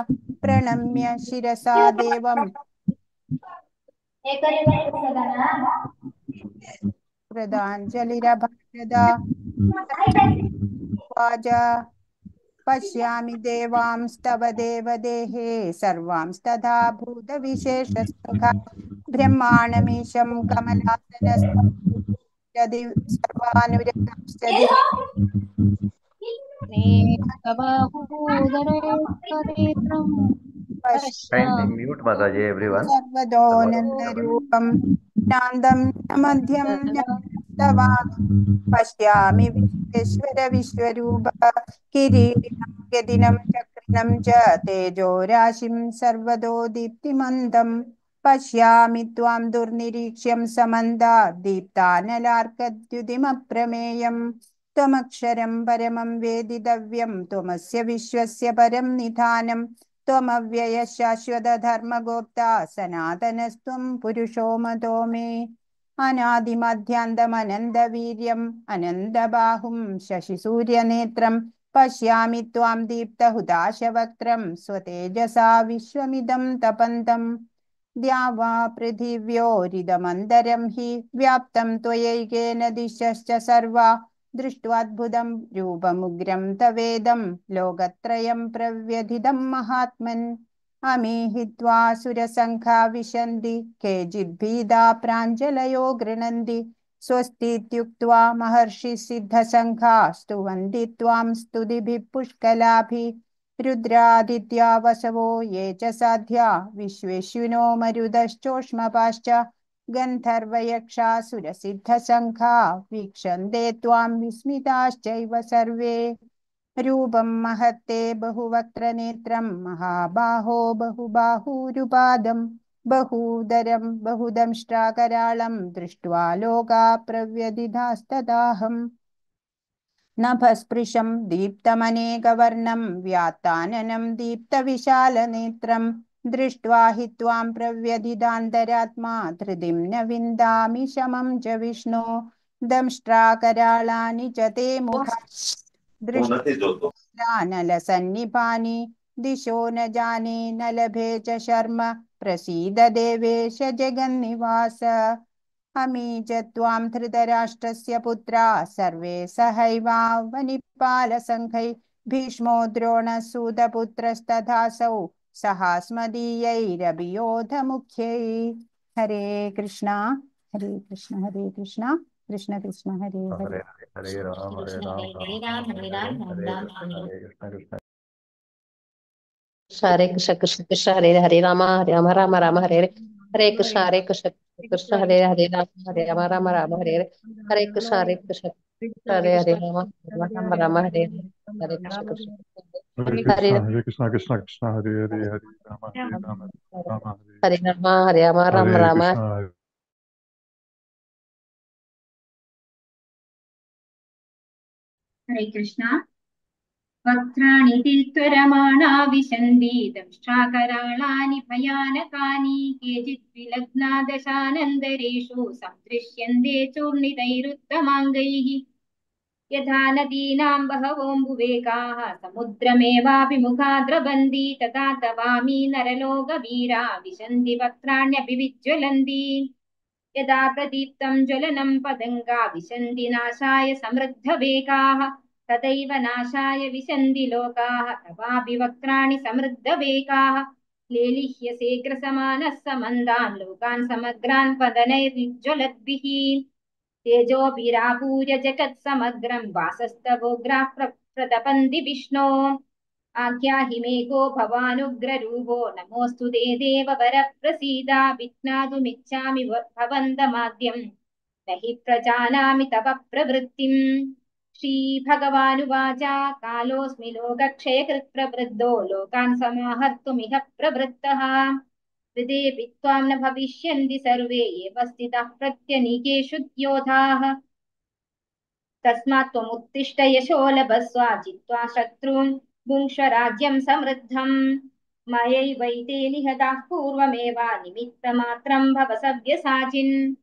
प्रणम्य शिरसा देवं कृताञ्जलिरभाषदा। उवाच पश्यामि देवांस्तव देवदेहे सर्वांस्तथा भूतविशेषस्तथा ब्रह्माणमीशं कमलासनस्थं सर्वानुरगांश्च Kindly mute Mataji, everyone. सर्वदोनन्दरूपं शान्तं न मध्यं न स्तवामि पश्यामि विश्वेश्वर विश्वरूप किरीटिनं गदिनं चक्रिणं च तेजोराशिं सर्वतो दीप्तिमन्तम् पश्यामि त्वां दुर्निरीक्ष्यं समन्तात् दीप्तानलार्कद्युतिमप्रमेयम् त्वमक्षरं परमं वेदितव्यं त्वमस्य विश्वस्य परं निधानम् त्वमव्ययः शाश्वतधर्मगोप्ता सनातनस्त्वं पुरुषो मतो मे। अनादिमध्यान्तमनन्तवीर्यम् अनन्तबाहुं शशिसूर्यनेत्रं पश्यामि त्वां दीप्तहुताशवक्त्रं स्वतेजसा विश्वमिदं तपन्तम्। द्यावा पृथिव्योरिदमन्तरं हि व्याप्तं त्वयैकेन दिशश्च सर्वा दृष्ट्वाद्भुतं रूपमुग्रं तवेदं लोकत्रयं प्रव्यथितं महात्मन्। अमीहित्वा सुरसङ्घा विशन्ति केचिद्भीदा प्राञ्जलयो गृह्णन्ति स्वस्तीत्युक्त्वा महर्षिसिद्धसङ्घा स्तुवन्ति त्वां स्तुतिभिः पुष्कलाभिः। रुद्रादित्या वसवो ये च साध्या विश्वेश्विनो मरुतश्चोष्मपाश्च गन्धर्वयक्षासुरसिद्धसङ्घा वीक्षन्ते त्वां विस्मिताश्चैव सर्वे। रूपं महत्ते बहुवक्त्रनेत्रं महाबाहो बहुबाहुरुपादं बहूदरं बहुदंष्ट्राकराळं दृष्ट्वा लोका प्रव्यथितास्तदाहम्। नभस्पृशं दीप्तमनेकवर्णं व्यात्ताननं दीप्तविशालनेत्रं दृष्ट्वा हि त्वां प्रव्यथितान्तरात्मा धृतिं न विन्दामि शमं च विष्णो। दंष्ट्राकराळानि च ते मुखानलसन्निभानि दिशो न जाने न लभे च शर्म प्रसीद देवेश जगन्निवास। अमी च त्वां धृतराष्ट्रस्य पुत्रा सर्वे सहैवावनिपालसङ्घै भीष्मो द्रोणसूतपुत्रस्तथासौ सहास्मदीयैरभियोधमुख्यैः। हरे कृष्ण हरे कृष्ण हरे कृष्ण कृष्ण कृष्ण हरे हरे। हरे राम हरे राम हरे राम हरे राम राम राम हरे हरे कृष्ण हरे कृष्ण कृष्ण कृष्ण हरे हरे राम राम राम राम हरे हरे। हरे कृष्ण कृष्ण कृष्ण हरे हरे राम राम राम हरे हरे। हरे कृष्ण कृष्ण हरे हरे राम राम हरे हरे। हरे कृष्ण कृष्ण हरे हरे कृष्ण कृष्ण कृष्ण हरे हरे हरे राम राम हरे राम राम हरे राम। कृष्ण हरे कृष्ण। वक्त्राणि तित्वरमाणा विशन्ति दंष्ट्राकराळानि भयानकानि केचित् विलग्ना दशानन्दरेषु सदृश्यन्ते चूर्णितैरुत्तमाङ्गैः। यथा नदीनां बहवोऽम्बुवेगाः समुद्रमेवाभिमुखा द्रवन्ति तथा तवामि नरलोकवीरा विशन्ति वक्त्राण्यपि विज्ज्वलन्ति। यदा प्रदीप्तं ज्वलनं पतङ्गा विशन्ति नाशाय समृद्धवेगाः तथैव नाशाय विशन्ति लोकाः तवापि वक्त्राणि समृद्धवेगाः। लेलिह्यसेग्रसमानः समन्दान् लोकान् समग्रान् पदनैर्ज्वलद्भिः तेजोभिरापूर्य जगत्समग्रं वासस्तवोग्राः प्रतपन्ति विष्णो। आख्याहि मे को भवानुग्ररूपो नमोऽस्तु ते देववर प्रसीदा विघ्नातुमिच्छामि भवन्तमाद्यं न हि प्रजानामि तव प्रवृत्तिम्। श्रीभगवानुवाच कालोऽस्मि लोकक्षयकृत् प्रवृद्धो लोकान् समाहर्तुमिह प्रवृत्तः। हृदेऽपि त्वां न भविष्यन्ति सर्वे एव स्थिताः प्रत्यनीकेषु योधाः। तस्मात् त्वमुत्तिष्ठ यशो लभस्व जित्वा शत्रून् भुङ्क्ष्व राज्यं समृद्धम्। मयैवैते निहताः पूर्वमेव निमित्तमात्रं भव सव्यसाचिन्।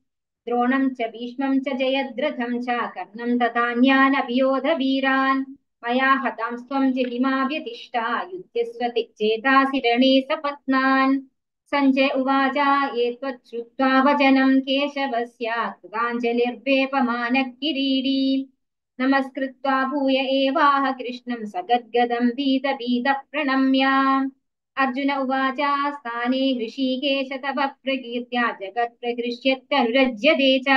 द्रोणं च भीष्मं च जयद्रथं च कर्णं तथान्यानपि योधवीरान् मया हतांस्त्वं जहिमा व्यतिष्ठा युध्यस्व चेतासि रणे सपत्नान्। सञ्जय उवाच एतच्छ्रुत्वा वचनं केशवस्य कृताञ्जलिर्वेपमानः किरीटी नमस्कृत्वा भूय एवाह कृष्णं सगद्गदं भीतभीतः प्रणम्य। अर्जुन उवाच स्थाने ऋषिकेश तव प्रकीर्त्या जगत्प्रहृष्यत्यनुरज्यते च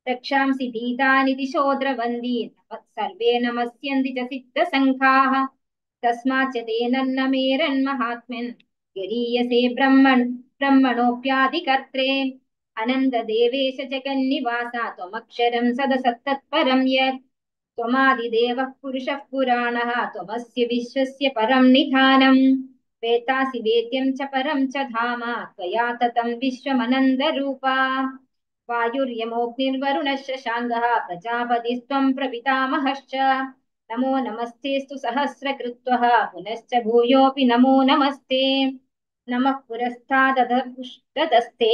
रक्षांसि भीतानि दिशो द्रवन्ति सर्वे नमस्यन्ति च सिद्धसङ्घाः। तस्माच्च तेन मेरन्महात्मन् गरीयसे ब्रह्मणोऽप्यादिकर्त्रे अनन्तदेवेश जगन्निवासा त्वमक्षरं सदसत्तत्परं यत् त्वमादिदेवः पुरुषः पुराणः त्वमस्य विश्वस्य परं निधानम्। वेत्तासि वेद्यं च परं च धाम त्वया ततं विश्वमनन्दरूपा। वायुर्यमोऽग्निर्वरुणः शशाङ्कः प्रजापतिस्त्वं प्रपितामहश्च नमो नमस्तेऽस्तु सहस्रकृत्वः पुनश्च भूयोऽपि नमो नमस्ते। नमः पुरस्तादधपुष्टदस्ते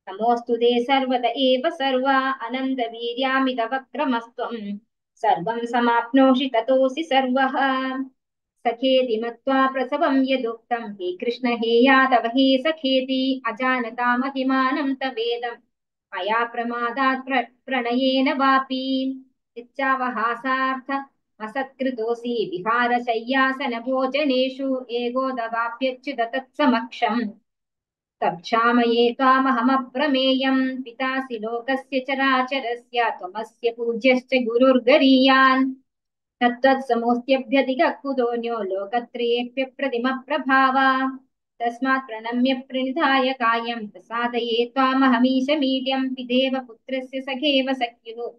नमोऽस्तु ते सर्वत एव सर्वा अनन्तवीर्यामितवक्रमस्त्वं सर्वं समाप्नोषि ततोऽसि सर्वः। सखेति मत्वा प्रसवं यदुक्तं हे कृष्ण हे यादव हे सखेति अजानता महिमानं तवेदं मया प्रमादात् प्रणयेन वापि इच्छावहासार्थ असत्कृतोऽसि विहारशय्यासनभोजनेषु एकोदवाप्यच्युत तत्समक्षम् तक्षामये त्वामहमप्रमेयं पितासि लोकस्य चराचरस्य त्वमस्य पूज्यश्च गुरुर्गरीयान् तत्त्वत्समोऽस्त्यभ्यधिकः कुतोऽन्यो लोकत्रयेऽप्यप्रतिमः प्रभावा। तस्मात् प्रणम्य प्रणिधाय कायं प्रसादये त्वामहमीश मीड्यं पितेव पुत्रस्य सखेव सख्युः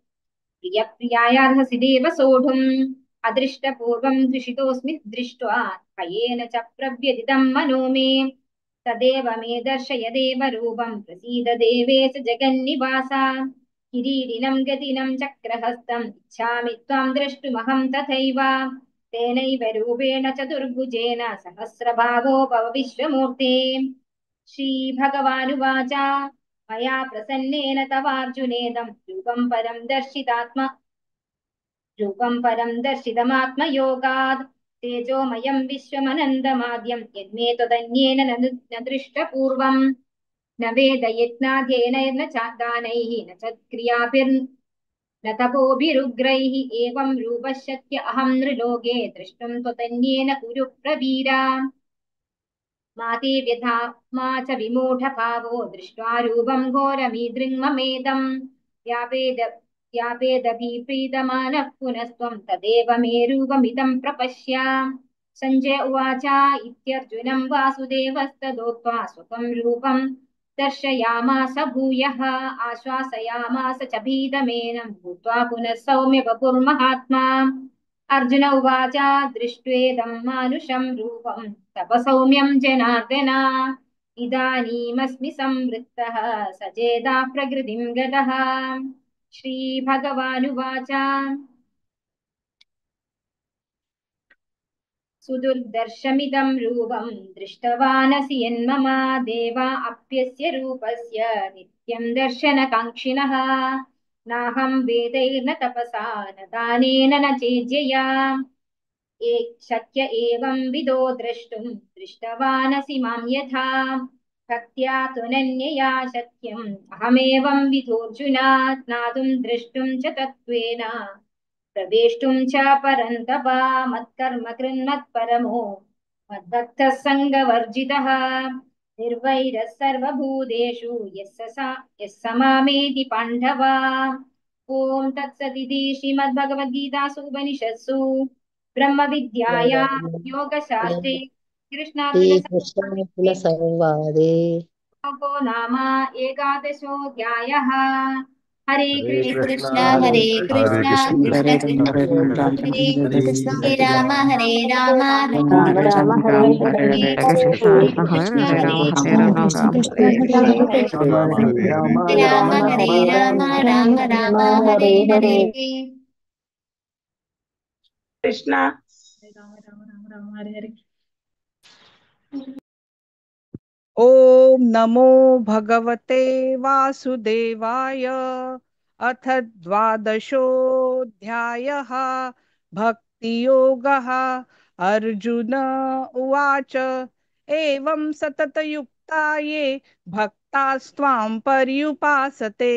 प्रियप्रियायार्हसि देव सोढुम्। अदृष्टपूर्वं दृशितोऽस्मि दृष्ट्वा भयेन च प्रव्यथितं मनो मे तदेव मे दर्शय देवरूपं प्रसीद देवेश जगन्निवासा। किरीटिनं गदिनं चक्रहस्तम् इच्छामि त्वां द्रष्टुमहं तथैव तेनैव रूपेण चतुर्भुजेन सहस्रभागो भव विश्वमूर्ते। श्रीभगवानुवाच मया प्रसन्नेन तवार्जुनेदं रूपं परं दर्शितमात्मयोगात् तेजोमयं विश्वमनन्दमाद्यं यन्मे त्वदन्येन न दृष्टपूर्वम्। न वेदयज्ञाध्ययनैर्न च दानैः न च न तपोभिरुग्रैः एवं रूपः शक्य अहं नृलोके द्रष्टुं त्वतन्येन कुरु प्रवीरा मा ते व्यथा मा च विमूढभावो दृष्ट्वा रूपं घोरमीदृङ्ममेदम् व्यापेद व्यापेदभिप्रीतमानः पुनस्त्वं तदेव मे रूपमिदं प्रपश्य सञ्जय उवाच इत्यर्जुनं वासुदेवस्तदोक्त्वा स्वकं रूपं दर्शयामास भूयः आश्वासयामास च भीतमेनं भूत्वा पुनः सौम्य वपुर्महात्मा अर्जुन उवाच दृष्ट्वेदं मानुषं रूपं तव सौम्यं जनार्दन इदानीमस्मि संवृत्तः सचेता प्रकृतिं गतः श्रीभगवानुवाच सुदुर्दर्शमिदं रूपं दृष्टवानसि यन्मम देवा अप्यस्य रूपस्य नित्यं दर्शनकाङ्क्षिणः नाहं वेदैर्न तपसा न दानेन न चेज्यया शक्य एवं विदो द्रष्टुं दृष्टवानसि मां यथा भक्त्या त्वनन्यया शक्यम् अहमेवं विधोऽर्जुन ज्ञातुं द्रष्टुं च तत्त्वेन प्रवेष्टुं च परन्तप मत्कर्म कृन्मत्परमो मद्भक्तः सङ्गवर्जितः निर्वैरः सर्वभूतेषु यः स मामेति पाण्डव ॐ तत्सदिति श्रीमद्भगवद्गीतासु उपनिषत्सु ब्रह्मविद्यायां योगशास्त्रे कृष्णार्जुनसंवादे श्रीकृष्णार्जुनसंवादे नाम एकादशोऽध्यायः हरे हरे कृष्ण कृष्णा हरे हरे कृष्णा कृष्ण कृष्ण कृष्ण हरे हरे कृष्ण हरे हरे हरे राम राम राम राम राम हरे हरे हरे हरे हरे कृष्ण कृष्ण हरे कृष्ण कृष्ण कृष्ण कृष्ण कृष्ण हरे हरे हरे हरे राम हरे हरे हरे राम हरे राम राम राम हरे हरे कृष्णा राम राम राम राम हरे हरे ॐ नमो भगवते वासुदेवाय अथ द्वादशोऽध्यायः भक्तियोगः अर्जुन उवाच एवं सततयुक्ता ये भक्तास्त्वां पर्युपासते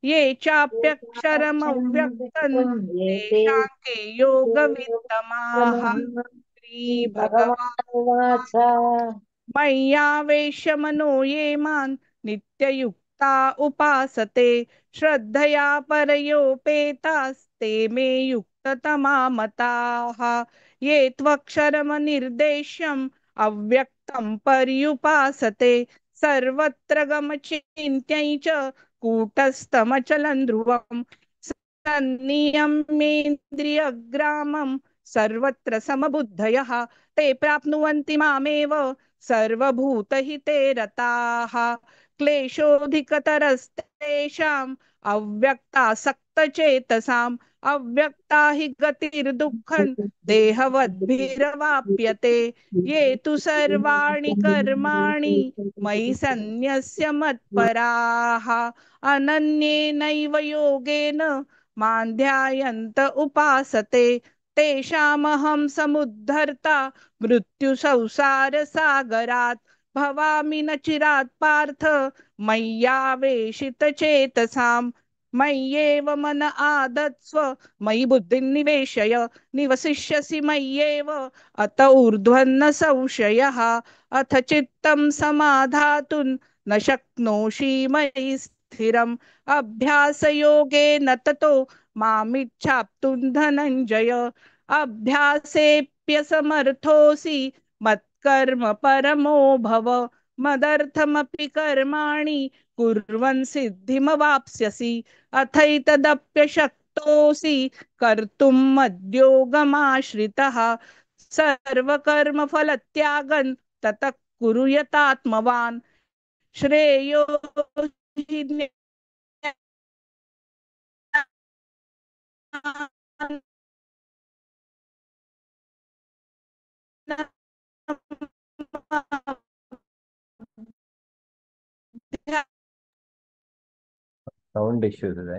ये चाप्यक्षरमव्यक्तं तेषां के योगवित्तमाः श्रीभगवान् भगवानुवाच मय्यावेश्य मनो ये मां नित्ययुक्ता उपासते श्रद्धया परयोपेतास्ते मे युक्ततमा मताः ये त्वक्षरमनिर्देश्यम् अव्यक्तं पर्युपासते सर्वत्र गमचिन्त्यं च कूटस्थमचलं ध्रुवम् सन्नियम्येन्द्रियग्रामं सर्वत्र समबुद्धयः ते प्राप्नुवन्ति मामेव सर्वभूतहिते रताः क्लेशोऽधिकतरस्तेषाम् अव्यक्तासक्तचेतसाम् अव्यक्ता हि गतिर्दुःखं देहवद्भिरवाप्यते ये तु सर्वाणि कर्माणि मयि सन्न्यस्य मत्पराः अनन्येनैव योगेन मां ध्यायन्त उपासते तेषामहं समुद्धर्ता मृत्युसंसारसागरात् भवामि न चिरात् पार्थ मय्यावेशितचेतसाम् मय्येव मन आदत्स्व मयि बुद्धिं निवेशय निवसिष्यसि मय्येव अत ऊर्ध्वन्न संशयः अथ चित्तं समाधातुं न शक्नोषि मयि स्थिरम् अभ्यासयोगेन ततो मामिच्छाप्तुं धनञ्जय अभ्यासेऽप्यसमर्थोऽसि मत्कर्म परमो भव मदर्थमपि कर्माणि कुर्वन् सिद्धिमवाप्स्यसि अथैतदप्यशक्तोऽसि कर्तुं मद्योगमाश्रितः सर्वकर्मफलत्यागं ततः कुरु यतात्मवान् श्रेयो हि ಸೌಂಡ್ ಇಶ್ಯೂಸ್ ಇದೆ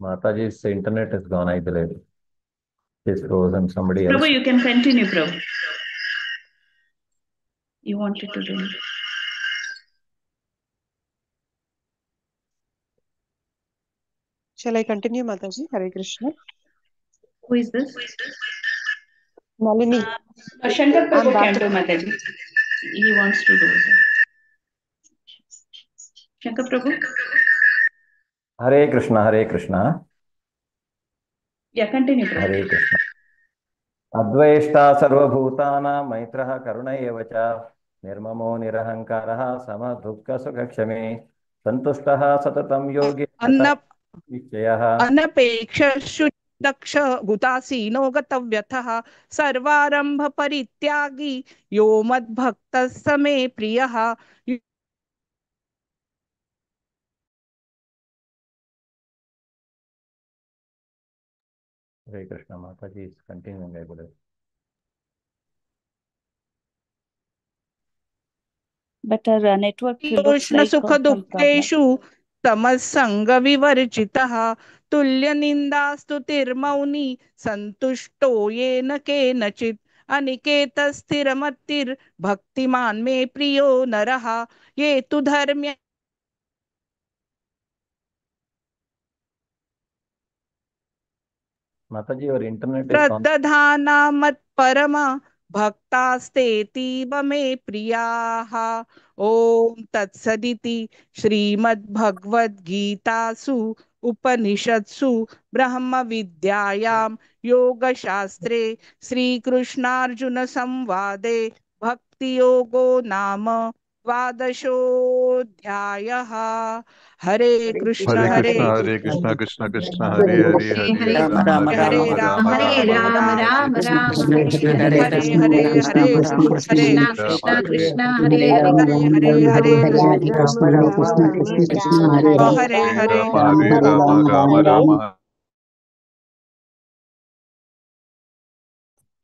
Mataji's internet is gone, I believe. She's frozen. Somebody else. Prabhu, you can continue, Prabhu. You wanted to do it. Shall I continue, Mataji? Hare Krishna. Who is this? Nalini. Shankar Prabhu I'm can back. do, Mataji. He wants to do it. Shankar Prabhu? Hare Krishna, Hare Krishna. Yeah, continue, Prabhu. Hare Krishna. Advaishta sarvabhutana maitraha karuna eva cha nirmamo nirahankarah samadukka sukhakshame santushtaha satatam yogi nichayah. अनपेक्षशु दक्ष गुतासीनो गतव्यथः सर्वारंभ परित्यागी यो मद्भक्तः स मे प्रियः. Hare Krishna. Mataji is continuing, I believe. But our network looks योष्ण like सुख some problem. दुःखेषु Samsung विवर्जितः तुल्य निंदास्तुतिर्मौनी संतुष्टो येन केनचित् अनिकेत स्थिरमतिर् भक्तिमान मे प्रियो नरः ये तु धर्म्य Mataji, your internet is on. प्रदधाना मत्परम भक्तास्तेतीव मे प्रियाः. ओम तत्सदिति श्रीमद्भगवद्गीतासु उपनिषत्सु ब्रह्म विद्यायां योगशास्त्रे श्रीकृष्णार्जुन संवादे भक्ति योगो नाम द्वादशोऽध्यायः. हरे कृष्ण Hare हरे Krishna, Krishna Krishna, Hare Hare, Hare Rama, हरे Rama राम Rama, हरे Rama Ram Rama, Ram Hare Krishna Hare, Hare Hare Hare Hare Krishna Rama, Krishna Hare Hare Hare Hare Hare Krishna, Hare Krishna, Krishna Hare Hare Hare Rama, Hare Rama, Rama Rama.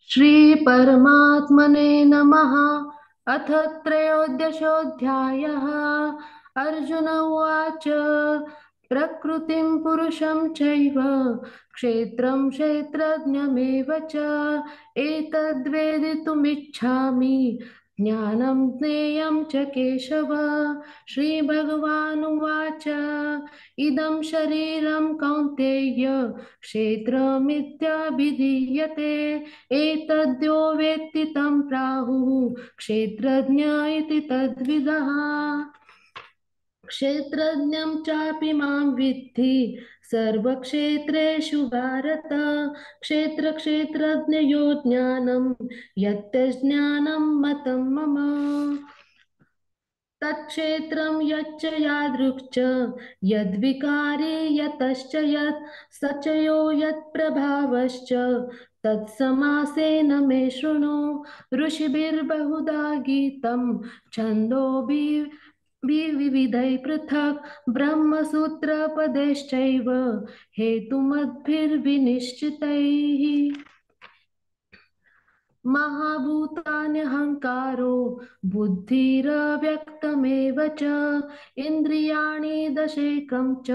Shri परमात्मने नमः। अथ त्रयोदशोऽध्यायः। अर्जुन उवाच प्रकृतिं पुरुषं चैव क्षेत्रं क्षेत्रज्ञमेव च एतद्वेदितुमिच्छामि ज्ञानं ज्ञेयं च केशव। श्रीभगवानुवाच इदं शरीरं कौन्तेय क्षेत्रमित्यभिधीयते एतद्यो वेत्ति तं प्राहुः क्षेत्रज्ञ इति तद्विदः। क्षेत्रज्ञं चापि मां विद्धि सर्वक्षेत्रेषु भारत। क्षेत्रक्षेत्रज्ञयो ज्ञानं यत्तज्ज्ञानं मतं मम। तत्क्षेत्रं यच्च यादृक् च यद्विकारी यतश्च यत् स च यो यत्प्रभावश्च तत्समासेन मे शृणु। ऋषिभिर्बहुधा गीतं छन्दोभिर्विविधैः पृथक् ब्रह्मसूत्रपदैश्चैव हेतुमद्भिर्विनिश्चितैः। महाभूतान्यहङ्कारो बुद्धिरव्यक्तमेव च इन्द्रियाणि दशैकं च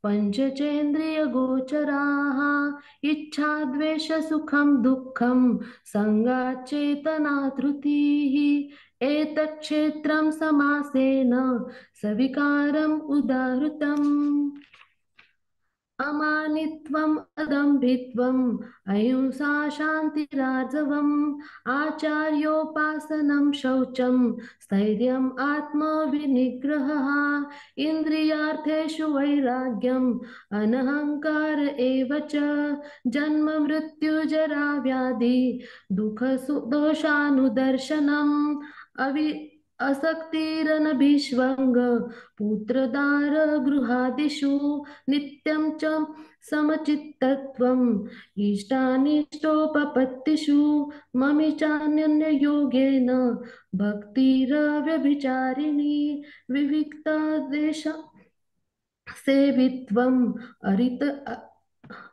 पञ्चचेन्द्रियगोचराः इच्छा द्वेषसुखं दुःखं सङ्गाच्चेतना धृतिः। एतत्क्षेत्रं समासेन सविकारम् उदाहृतम्। अमानित्वम् अदम्भित्वम् अहिंसा शान्तिरार्जवम् आचार्योपासनं शौचं स्थैर्यम् आत्मविनिग्रहः इन्द्रियार्थेषु वैराग्यम् अनहङ्कार एव च जन्म मृत्युजरा व्याधि दुःखदोषानुदर्शनम् असक्तिरनभिष्वङ्ग पुत्रदार गृहादिषु नित्यं च समचित्तत्वम् इष्टानिष्टोपपत्तिषु ममि चान्यन्ययोगेन भक्तिरव्यभिचारिणी विविक्तदेश सेवित्वम्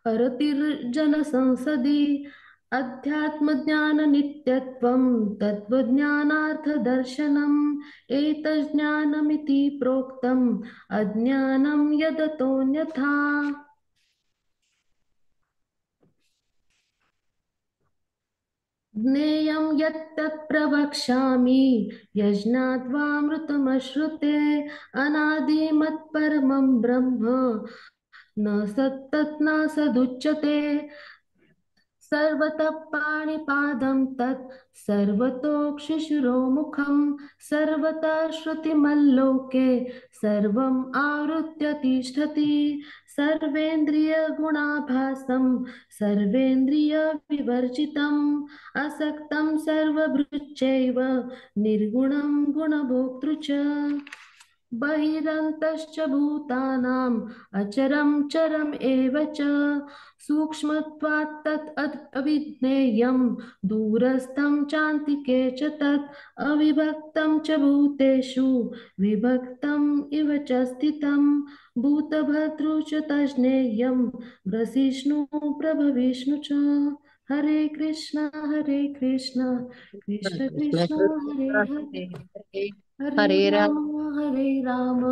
अरतिर्जनसंसदि अध्यात्मज्ञाननित्यत्वं तत्त्वज्ञानार्थदर्शनम् एतज्ज्ञानमिति प्रोक्तम् अज्ञानं यदतोऽन्यथा। ज्ञेयं यत्तत् प्रवक्ष्यामि यज्ञात्वामृतमश्नुते अनादिमत्परमं ब्रह्म न सत्तत् न सदुच्यते सर्वतः पाणिपादं तत् सर्वतोक्षिशिरोमुखं सर्वतः श्रुतिमल्लोके सर्वम् आवृत्य तिष्ठति सर्वेन्द्रियगुणाभासं सर्वेन्द्रियविवर्जितम् असक्तं सर्वभृच्चैव निर्गुणं गुणभोक्तृ च बहिरन्तश्च भूतानाम् अचरं चरम् एव च सूक्ष्मत्वात् तत् अविज्ञेयं दूरस्थं चान्तिके च तत् अविभक्तं च भूतेषु विभक्तम् इव च स्थितं भूतभर्तृ च तज्ज्ञेयं ग्रसिष्णु प्रभविष्णु च हरे कृष्ण कृष्ण कृष्ण कृष्ण हरे कृष्ण हरे हरे हरे हरे राम हरे राम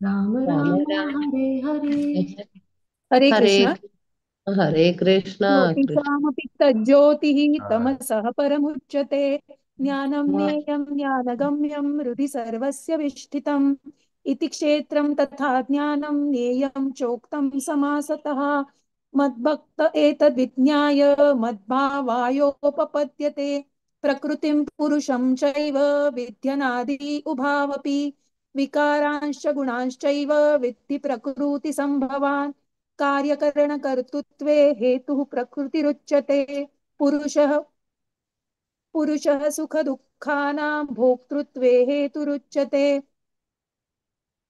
राम राम राम राम हरे हरे हरे हरे कृष्ण कृष्ण हरे कृष्ण कृष्ण ज्योतिषामपि तज्ज्योतिः हाँ, तमसः परमुच्यते ज्ञानं ज्ञेयं ज्ञानगम्यं हृदि सर्वस्य विष्ठितम् इति क्षेत्रं तथा ज्ञानं ज्ञेयं चोक्तं समासतः मद्भक्त एतद्विज्ञाय मद्भावायोपपद्यते प्रकृतिं पुरुषं चैव विद्यनादि उभावपि विकारांश्च गुणांश्चैव विद्धि प्रकृतिसम्भवान् कार्यकरणकर्तृत्वे हेतुः प्रकृतिरुच्यते पुरुषः पुरुषः सुखदुःखानां भोक्तृत्वे हेतुरुच्यते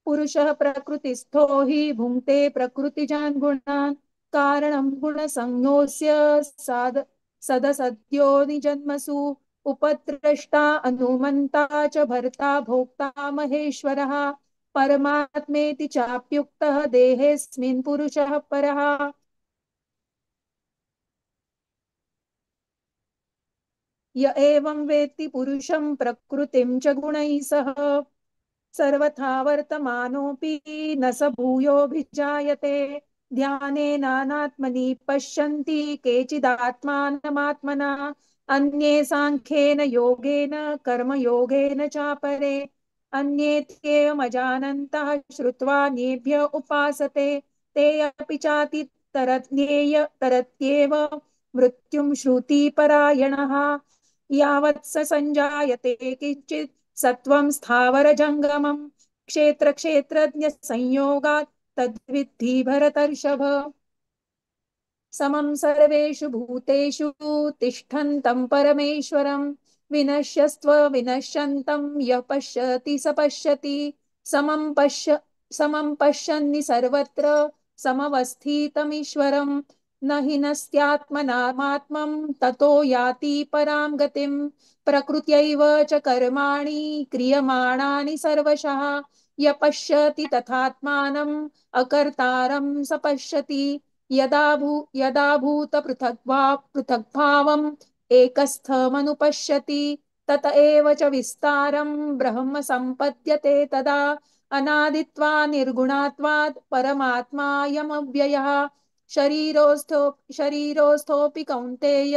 पुरुषः प्रकृतिस्थो हि भुङ्क्ते प्रकृतिजान् गुणान् कारणं गुणसंज्ञोऽस्य सदसद्यो निजन्मसु उपद्रष्टा अनुमन्ता च भर्ता भोक्ता महेश्वरः परमात्मेति चाप्युक्तः देहेऽस्मिन् पुरुषः परः य एवं वेत्ति पुरुषं प्रकृतिं च गुणैः सह सर्वथा वर्तमानोऽपि न स भूयोऽभिजायते ध्यानेनात्मनि पश्यन्ति केचिदात्मानमात्मना अन्ये साङ्ख्येन योगेन कर्मयोगेन चापरे अन्ये त्येवमजानन्तः श्रुत्वा नेभ्य उपासते ते अपि तरत्येव मृत्युं श्रुतिपरायणः यावत् स सञ्जायते किञ्चित् सत्वं स्थावरजङ्गमं क्षेत्रक्षेत्रज्ञ संयोगात् तद्विद्धि भरतर्षभ समं सर्वेषु भूतेषु तिष्ठन्तं परमेश्वरं विनश्यस्त्व विनश्यन्तं यः पश्यति स पश्यति समं पश्यन्नि सर्वत्र समवस्थितमीश्वरं न हि नस्त्यात्मनात्मं ततो याति परां गतिं प्रकृत्यैव च कर्माणि क्रियमाणानि सर्वशः य पश्यति तथात्मानम् अकर्तारं स पश्यति यदा भूत पृथग्भावम् एकस्थमनुपश्यति तत एव च विस्तारं ब्रह्म सम्पद्यते तदा अनादित्वा निर्गुणात्वात् परमात्मायमव्ययः शरीरोस्थोऽपि कौन्तेय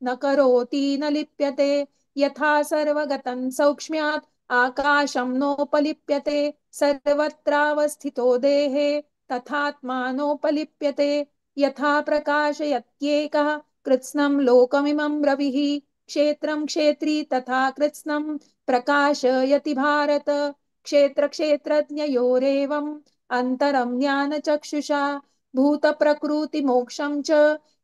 न करोति न लिप्यते यथा सर्वगतं सौक्ष्म्यात् आकाशं नोपलिप्यते सर्वत्रावस्थितो देहे तथात्मानोपलिप्यते यथा प्रकाशयत्येकः कृत्स्नं लोकमिमं रविः क्षेत्रं क्षेत्री तथा कृत्स्नं प्रकाशयति भारत क्षेत्रक्षेत्रज्ञयोरेवम् अन्तरं ज्ञानचक्षुषा भूतप्रकृतिमोक्षं च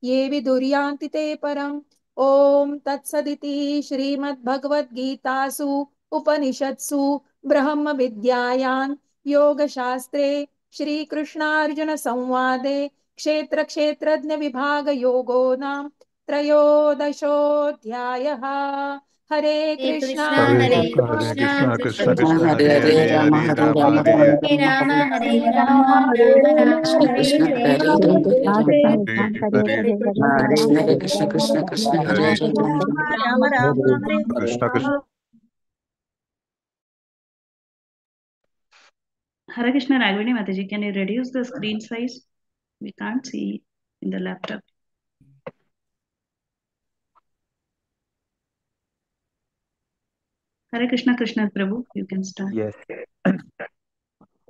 ये विदुर्यान्ति ते परम् ॐ तत्सदिति श्रीमद्भगवद्गीतासु उपनिषत्सु ब्रह्मविद्यायां योगशास्त्रे श्रीकृष्णार्जुन संवादे क्षेत्रक्षेत्रज्ञ विभाग योगो नाम त्रयोदशोऽध्यायः हरे हरे कृष्णा कृष्ण हरे हरे कृष्ण हरे कृष्ण कृष्ण कृष्ण कृष्ण कृष्ण कृष्ण हरे हरे हरे हरे हरे राम हरे राम हरे राम राम हरे Ram Hare Hare Ram Hare Hare Ram Ram Ram Ram Krishna Hare Krishna Hare Hare Hare Hare Hare Hare Krishna Hare Hare Hare Krishna Krishna Krishna Krishna Krishna Hare Hare Krishna Hare Hare Ram Ram Ram Hare Hare Ram Hare Krishna Krishna Hare Krishna Raghavini Mataji, can you reduce the screen size? We can't see in the laptop. Hare Krishna, Krishna Prabhu. You can start. Yes.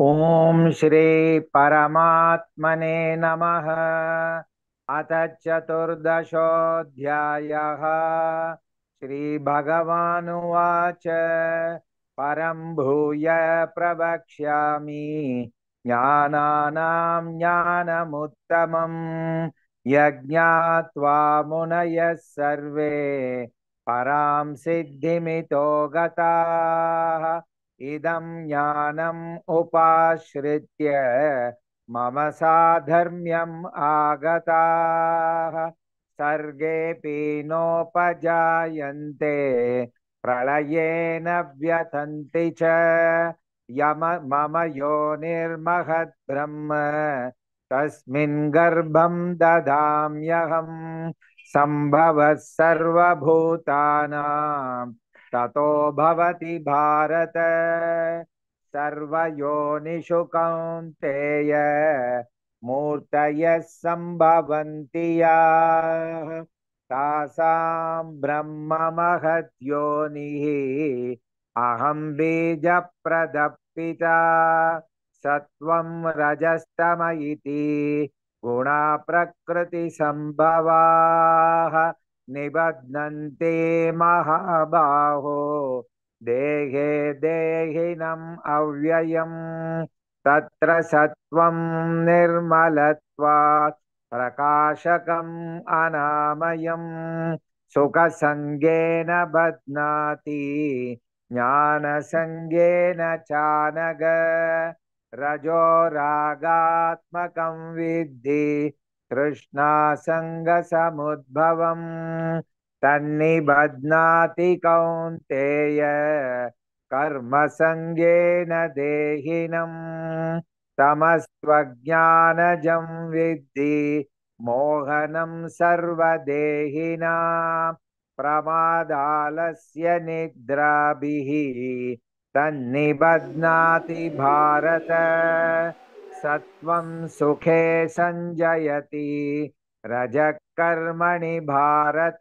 ॐ श्री परमात्मने नमः। अथ चतुर्दशोऽध्यायः। श्रीभगवानुवाच परं भूय प्रवक्ष्यामि ज्ञानानां ज्ञानमुत्तमं यज्ञात्वा मुनयः सर्वे परां सिद्धिमितो गताः। इदं ज्ञानम् उपाश्रित्य मम साधर्म्यम् आगताः। सर्गेऽपि नोपजायन्ते प्रलयेन व्यथन्ति च मम योनिर्महद् ब्रह्म तस्मिन् गर्भं ददाम्यहम्। सम्भवः सर्वभूतानां ततो भवति भारत। सर्वयोनिषु कौन्तेय मूर्तयः सम्भवन्ति याः तासां ब्रह्ममहद् योनिः। अहं बीजप्रदः पिता। सत्त्वं रजस्तम इति गुणा प्रकृतिसम्भवाः निबध्नन्ते महाबाहो देहे देहिनम् अव्ययम्। तत्र सत्त्वं निर्मलत्वात् प्रकाशकम् अनामयम्। सुखसङ्गेन बध्नाति ज्ञानसङ्गेन चानग। रजो रागात्मकं विद्धि तृष्णासङ्गसमुद्भवम्। तन्निबध्नाति कौन्तेय कर्मसङ्गेन देहिनम्। तमस्त्वज्ञानजं विद्धि मोहनं सर्वदेहिनां। प्रमादालस्य निद्राभिः तन्निबध्नाति भारत। सत्त्वं सुखे संजयति रजः कर्मणि भारत।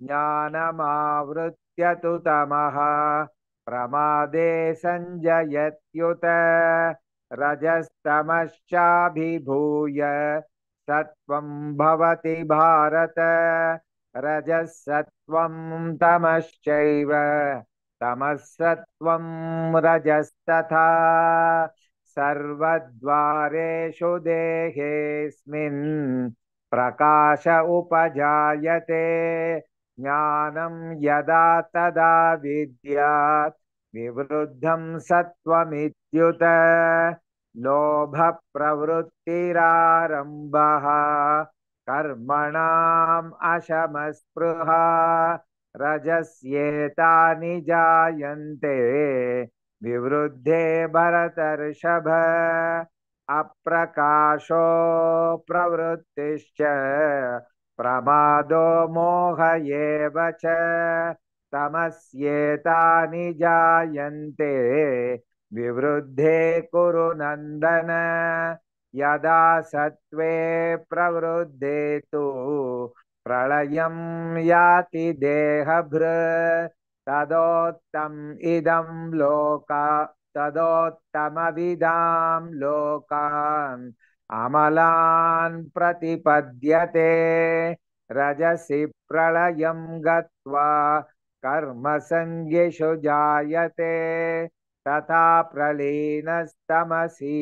ज्ञानमावृत्य तु तमः प्रमादे संजयत्युत। रजस्तमश्चाभिभूय सत्त्वं भवति भारत। रजः सत्त्वं तमश्चैव तमः सत्त्वं रजस्तथा। सर्वद्वारेषु देहेऽस्मिन् प्रकाश उपजायते। ज्ञानं यदा तदा विद्यात् विवृद्धं सत्त्वमित्युत। लोभप्रवृत्तिरारम्भः कर्मणाम् अशमस्पृहा। रजस्येतानि जायन्ते विवृद्धे भरतर्षभ। अप्रकाशो प्रवृत्तिश्च प्रमादो मोह एव च। तमस्येतानि जायन्ते विवृद्धे कुरु नन्दन। यदा सत्त्वे प्रवृद्धे तु प्रलयं याति देहभृत्। तदोत्तमविदां लोकान् अमलान् प्रतिपद्यते। रजसि प्रलयं गत्वा कर्मसङ्गिषु जायते। तथा प्रलीनस्तमसि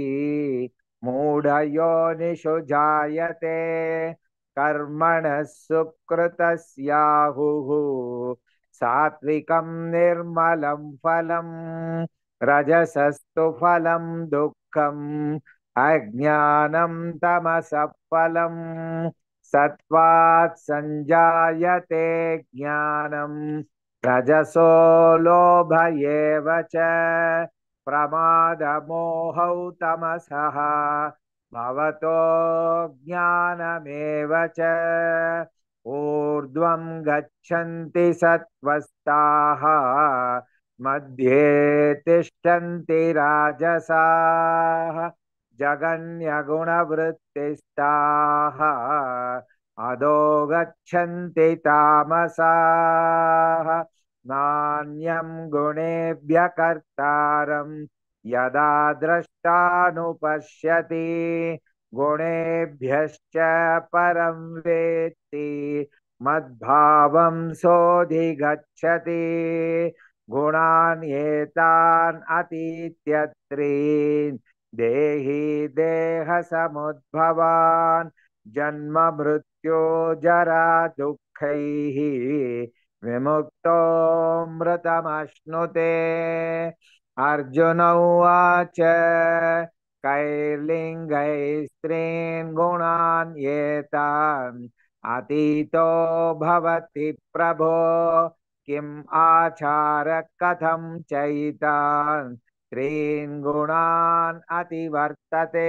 मूढयोनिषु जायते। कर्मणः सुकृतस्याहुः सात्विकं निर्मलं फलम्। रजसस्तु फलं दुःखम् अज्ञानं तमसः फलम्। सत्त्वात् संजायते ज्ञानं रजसो लोभ एव च। प्रमादमोहौ तमसः भवतो ज्ञानमेव च। ऊर्ध्वं गच्छन्ति सत्त्वस्ताः मध्ये तिष्ठन्ति राजसाः। जगन्यगुणवृत्तिस्ताः अधो गच्छन्ति तामसाः। नान्यं गुणेभ्यः कर्तारं यदा द्रष्टानुपश्यति गुणेभ्यश्च परं वेत्ति मद्भावं सोऽधिगच्छति गुणान् एतान् अतीत्यत्रीन् देहि देहसमुद्भवान् जन्म मृत्यो जरा दुःखैः विमुक्तोऽमृतमश्नुते अर्जुन उवाच कैर्लिङ्गैस्त्रीन् गुणान् एतान् अतीतो भवति प्रभो किम् आचार कथं चैतान् त्रीन् गुणान् अतिवर्तते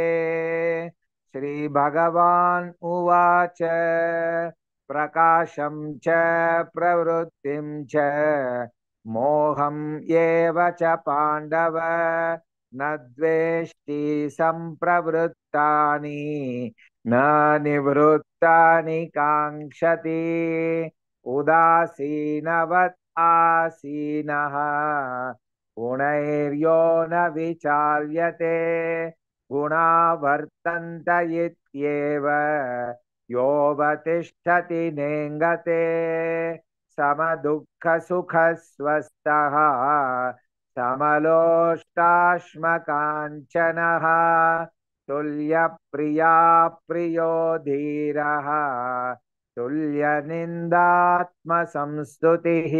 श्रीभगवान् उवाच प्रकाशं च प्रवृत्तिं च मोहं एव च पाण्डव न द्वेष्टि सम्प्रवृत्तानि न निवृत्तानि काङ्क्षति उदासीनवत् आसीनः गुणैर्यो न विचाल्यते गुणा वर्तन्त इत्येव योऽवतिष्ठति नेङ्गते समदुःखसुखस्वस्थः समलोष्टाश्मकाञ्चनः तुल्यप्रिया प्रियो धीरः तुल्यनिन्दात्मसंस्तुतिः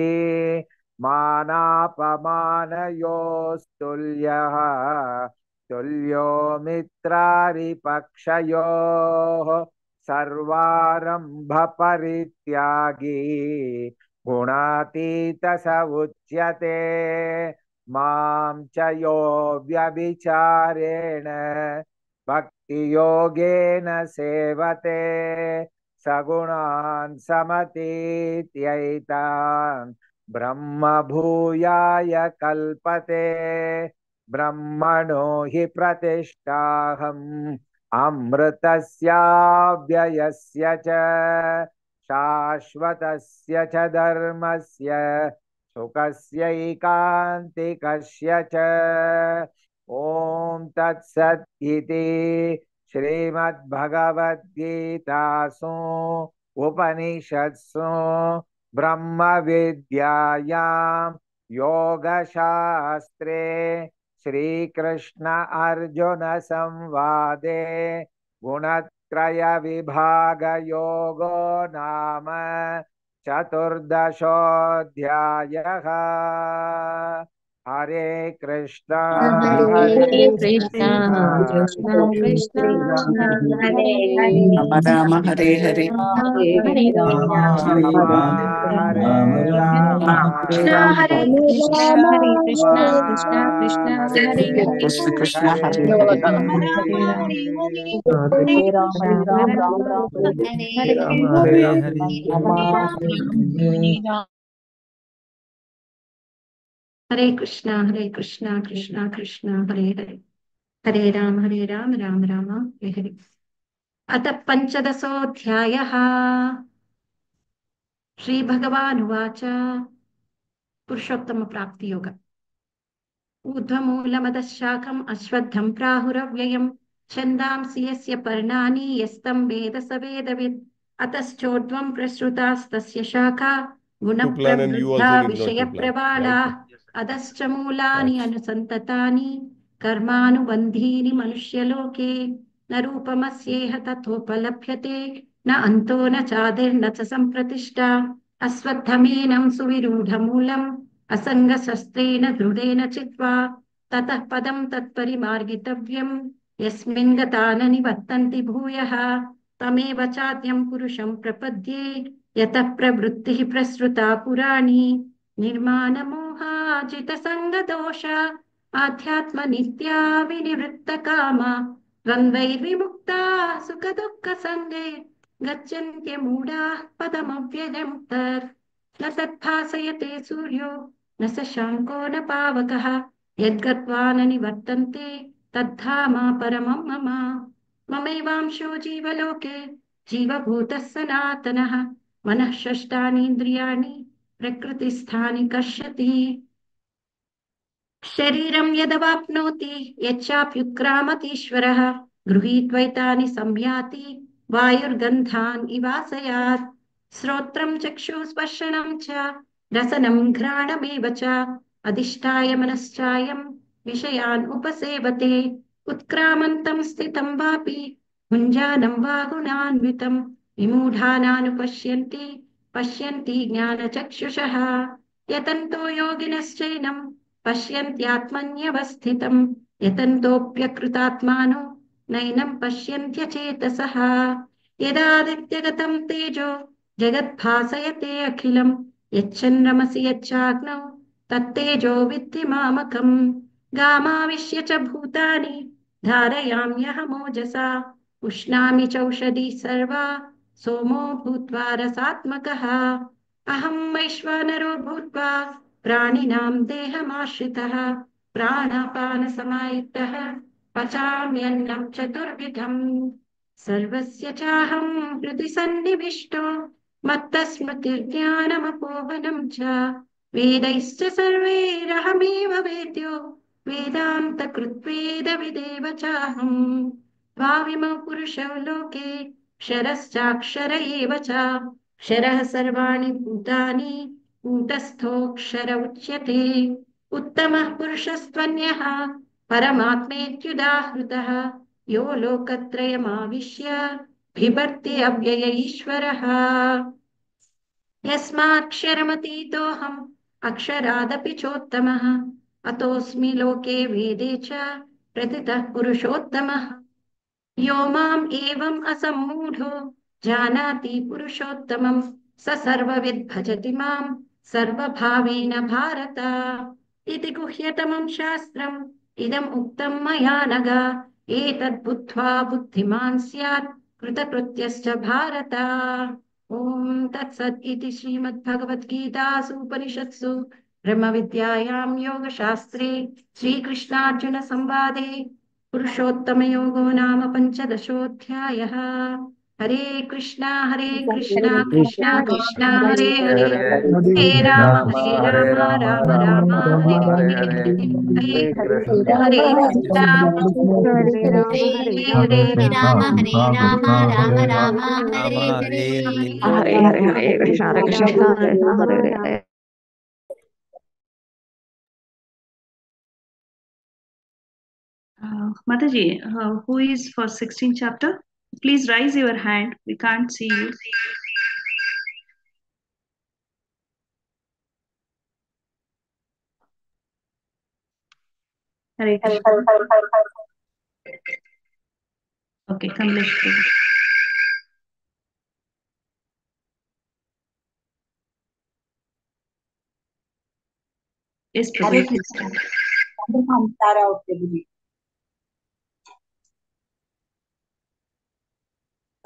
मानापमानयोस्तुल्यः तुल्यो मित्रारिपक्षयोः सर्वारंभ परित्यागी गुणातीत स उच्यते मां च यो व्यभिचारेण भक्ति योगेन सेवते सगुणान् समतीत्यैतान् ब्रह्म भूयाय कल्पते ब्रह्मणो हि प्रतिष्ठाहम् अमृतस्याव्ययस्य च शाश्वतस्य च धर्मस्य सुखस्यैकान्तिकस्य च ॐ तत्सत् इति श्रीमद्भगवद्गीतासु उपनिषत्सु ब्रह्मविद्यायां योगशास्त्रे श्रीकृष्ण अर्जुन संवादे गुणत्रय विभाग योगो नाम चतुर्दशोऽध्यायः हरे कृष्ण हरे कृष्ण कृष्ण कृष्ण हरे हरे राम राम हरे हरे हरे राम हरे राम कृष्ण हरे कृष्ण हरे कृष्ण कृष्ण कृष्ण हरे हरे कृष्ण कृष्ण हरे राम हरे राम हरे हरे हरे कृष्ण हरे हरे हरे हरे कृष्ण कृष्ण कृष्ण हरे हरे हरे राम राम राम हरे हरे अथ पञ्चदशोऽध्यायः श्रीभगवानुवाच पुरुषोत्तमप्राप्तियोग ऊर्ध्वमूलमदशाखम् अश्वत्थं प्राहुरव्ययम् छन्दांसि यस्य पर्णानि यस्तं वेद स वेदवित् अतश्चोर्ध्वं प्रसृतास्तस्य शाखा Plan and you गुणप्रवृद्धा also need not to plan. विषयप्रबालाः अधश्च मूलानि अनुसन्ततानि कर्मानुबन्धीनि मनुष्यलोके न रूपमस्येह तथोपलभ्यते न अन्तो न चादिर्न च सम्प्रतिष्ठा अश्वत्थमेनं सुविरूढमूलम् असङ्गशस्त्रेण दृढेन चित्वा ततः पदं तत्परिमार्गितव्यम् यस्मिन् गता न निवर्तन्ति भूयः तमेव चाद्यं पुरुषं प्रपद्ये यतः प्रवृत्तिः प्रसृता पुराणी निर्माणमोहाजितसङ्गदोष आध्यात्मनित्या विनिवृत्तकामा द्वन्द्वैर्विमुक्ता सुखदुःखसङ्गे गच्छन्त्यमूढाः पदमव्ययं तत् न तद्भासयते सूर्यो न शशाङ्को न पावकः यद्गत्वा न निवर्तन्ते तद्धामा परमं मम ममैवांशो जीवलोके जीवभूतः सनातनः मनः षष्ठानीन्द्रियाणि प्रकृतिस्थानि कर्षति शरीरं यदवाप्नोति यच्चाप्युत्क्रामतीश्वरः गृहीत्वैतानि संयाति वायुर्गन्धान् इवासयात् श्रोत्रं चक्षुस्पर्शनं च रसनं घ्राणमेव च अधिष्ठाय मनश्चायं विषयान् उपसेवते उत्क्रामन्तं स्थितं वापि भुञ्जानं वा गुणान्वितं विमूढानानुपश्यन्ति पश्यन्ति ज्ञानचक्षुषः यतन्तो योगिनश्चैनं पश्यन्त्यात्मन्यवस्थितं यतन्तोऽप्यकृतात्मानो नैनं पश्यन्त्यचेतसः यदादित्यगतं तेजो जगद्भासयते अखिलं यच्चन्द्रमसि यच्चाग्नौ तत्तेजो विद्धि मामकम् गामाविश्य च भूतानि धारयाम्यहमोजसा उष्णामि चौषधी सर्वा सोमो भूत्वा रसात्मकः अहं वैश्वानरो भूत्वा प्राणिनां देहमाश्रितः प्राणापानसमायुक्तः पचाम्यन्नं चतुर्विधम् सर्वस्य चाहं हृदि सन्निविष्टो मत्तस्मृतिर्ज्ञानमपोहनं च वेदैश्च सर्वैरहमेव वेद्यो वेदान्तकृत्वेदविदेव चाहम् द्वाविमौ पुरुषौ लोके क्षरश्चाक्षर एव च क्षरः सर्वाणि भूतानि कूटस्थोऽक्षर उच्यते उत्तमः पुरुषस्त्वन्यः परमात्मेत्युदाहृतः यो लोकत्रयमाविश्य बिभर्ति अव्यय ईश्वरः यस्माक्षरमतीतोऽहम् अक्षरादपि चोत्तमः अतोऽस्मि लोके वेदे च प्रतितः पुरुषोत्तमः यो माम् एवम् असम्मूढो जानाति पुरुषोत्तमं स सर्वविद् भजति मां सर्वभावेन भारत इति गुह्यतमं शास्त्रम् इदम् उक्तं मया नघ एतद्बुद्ध्वा बुद्धिमान् स्यात् कृतकृत्यश्च भारत ॐ तत्सत् इति श्रीमद्भगवद्गीतासु उपनिषत्सु ब्रह्मविद्यायां योगशास्त्रे श्रीकृष्णार्जुनसंवादे पुरुषोत्तमयोगो नाम पञ्चदशोऽध्यायः हरे कृष्णा कृष्णा कृष्णा कृष्णा हरे हरे हरे राम राम राम हरे हरे हरे कृष्णा कृष्णा हरे Ram Ram Ram Hare Hare Hare Hare Hare Krishna Krishna Hare Hare Mataji, who is for 16th chapter? Please raise your hand. We can't see you. Hare Krishna. Okay, Kamlesh. Yes, Hare Prabhu. Krishna. Tara Uttagiri.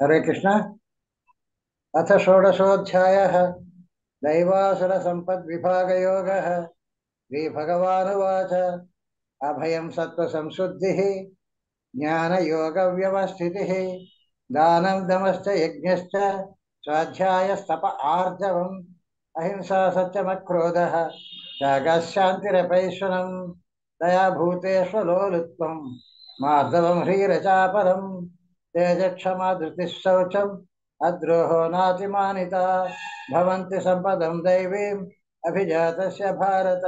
हरे कृष्ण अथ षोडशोऽध्यायः दैवासुरसम्पद्विभागयोगः श्रीभगवानुवाच अभयं सत्त्वसंशुद्धिः ज्ञानयोगव्यवस्थितिः दानं दमश्च यज्ञश्च स्वाध्यायस्तप आर्जवम् अहिंसा सत्यमक्रोधः त्यागः शान्तिरपैशुनम् दया भूतेष्वलोलुत्वम् मार्दवम् ह्रीरचापरम् तेजक्षमा धृतिः शौचम् अद्रोहो नातिमानिता भवन्ति सम्पदं दैवीम् अभिजातस्य भारत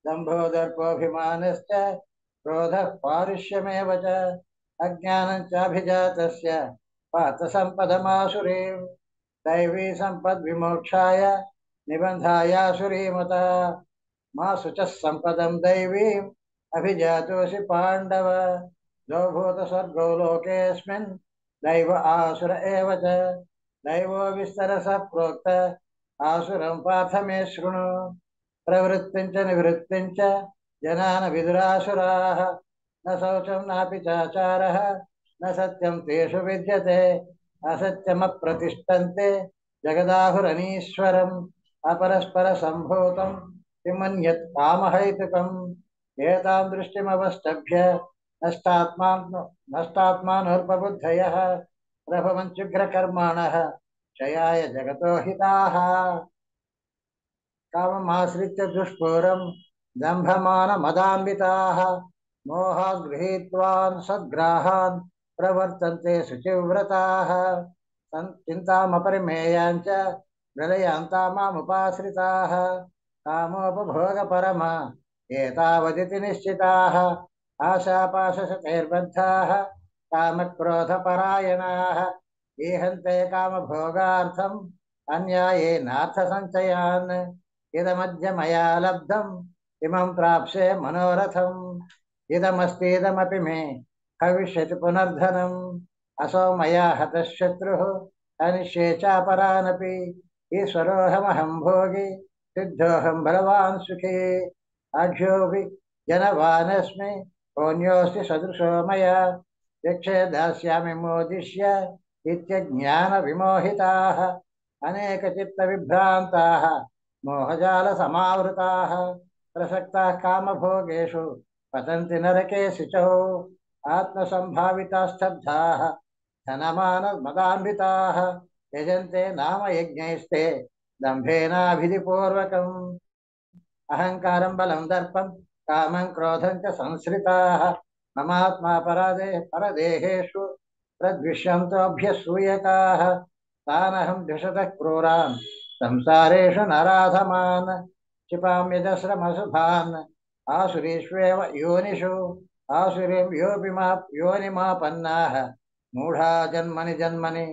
दम्भो दर्पोऽभिमानश्च क्रोधः पारुष्यमेव च अज्ञानं चाभिजातस्य पार्थ सम्पदमासुरीम् दैवी सम्पद्विमोक्षाय निबन्धायासुरीमता मा शुचः सम्पदं दैवीम् अभिजातोऽसि पाण्डव द्वौ भूतस्वर्गौ लोकेऽस्मिन् दैव आसुर एव च दैवो विस्तरसः प्रोक्त आसुरं पार्थ मे शृणु प्रवृत्तिं च निवृत्तिं च जनान विदुरासुराः न शौचं नापि चाचारः न सत्यं तेषु विद्यते असत्यमप्रतिष्ठन्ते जगदाहुरनीश्वरम् अपरस्परसम्भूतं किमन्यत् कामहैतुकम् एतां दृष्टिमवष्टभ्य नष्टात्मानोर्पबुद्धयः प्रभवन्त्युग्रकर्माणः क्षयाय जगतो हिताः काममाश्रित्य दुष्पूरं दम्भमानमदान्विताः मोहात् गृहीत्वान् सद्ग्राहान् प्रवर्तन्ते शुचिव्रताः चिन्तामपरिमेयाञ्च प्रलयान्तामामुपाश्रिताः कामोपभोगपरमा एतावदिति निश्चिताः आशापाशशतैर्बद्धाः कामक्रोधपरायणाः ईहन्ते कामभोगार्थम् अन्यायेनार्थसञ्चयान् इदमद्य मया लब्धम् इमं प्राप्स्ये मनोरथम् इदमस्तीदमपि मे भविष्यति पुनर्धनम् असौ मया हतः शत्रुः अनिश्ये चापरानपि ईश्वरोऽहमहं भोगी सिद्धोऽहं बलवान् सुखी आढ्योऽपि जनवानस्मि कोऽन्योऽस्ति सदृशो मया यक्षे दास्यामि मोदिष्य इत्यज्ञानविमोहिताः अनेकचित्तविभ्रान्ताः मोहजालसमावृताः प्रसक्ताः कामभोगेषु पतन्ति नरके शुचौ आत्मसम्भावितास्तब्धाः धनमानमदान्विताः यजन्ते नाम यज्ञैस्ते दम्भेनाभिधिपूर्वकम् अहङ्कारं बलं दर्पं कामं क्रोधं च संश्रिताः ममात्मा परदेहेषु प्रद्विष्यन्तोऽभ्यसूयकाः तानहं द्विषतः क्रूरान् संसारेषु नराधमान् क्षिपाम्यजस्रमशुभान् आसुरीष्वेव योनिषु आसुरीं योनिमापन्नाः मूढा जन्मनि जन्मनि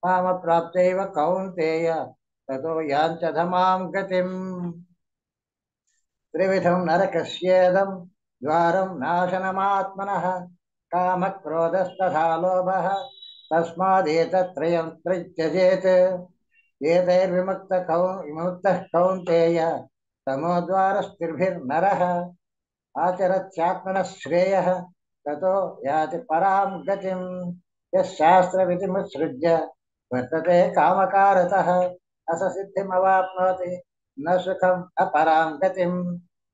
कामप्राप्तैव कौन्तेय ततो याञ्च धमां गतिम् त्रिविधं नरकस्येदं द्वारं नाशनमात्मनः कामक्रोधस्तथा लोभः तस्मादेतत्त्रयं त्यजेत् विमुक्तः कौन्तेय तमोद्वारस्त्रिभिर्नरः आचरत्यात्मनः श्रेयः ततो याति परां गतिम् यः शास्त्रविधिमुत्सृज्य वर्तते कामकारतः अससिद्धिमवाप्नोति न सुखम् अपरां गतिम्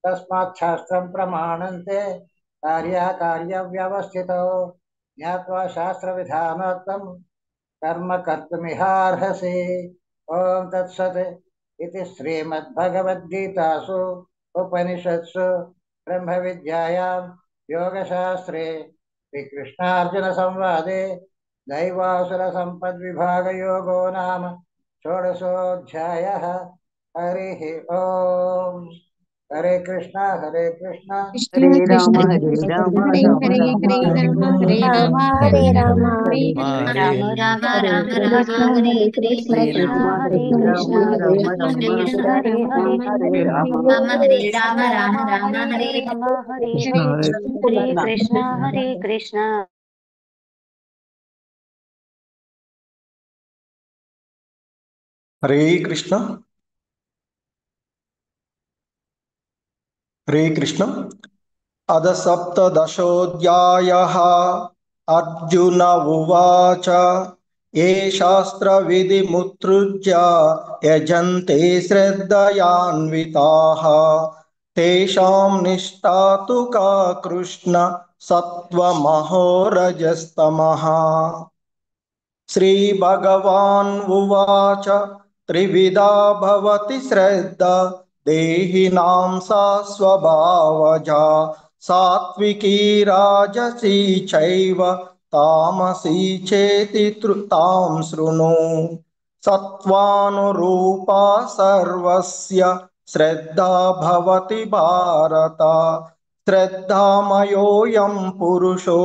तस्मात् शास्त्रं प्रमाणन्ते कार्याकार्यव्यवस्थितौ ज्ञात्वा शास्त्रविधानोक्तं कर्म कर्तुमिहार्हसि ॐ तत्सत् इति श्रीमद्भगवद्गीतासु उपनिषत्सु ब्रह्मविद्यायां योगशास्त्रे श्रीकृष्णार्जुनसंवादे दैवासुरसम्पद्विभागयोगो नाम षोडशोऽध्यायः हरिः ओम् हरे कृष्णा हरे कृष्णा हरे राम हरे राम हरे राम हरे राम हरे हरे राम हरे हरे राम हरे हरे राम राम हरे हरे राम हरे राम हरे राम हरे कृष्ण हरे कृष्ण हरे कृष्ण राम हरे हरे राम कृष्ण राम कृष्ण राम कृष्ण हरे हरे राम हरे हरे राम राम हरे राम राम राम राम हरे हरे राम हरे कृष्ण हरे हरे हरे कृष्णा हरे कृष्णा हरे कृष्ण हरे कृष्ण अध सप्तदशोऽध्यायः अर्जुन उवाच ये शास्त्रविधिमुत्सृज्य यजन्ते श्रद्धयान्विताः तेषां निष्ठा तु का कृष्ण सत्त्वमहो रजस्तमः श्रीभगवान् उवाच त्रिविधा भवति श्रद्धा देहिनां सा स्वभावजा सात्विकी राजसी चैव तामसी चेति तां शृणु सत्त्वानुरूपा सर्वस्य श्रद्धा भवति भारत श्रद्धामयोऽयं पुरुषो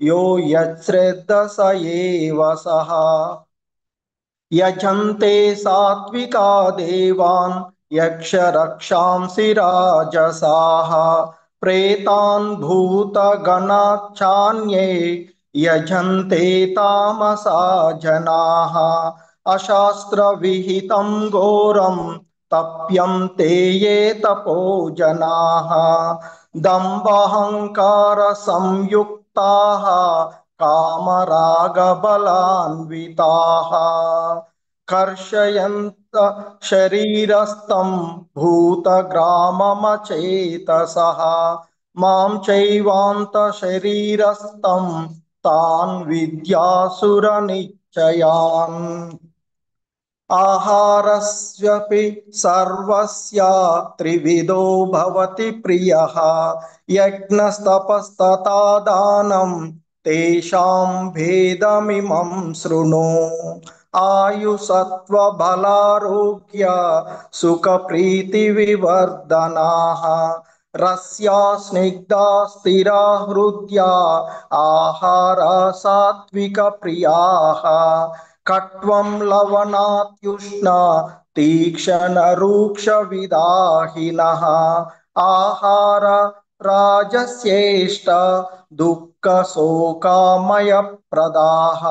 यो यच्छ्रद्ध स एव सः यजन्ते सात्विका देवान् यक्षरक्षांसि राजसाः प्रेतान् भूतगणाच्छान्ये यजन्ते तामसा जनाः अशास्त्रविहितं घोरं तप्यन्ते ये तपो जनाः दम्भाहङ्कारसंयुक्ताः कामरागबलान्विताः कर्षयन्त शरीरस्थं भूतग्राममचेतसः मां चैवान्तशरीरस्थं तान् विद्यासुरनिश्चयान् आहारस्यपि सर्वस्य त्रिविधो भवति प्रियः यज्ञस्तपस्तथा दानं तेषां भेदमिमं शृणु आयुसत्त्वबलारोग्य सुखप्रीतिविवर्धनाः रस्या स्निग्धा स्थिरा हृद्या आहारा सात्विकप्रियाः कट्वं लवणात्युष्ण तीक्ष्णरूक्षविदाहिनः आहार राजस्येष्ट दुःखशोकामयप्रदाः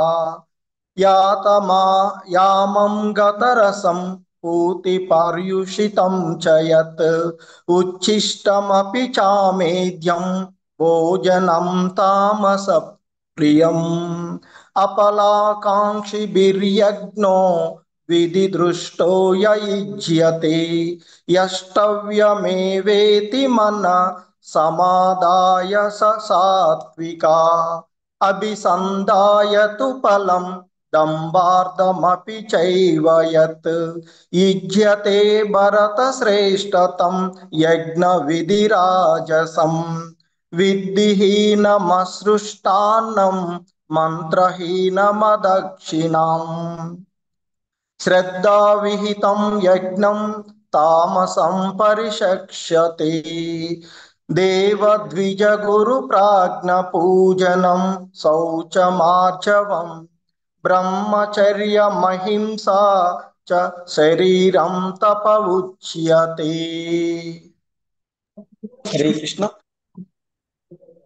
यामं गतरसं पूतिपर्युषितं च यत् उच्छिष्टमपि चामेध्यं भोजनं तामसप्रियम् अपलाकाङ्क्षिभिर्यज्ञो विधिदृष्टो युज्यते यष्टव्यमेवेति मनः समादाय स सात्विका अभिसन्धाय तु फलं दम्भार्थमपि चैव यत् युज्यते भरतश्रेष्ठतं यज्ञविधिराजसम् विद्धिहीनमसृष्टान्नं मन्त्रहीनमदक्षिणाम् श्रद्धाविहितं यज्ञं तामसं परिशक्ष्यते देवद्विजगुरुप्राज्ञपूजनं शौचमार्जवम् ब्रह्मचर्यमहिंसा च शरीरं तप उच्यते। हरे कृष्ण।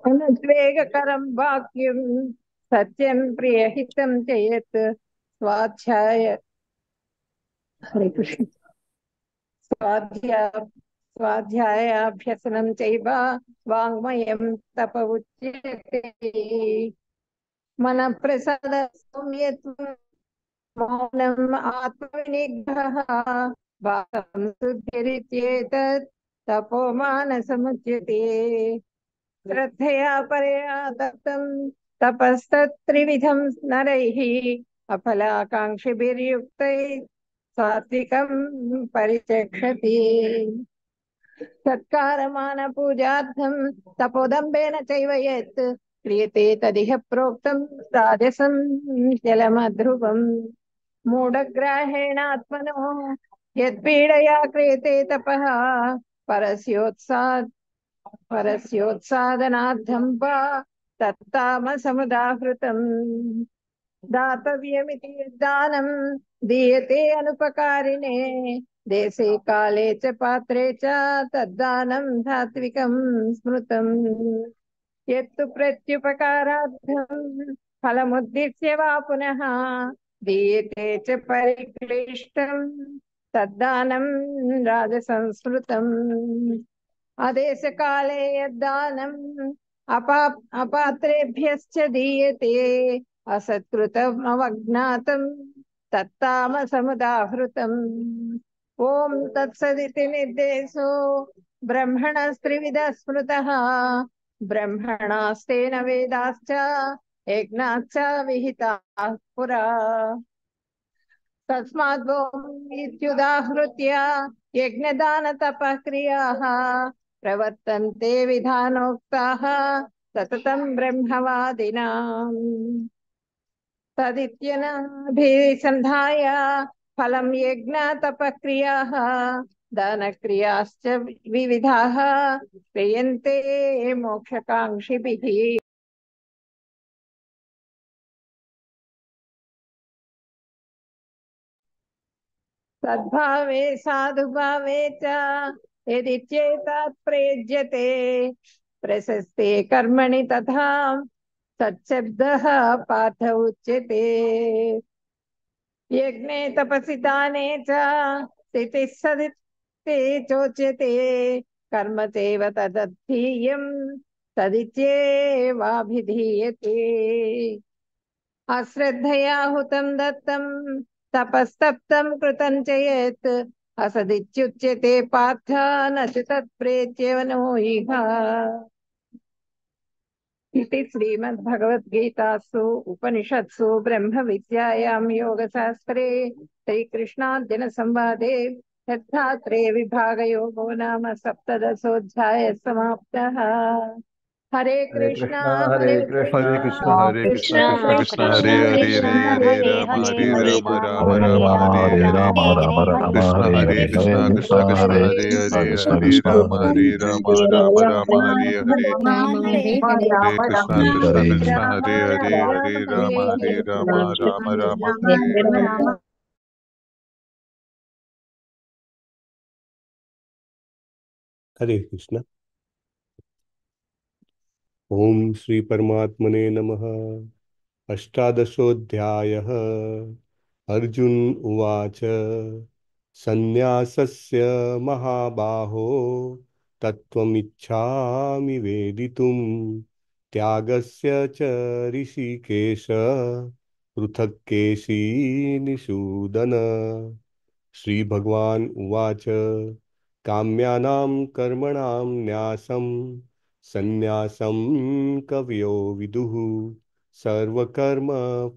अनुद्वेगकरं वाक्यं सत्यं प्रियहितं चेत् स्वाध्याय हरे कृष्ण स्वाध्यायाभ्यसनं चैव वाङ्मयं तप उच्यते मनःप्रसाद सौम्यत्वं मौनम् आत्मनिग्रहः भावं शुद्धिरित्येतत् तपोमानसमुच्यते श्रद्धया परया दत्तं तपस्तत्त्रिविधं नरैः अफलाकाङ्क्षिभिर्युक्तैः सात्विकं परिचक्षति सत्कारमानपूजार्थं तपोदम्भेन चैव यत् क्रियते तदिह प्रोक्तं राजसं जलमध्रुवम् मूढग्राहेणात्मनो यत्पीडया क्रियते तपः परस्योत्सादनार्थं वा तत्तामसमुदाहृतम् दातव्यमिति यद्दानं दीयते अनुपकारिणे देशे काले च पात्रे च तद्दानं सात्विकं स्मृतम् यत्तु प्रत्युपकारार्थं फलमुद्दिश्य वा पुनः दीयते च परिक्लिष्टं तद्दानं राजसंस्मृतम् आदेशकाले यद्दानम् अपात्रेभ्यश्च दीयते असत्कृतम् अवज्ञातं तत्तामसमुदाहृतम् ॐ तत्सदिति निर्देशो ब्रह्मणस्त्रिविधः स्मृतः ब्रह्मणास्तेन वेदाश्च यज्ञाश्च विहिताः पुरा तस्माद्वोमित्युदाहृत्य यज्ञदानतपक्रियाः प्रवर्तन्ते विधानोक्ताः सततं ब्रह्मवादिनाम् तदित्यनभिसन्धाय फलं यज्ञतपक्रियाः दानक्रियाश्च विविधाः क्रियन्ते मोक्षकाङ्क्षिभिः सद्भावे साधुभावे च यदि चेतात् प्रयुज्यते प्रशस्ते कर्मणि तथा सच्छब्दः पाठ उच्यते यज्ञे तपसि दाने च स्थितिः सदिति चोच्यते कर्म चैव तदर्थीयं तदित्येवाभिधीयते अश्रद्धया हुतं दत्तं तपस्तप्तं कृतं च यत् असदित्युच्यते पार्थ न च तत्प्रेत्यवनो इह इति श्रीमद्भगवद्गीतासु उपनिषत्सु ब्रह्मविद्यायां योगशास्त्रे श्रीकृष्णार्जुनसंवादे विभागयोगो नाम सप्तदशोऽध्यायः समाप्तः। हरे कृष्णा हरे कृष्णा कृष्णा हरे कृष्ण कृष्ण कृष्ण हरे हरे हरे हरे राम हरे राम राम राम हरे हरे कृष्ण हरे कृष्ण कृष्ण कृष्ण हरे हरे हरे राम राम राम हरे हरे राम हरे हरे हरे कृष्ण कृष्ण कृष्ण हरे हरे राम हरे राम हरे राम राम हरे हरे हरे हरे। राम। हरे कृष्ण। ओम श्री परमात्मने नमः। अष्टादशोऽध्यायः। अर्जुन उवाच सन्न्यासस्य महाबाहो तत्त्वमिच्छामि वेदितुं त्यागस्य च ऋषिकेश पृथक् केशिनिषूदन। श्री भगवान उवाच काम्यानां कर्मणां न्यासं सन्न्यासं कवयो विदुः सर्वकर्म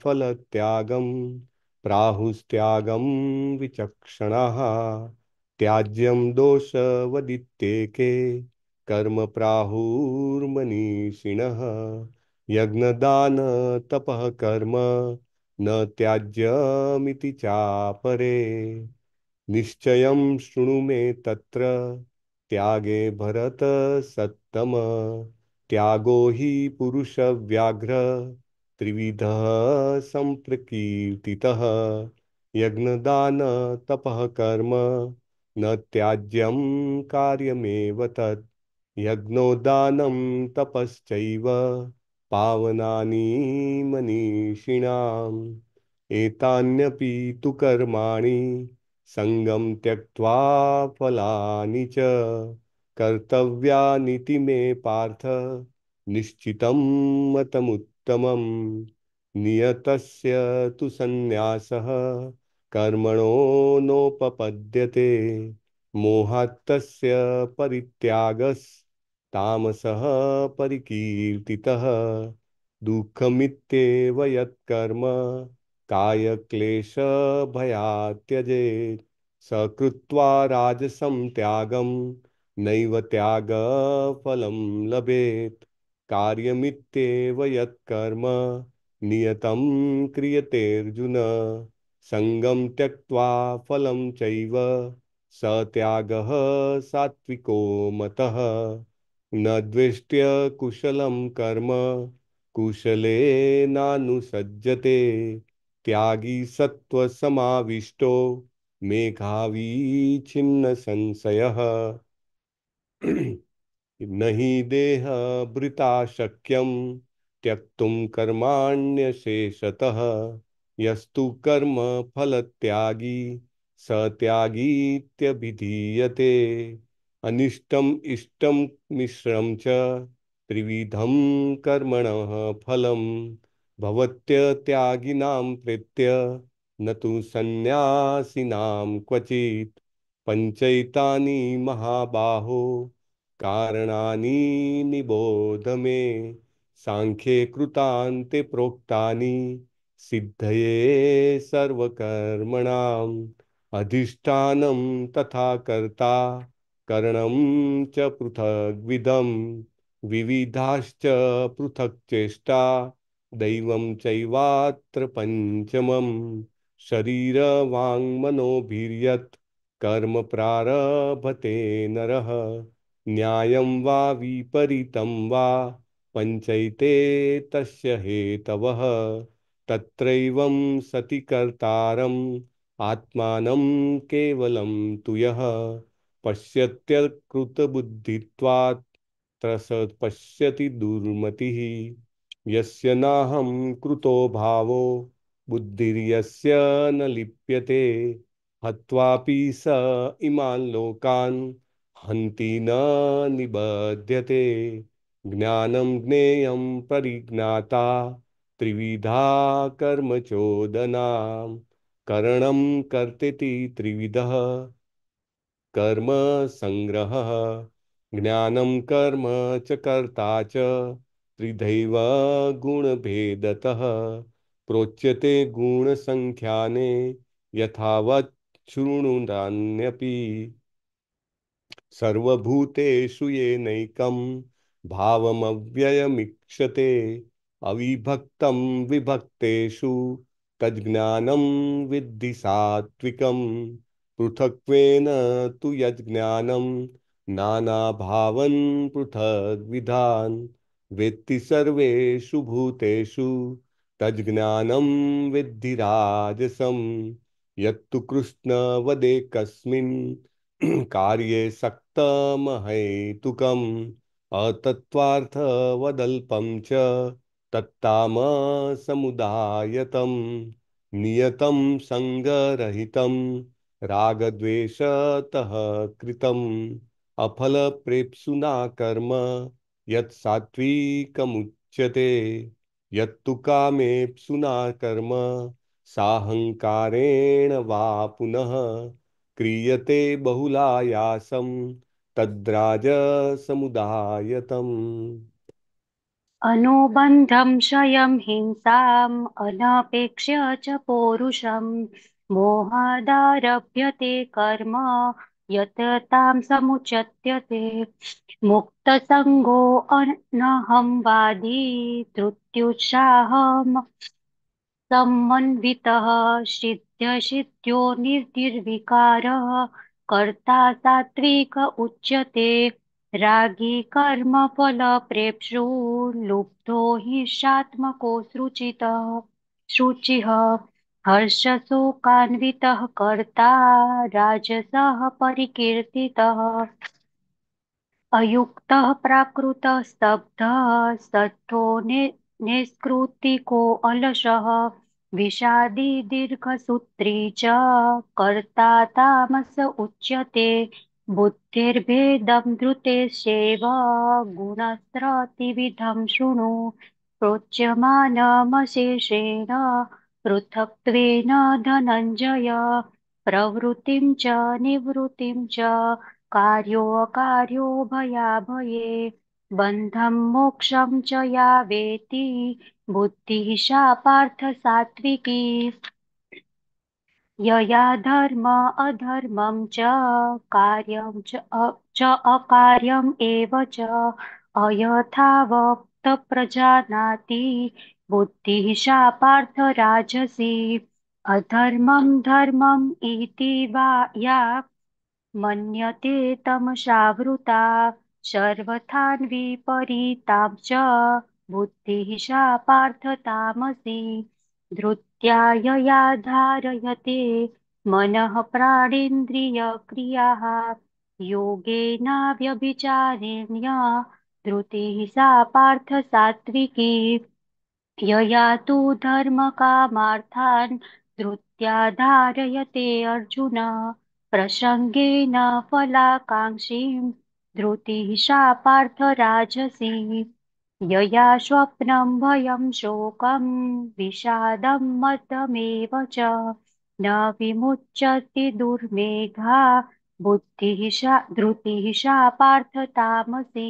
फलत्यागं प्राहुस्त्यागं विचक्षणाः। त्याज्यं दोषवदित्येके कर्म प्राहुर्मनीषिणः। यज्ञदान तपः कर्म न त्याज्यमिति चापरे। निश्चयं शृणु मे तत्र त्यागे भरत सत्तम। त्यागो हि पुरुषव्याघ्र त्रिविधः संप्रकीर्तितः। यज्ञदान तपः कर्म न त्याज्यं कार्यमेव तत्। यज्ञोदानं तपश्चैव पावनानि मनीषिणाम्। एतान्यपि तु कर्माणि संगम त्यक्त्वा फलानि च कर्तव्यानिति मे पार्थ निश्चितं मतमुत्तमम्। नियतस्य तु सन्न्यासः कर्मणो नोपपद्यते मोहात्तस्य परित्यागस्तामसः परिकीर्तितः। दुःखमित्येव यत्कर्म कायक्लेशभयात् त्यजेत् स कृत्वा राजसं त्यागं नैव त्यागफलं लभेत्। कार्यमित्येव यत्कर्म नियतं क्रियतेऽर्जुन संगं त्यक्त्वा फलं चैव स त्यागः सात्विको मतः। न द्वेष्ट्य कुशलं कर्म कुशलेनानुसज्जते त्यागी सत्त्वसमाविष्टो मेधावी छिन्न संशयः। न हि देहभृता शक्यं त्यक्तुं कर्माण्यशेषतः। यस्तु कर्म फलत्यागी स त्यागीत्यभिधीयते। अनिष्टम् इष्टं मिश्रं च त्रिविधं कर्मणः फलं भवत्यत्यागिनां प्रेत्य न तु सन्न्यासिनां क्वचित्। पञ्चैतानि महाबाहो कारणानि निबोध मे सांख्ये कृतान्ते प्रोक्तानि सिद्धये सर्वकर्मणाम्। अधिष्ठानं तथा कर्ता करणं च पृथग्विधम् विविधाश्च पृथक् चेष्टा दैवं चैवात्र पञ्चमम्। शरीरवाङ्मनोभिर्यत् कर्म प्रारभते नरः न्यायं वा विपरीतं वा पञ्चैते तस्य हेतवः। तत्रैवं सति कर्तारम् आत्मानं केवलं तु यः पश्यत्यकृतबुद्धित्वात् त्रस पश्यति दुर्मतिः। यस्य नाहं कृतो भावो बुद्धिर्यस्य न लिप्यते हत्वापि स इमान् लोकान् हन्ति न निबध्यते। ज्ञानं ज्ञेयं परिज्ञाता त्रिविधा कर्म चोदनाम् करणं कर्तेति त्रिविधः कर्म संग्रहः। ज्ञानं कर्म च कर्ता च त्रिधैव गुणभेदतः प्रोच्यते गुणसङ्ख्याने यथावत् शृणुरान्यपि सर्वभूतेषु येनैकं भावमव्ययमीक्षते अविभक्तं विभक्तेषु तज्ज्ञानं विद्धि सात्विकं पृथक्त्वेन तु यज्ज्ञानं नानाभावन् पृथग्विधान् वेत्ति सर्वेषु भूतेषु तज्ज्ञानं विद्धि राजसं यत्तु कृष्णवदेकस्मिन् कार्ये सक्तमहैतुकम् अतत्त्वार्थवदल्पं च तत्तामसमुदायतं नियतं सङ्गरहितं रागद्वेषतः कृतम् अफलप्रेप्सुना कर्म यत् सात्विकमुच्यते यत्तु कामेप्सुना कर्म साहङ्कारेण वा पुनः क्रियते बहुलायासं तद्राजसमुदायतम्। अनुबन्धं क्षयं हिंसाम् अनपेक्ष्य च पौरुषं मोहादारभ्यते कर्म यत् तां समुच्यते मुक्तसङ्गो अनहंवादी धृत्युत्साहम् समन्वितः सिद्ध्यसिद्ध्यो निर्विकारः कर्ता सात्विक उच्यते रागी कर्मफलप्रेप्सु लुब्धो हिंसात्मको शुचिः हर्षशोकान्वितः कर्ता राजसः परिकीर्तितः अयुक्तः प्राकृतः स्तब्धः सठ्ठो निष्कृतिको अलसः विषादी दीर्घसूत्री च कर्ता तामस उच्यते बुद्धिर्भेदं धृतेश्चैव गुणस्त्रतिविधं शृणु प्रोच्यमानमशेषेण पृथक्त्वेन धनञ्जय प्रवृत्तिं च निवृत्तिं च कार्यो अकार्यो भयाभये बन्धं मोक्षं च या वेत्ति बुद्धिः सा पार्थ सात्विकी यया धर्म अधर्मं च कार्यं च अकार्यम् एव च अयथावत् प्रजानाति बुद्धिः सा पार्थ राजसी अधर्मं धर्मम् इति वा या मन्यते तमसावृता सर्वथान्विपरीतां च बुद्धिः सा पार्थ तामसी धृत्या यया धारयते मनः प्राणेन्द्रियक्रियाः योगेनाव्यभिचारेण्या धृतिः सा पार्थ सात्विकी यया तु धर्मकामार्थान् धृत्या धारयते अर्जुन प्रसङ्गेन फलाकाङ्क्षीं धृतिः सा पार्थ राजसी यया स्वप्नं भयं शोकं विषादं मदमेव च न विमुच्यते दुर्मेधा बुद्धिः सा धृतिः सा पार्थ तामसी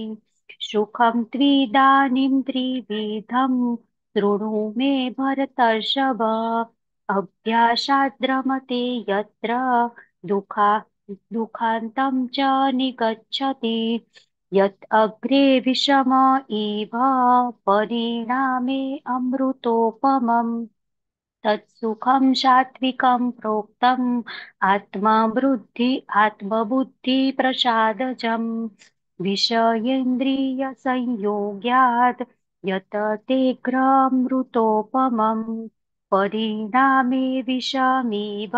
सुखं त्विदानीं त्रिविधं शृणु मे भरतर्षभ अभ्यासाद्रमते यत्र दुःखान्तं च निगच्छति यत् अग्रे विषम इव परिणामे अमृतोपमम् तत्सुखं सात्विकं प्रोक्तम् आत्मबुद्धिप्रसादजम् विषयेन्द्रियसंयोगात् यत् तेऽग्रमृतोपमम् परिणामे विषमिव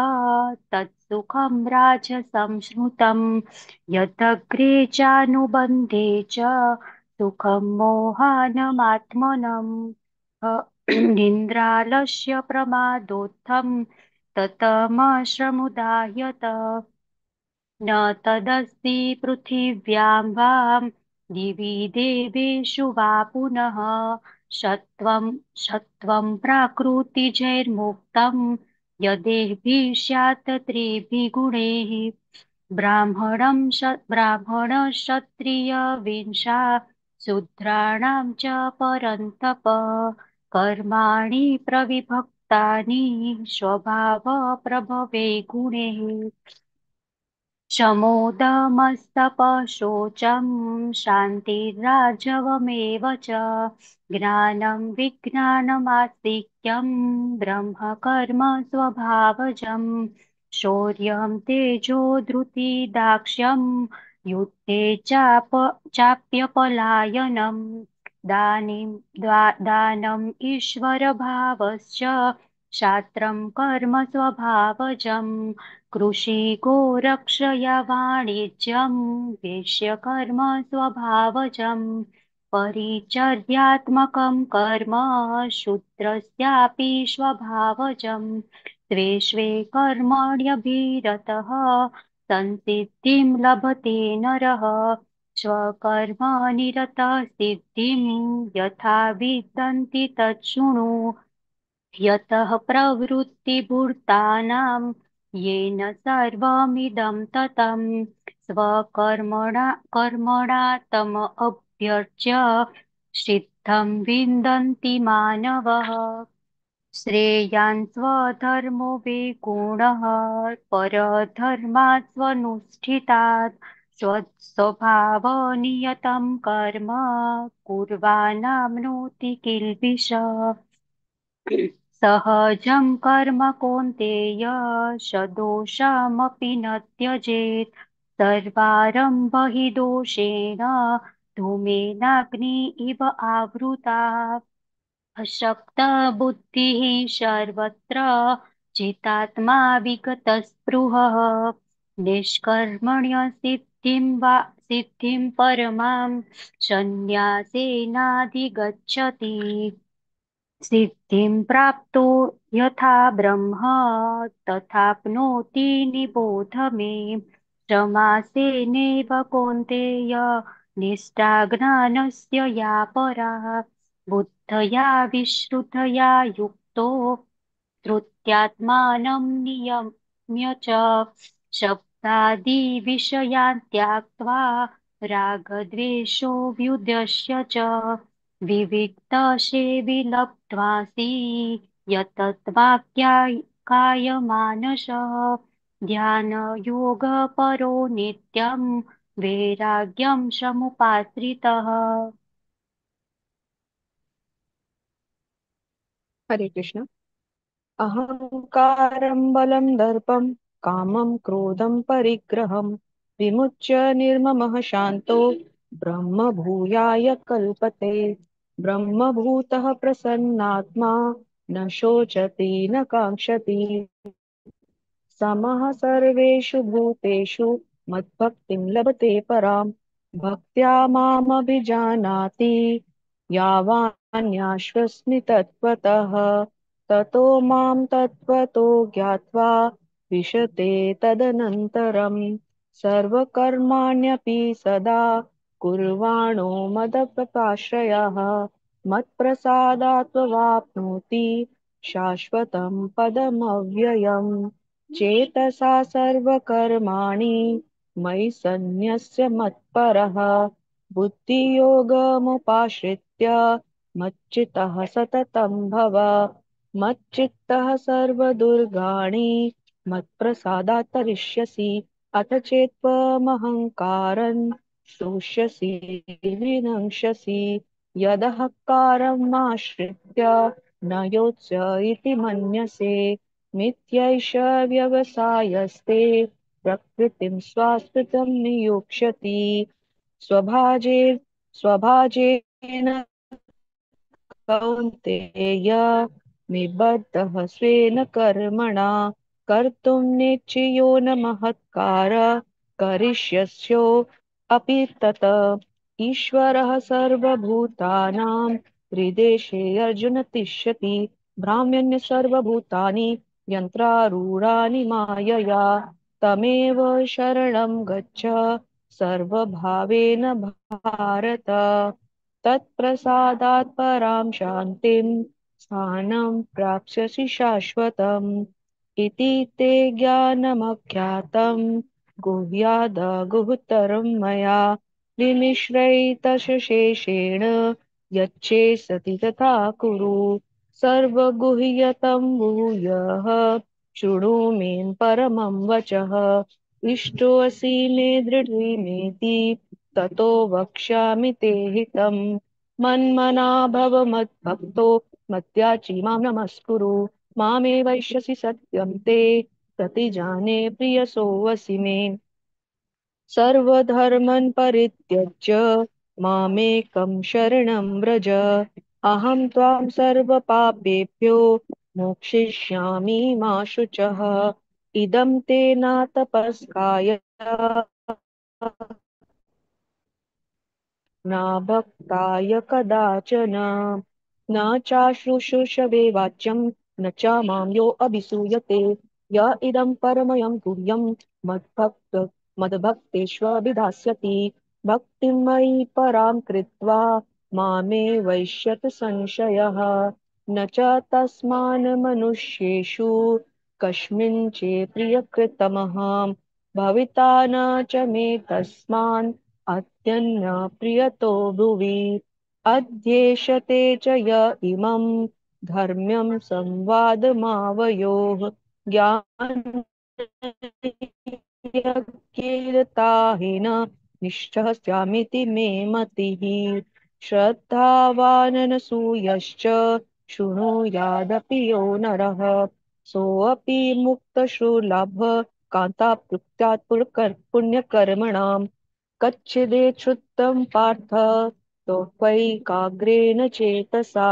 तत्सुखं राजसंस्मृतम् यदग्रे चानुबन्धे च सुखं मोहानमात्मनम् निन्द्रालस्य प्रमादोत्थं ततमश्रमुदायत न तदस्ति पृथिव्यां वा दिवि देवेषु वा पुनः सत्त्वं प्राकृतिजैर्मुक्तं यदेभिः स्यात् त्रिभिः गुणैः ब्राह्मणक्षत्रियविंशा शूद्राणां च परन्तप कर्माणि प्रविभक्तानि स्वभावप्रभवे गुणे शमोदमस्तपशोचं शान्तिराजवमेव च ज्ञानं विज्ञानमास्तिक्यं ब्रह्मकर्म स्वभावजं शौर्यं तेजो धृतिदाक्ष्यं युद्धे चाप्यपलायनं दानम् ईश्वरभावश्च शास्त्रं कर्म स्वभावजम् कृषि गोरक्षया वाणिज्यं वेश्यकर्म स्वभावजं परिचर्यात्मकं कर्म शूद्रस्यापि स्वभावजं स्वे स्वे कर्मण्यभिरतः संसिद्धिं लभते नरः स्वकर्मनिरतः सिद्धिं यथा विदन्ति तच्छृणु यतः प्रवृत्तिभूतानां येन सर्वमिदं ततं कर्मणा तम अभ्यर्च्य सिद्धं विन्दन्ति मानवः श्रेयान् स्वधर्मो विगुणः परधर्मात् स्वनुष्ठितात् स्वस्वभावनियतं कर्म कुर्वाणाप्नोति किल्बिषः सहजं कर्म कौन्तेय सदोषमपि न त्यजेत् सर्वारम्भ हि दोषेण धूमेनाग्नि इव आवृता अशक्तबुद्धिः सर्वत्र जितात्मा विगतस्पृहः सिद्धिं परमां सन्न्यासेनाधिगच्छति सिद्धिं प्राप्तो यथा ब्रह्म तथाप्नोति निबोध मे समासेनैव कौन्तेय निष्ठा ज्ञानस्य या परा बुद्धया विश्रुतया युक्तो धृत्यात्मानं नियम्य च शब्दादिविषयान् त्यक्त्वा रागद्वेषो व्युदस्य च विविक्तसेवि लब्ध्वासि कायमानसः ध्यानयोगपरो नित्यं वैराग्यं समुपाश्रितः हरे कृष्ण। अहंकारं बलं दर्पं कामं क्रोधं परिग्रहं विमुच्य निर्ममः शान्तो ब्रह्मभूयाय कल्पते। ब्रह्मभूतः प्रसन्नात्मा न शोचति न काङ्क्षति समः सर्वेषु भूतेषु मद्भक्तिं लभते पराम् भक्त्या मामभिजानाति यावान्याश्वस्मि तत्त्वतः ततो मां तत्त्वतो ज्ञात्वा विशते तदनन्तरम् सर्वकर्माण्यपि सदा कुर्वाणो मदप्रकाश्रयः मत्प्रसादात्वाप्नोति शाश्वतं पदमव्ययम् चेतसा सर्वकर्माणि मयि सन्न्यस्य मत्परः बुद्धियोगमुपाश्रित्य मच्चित्तः सततं भव मच्चित्तः सर्वदुर्गाणि मत्प्रसादात् तरिष्यसि अथ चेत्त्वमहङ्कारं स्तोष्यसि विनङ्क्षसि यदहङ्कारम् आश्रित्य न योत्स्य इति मन्यसे मिथ्यैष व्यवसायस्ते प्रकृतिं स्वास्पृतं नियोक्ष्यति स्वभाजेन कौन्तेय निबद्धः स्वेन कर्मणा कर्तुं नेच्छयो न महत्कार करिष्यस्यो अपि तत् ईश्वरः सर्वभूतानां हृदेशे अर्जुन तिष्ठति भ्राम्यन्य सर्वभूतानि यन्त्रारूढानि मायया तमेव शरणं गच्छ सर्वभावेन भारत तत्प्रसादात् परां शान्तिं स्थानं प्राप्स्यसि शाश्वतम् इति ते ज्ञानमख्यातं गुह्याद् गुह्यतरं मया विमिश्रैतशेषेण यच्छे सति तथा कुरु सर्वगुह्यतं भूयः शृणु मे परमं वचः इष्टोऽसि मे दृढीमेति ततो वक्ष्यामि ते हितम् मन्मना भव मद्भक्तो मद्याजी मां नमस्कुरु मामे वैश्यसि सत्यं ते प्रतिजाने प्रियसोऽसि मे सर्वधर्मन् परित्यज्य मामेकं शरणं व्रज अहं त्वां सर्वपापेभ्यो मोक्षयिष्यामि मा शुचः इदं ते नातपस्काय न भक्ताय कदाचन न चाश्रुषुषवे वाच्यं न च मां यो अभिसूयते य इदं परमयं गुह्यं मद्भक्तेष्वभिधास्यति भक्तिं मयि परां कृत्वा मामे वैश्यत संशयः न च तस्मान् मनुष्येषु कस्मिंश्चित् प्रियकृतमः भविता न च मे तस्मान् अत्यन्न प्रियतो भुवि अध्येषते च य इमं धर्म्यं संवादमावयोः ज्ञानयज्ञेरताहेन निष्ठस्यामिति मे मतिः श्रद्धावाननसूयश्च शृणुयादपि यो नरः सोऽपि मुक्तशुलभ कान्ताप्लुत्यात् पुण्यकर्मणाम् कच्चिदेच्छुद्धं पार्थ त्वयैकाग्रेण चेतसा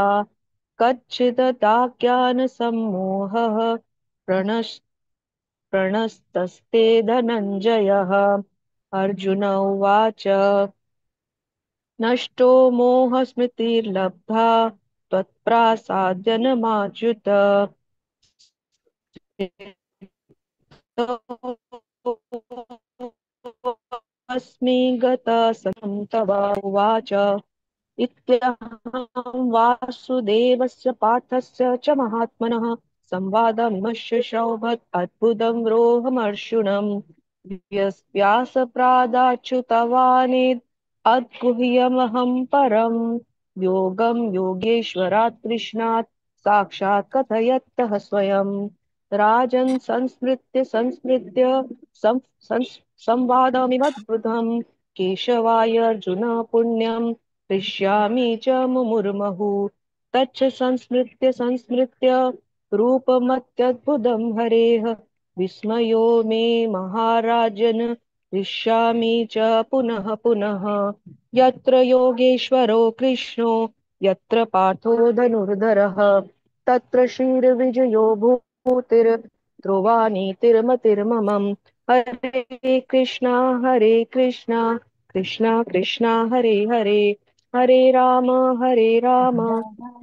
कच्चिददाज्ञानसम्मोहः प्रणस्तस्ते धनञ्जयः अर्जुन उवाच नष्टो मोहस्मृतिर्लब्धा त्वत्प्रासाद्यनमाच्युत अस्मि गतः सतं तव उवाच इत्यहं वासुदेवस्य पार्थस्य च महात्मनः संवादमिमस्य शौभत् अद्भुतं रोहमर्षुणम् व्यासप्रादाच्युतवानेद् अद्गुह्यमहं परम् योगं योगेश्वरात् कृष्णात् साक्षात् कथयत्यः स्वयं राजन् संस्मृत्य संवादमिमद्भुतम् केशवाय अर्जुन पुण्यं हृष्यामि च मुमुर्मुहुः तच्च संस्मृत्य रूपमत्यद्भुतं हरेः विस्मयो मे महाराजन् हृष्यामि च पुनः पुनः यत्र योगेश्वरो कृष्णो यत्र पार्थो धनुर्धरः तत्र श्रीर्विजयो भूतिर्ध्रुवानीतिर्मतिर्ममम् हरे Krishna Krishna Krishna Hare Hare Hare Ram Ram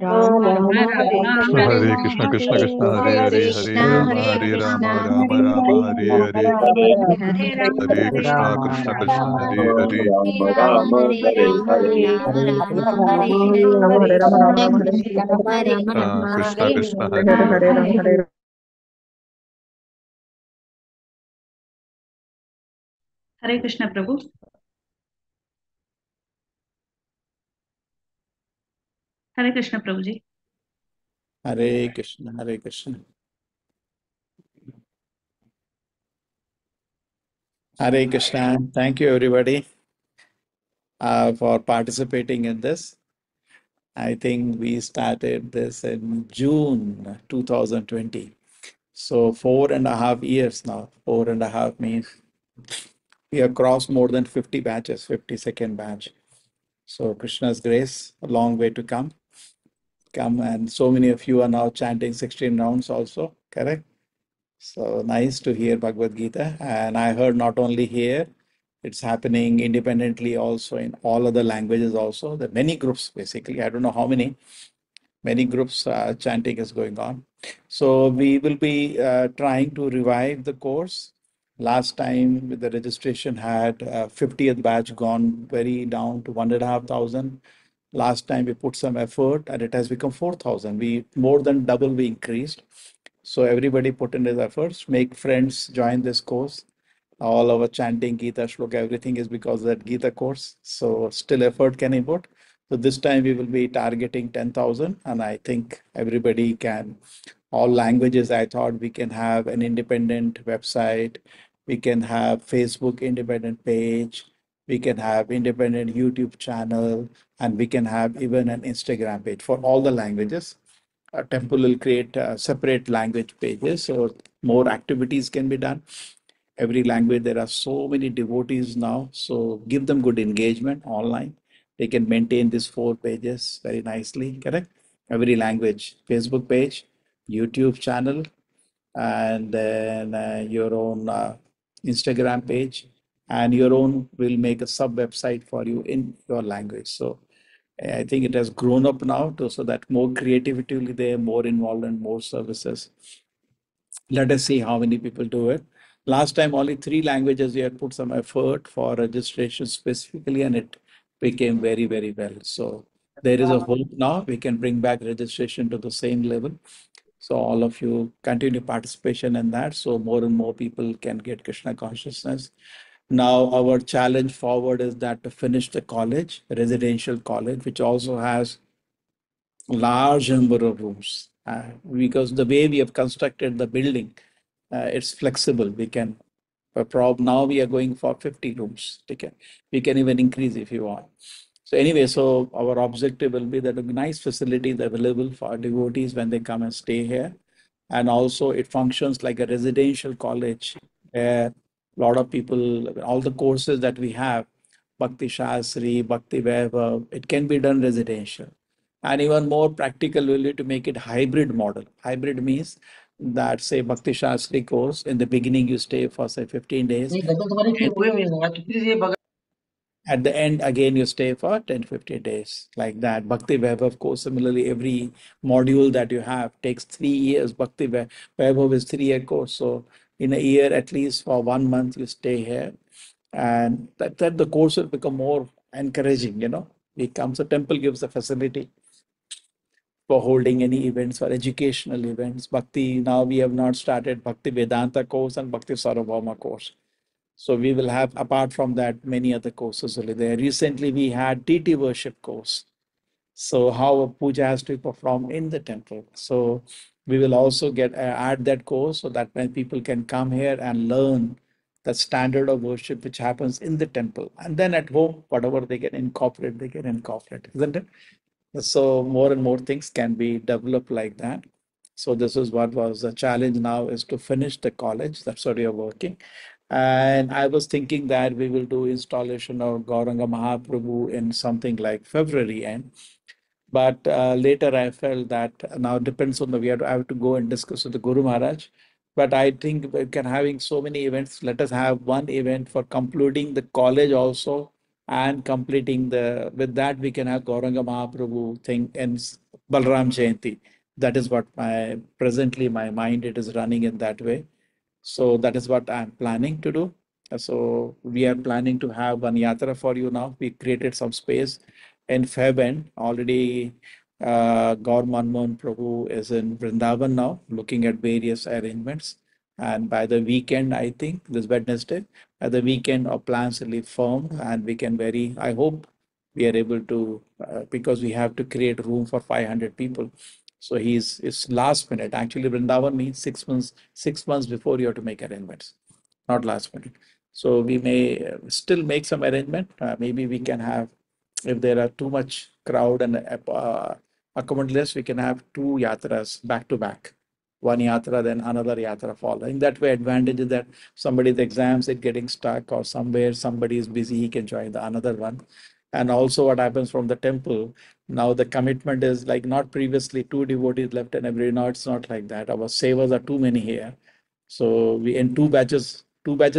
Ram Ram Hare Hare Hare Krishna, Krishna Krishna, Hare Hare, Hare Rama, Hare Rama, Rama Rama, Hare Hare. Hare Krishna, Krishna Krishna, Hare Hare. Krishna Krishna, Hare Hare. Hare Krishna Prabhu. Hare Krishna Prabhuji. Hare Krishna, Hare Krishna. Hare Krishna. Thank you, everybody, for participating in this. I think we started this in June 2020. So 4.5 years now. 4.5 means we have crossed more than 50 batches, 52nd batch. So Krishna's grace, a long way to come. And so many of you are now chanting 16 rounds also, correct? So nice to hear Bhagavad Gita. And I heard not only here, it's happening independently also in all other languages also. There are many groups, basically. I don't know how many groups chanting is going on. So we will be trying to revive the course. Last time the registration had 50th batch gone very down to 1,500. Last time we put some effort and it has become 4,000. We more than double we increased. So everybody put in his efforts, make friends join this course. all our chanting Gita shloka, everything is because of that Gita course. So still effort can import. So this time we will be targeting 10,000, and I think everybody can, all languages. I thought we can have an independent website, we can have Facebook independent page, we can have independent YouTube channel, and we can have even an Instagram page for all the languages. Temple will create separate language pages, so more activities can be done. Every language, there are so many devotees now, so give them good engagement online. They can maintain these 4 pages very nicely, correct? Every language, Facebook page, YouTube channel, and then your own Instagram page, and your own will make a sub website for you in your language. So I think it has grown up now so that more creativity will be there, more involved and more services. Let us see how many people do it. Last time, only 3 languages we had put some effort for registration specifically, and it became very, very well. So there is a hope now we can bring back registration to the same level. So all of you continue participation in that, so more and more people can get Krishna consciousness. Now our challenge forward is that to finish the college, residential college, which also has large number of rooms, because the way we have constructed the building, it's flexible. We can now we are going for 50 rooms. Okay, we can even increase if you want. So anyway, so our objective will be that a nice facility is available for devotees when they come and stay here, and also it functions like a residential college where a lot of people, all the courses that we have, Bhakti Shastri, Bhakti Vaibhav, it can be done residential. And even more practical will be to make it hybrid model. Hybrid means that, say, Bhakti Shastri course, in the beginning you stay for say 15 days. At the end, again, you stay for 10-15 days, like that. Bhakti Vaibhav course, similarly, every module that you have takes 3 years. Bhakti Vaibhav is 3-year course. So in a year, at least for 1 month, you stay here. And that the course will become more encouraging, It comes, the temple gives the facility for holding any events, for educational events. Bhakti, now we have not started Bhakti Vedanta course and Bhakti Sarvabhauma course. So we will have, apart from that, many other courses only there. Recently, we had deity worship course. So how a puja has to be performed in the temple. So we will also add that course so that when people can come here and learn the standard of worship which happens in the temple. And then at home, whatever they can incorporate, isn't it? So more and more things can be developed like that. So this is what was the challenge now, is to finish the college. That's what we are working. And I was thinking that we will do installation of Gauranga Mahaprabhu in something like February end. But later I felt that now depends on I have to go and discuss with the Guru Maharaj. But I think we can having so many events. Let us have one event for concluding the college also, and completing with that we can have Gauranga Mahaprabhu thing and Balram Jayanti. That is what presently my mind, it is running in that way. So that is what I'm planning to do. So we are planning to have one yatra for you now. We created some space in Feb end. Already Gaur Manmohan Prabhu is in Vrindavan now, looking at various arrangements. And by the weekend, I think this Wednesday, by the weekend, our plans will be firm, and we can I hope we are able to, because we have to create room for 500 people. So it's last minute. Actually, Vrindavan means 6 months. 6 months before you have to make arrangements, not last minute. So we may still make some arrangement. Maybe we can have, if there are too much crowd and accommodation list, we can have 2 yatras back to back. One yatra, then another yatra following. That way, advantage is that somebody's exams is getting stuck, or somebody is busy, he can join the another one. And also what happens from the temple, now the commitment is like not previously 2 devotees left and every, now it's not like that. Our sevas are too many here. So we in 2 batches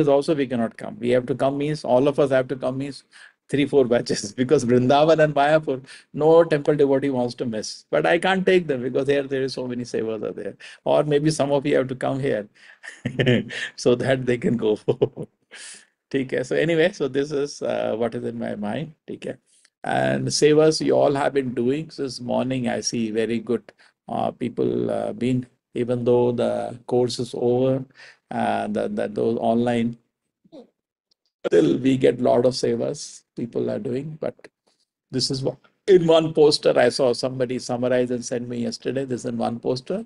also we cannot come. We have to come means all of us have to come means 3-4 batches, because Vrindavan and Mayapur, no temple devotee wants to miss. But I can't take them because there is so many sevas are there. Or maybe some of you have to come here so that they can go. Okay. So anyway, so this is what is in my mind. Okay. And sevas you all have been doing. So this morning I see very good people been, even though the course is over, those online Still, we get a lot of sevas people are doing, but this is what in one poster I saw somebody summarize and send me yesterday. This in one poster.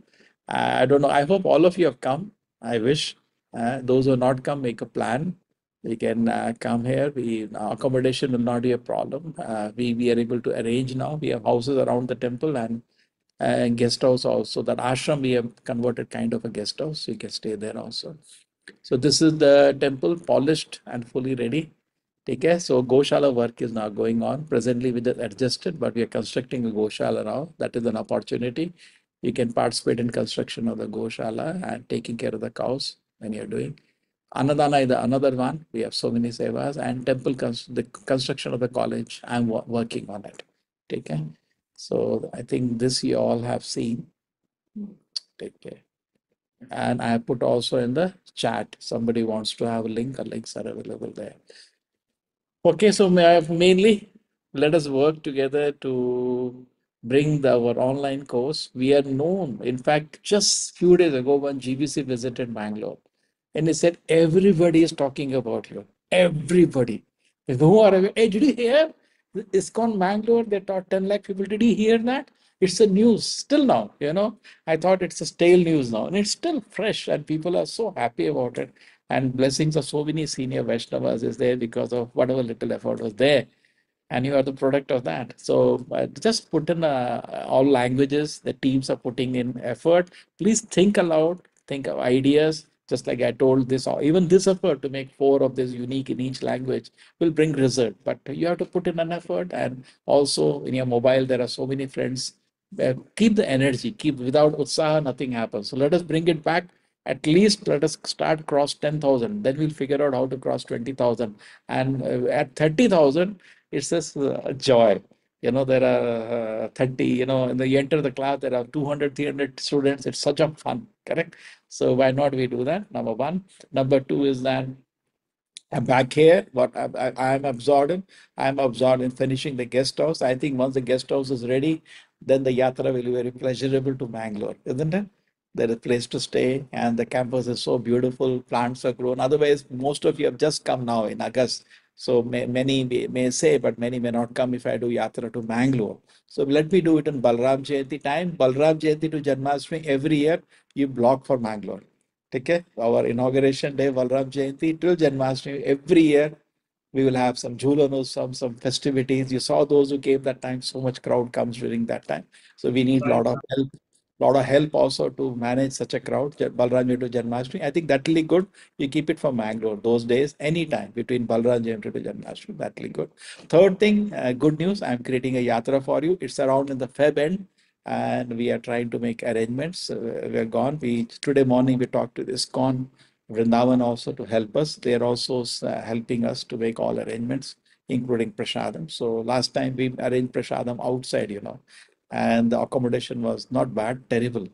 I don't know. I hope all of you have come. I wish those who have not come, make a plan. We can come here. Accommodation will not be a problem. We are able to arrange now. We have houses around the temple and guest house also. That ashram we have converted kind of a guest house. So you can stay there also. So this is the temple, polished and fully ready. Okay, so Goshala work is now going on. Presently we just adjusted, but we are constructing a Goshala now. That is an opportunity. You can participate in construction of the Goshala and taking care of the cows when you're doing. Annadana is the another one. We have so many sevas and temple the construction of the college. I'm working on it. Okay, so I think this you all have seen. Take care. And I put also in the chat. Somebody wants to have a link. Links are available there. Okay, so mainly let us work together to bring our online course. We are known. In fact, just few days ago, when GBC visited Bangalore, and he said everybody is talking about you. Everybody. Who are? Hey, did you hear? ISKCON Bangalore, they taught 10 lakh people. Did you hear that? It's a news still now. I thought it's a stale news now, and it's still fresh, and people are so happy about it. And blessings of so many senior Vaishnavas is there because of whatever little effort was there. And you are the product of that. So just put in all languages. The teams are putting in effort. Please think aloud, think of ideas. Just like I told this, even this effort to make 4 of this unique in each language will bring result. But you have to put in an effort. And also in your mobile, there are so many friends. Keep the energy. Without utsaha, nothing happens. So let us bring it back. At least let us start cross 10,000. Then we'll figure out how to cross 20,000. And at 30,000, it's just joy. There are 30, and you enter the class, there are 200, 300 students. It's such a fun, correct? So why not we do that? Number one. Number two is that I'm back here, but I'm absorbed in finishing the guest house. I think once the guest house is ready, then the yatra will be very pleasurable to Bangalore, isn't it? There is a place to stay, and the campus is so beautiful. Plants are grown. Otherwise, most of you have just come now in August. So many may say, but many may not come if I do yatra to Bangalore. So let me do it in Balram Jayanti time. Balram Jayanti to Janmashtami every year, you block for Bangalore. Okay, our inauguration day, Balram Jayanti till Janmashtami, every year we will have some Jhulanos, some festivities. You saw those who came that time, so much crowd comes during that time. So we need a lot of help also to manage such a crowd, Balram Jayanti to Janmashtami. I think that will be good. You keep it for Bangalore those days, anytime between Balram Jayanti to Janmashtami, that will be good. Third thing, good news, I'm creating a yatra for you. It's around in the Feb end. And we are trying to make arrangements. We're gone. Today morning we talked to ISKCON Vrindavan also to help us. They're also helping us to make all arrangements, including prasadam. So last time we arranged prasadam outside, and the accommodation was not bad, terrible.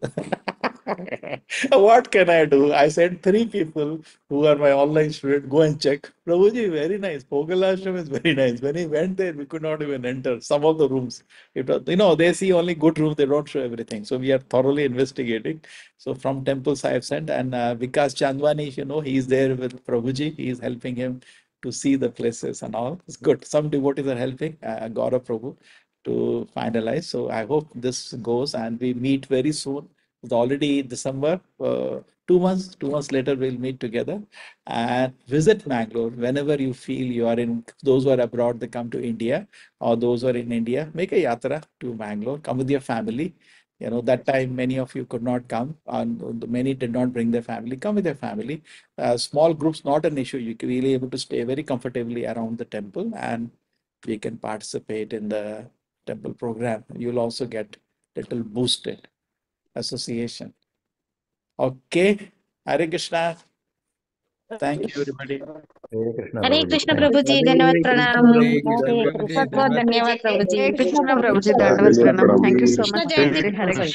What can I do? I sent 3 people who are my online students, go and check. Prabhuji, very nice. Pogalashram is very nice. When he went there, we could not even enter some of the rooms. It was, they see only good rooms, they don't show everything. So we are thoroughly investigating. So from temples I have sent, and Vikas Chandwani, he's there with Prabhuji. He is helping him to see the places and all. It's good. Some devotees are helping Gaurav Prabhu to finalize. So I hope this goes, and we meet very soon. It's already December. 2 months later, we'll meet together and visit Bangalore whenever you feel you are in. Those who are abroad, they come to India, or those who are in India, make a yatra to Bangalore. Come with your family. That time many of you could not come, and many did not bring their family. Come with your family. Small groups, not an issue. You can really able to stay very comfortably around the temple, and we can participate in the temple program. You'll also get little boosted association. Okay. Hare Krishna. Thank you, everybody. हरे कृष्ण प्रभु जी, धन्यवाद प्रणाम. बहुत बहुत धन्यवाद प्रभु जी. Krishna Prabhuji, Dandavad Pranam. Thank you so much. Hare Krishna.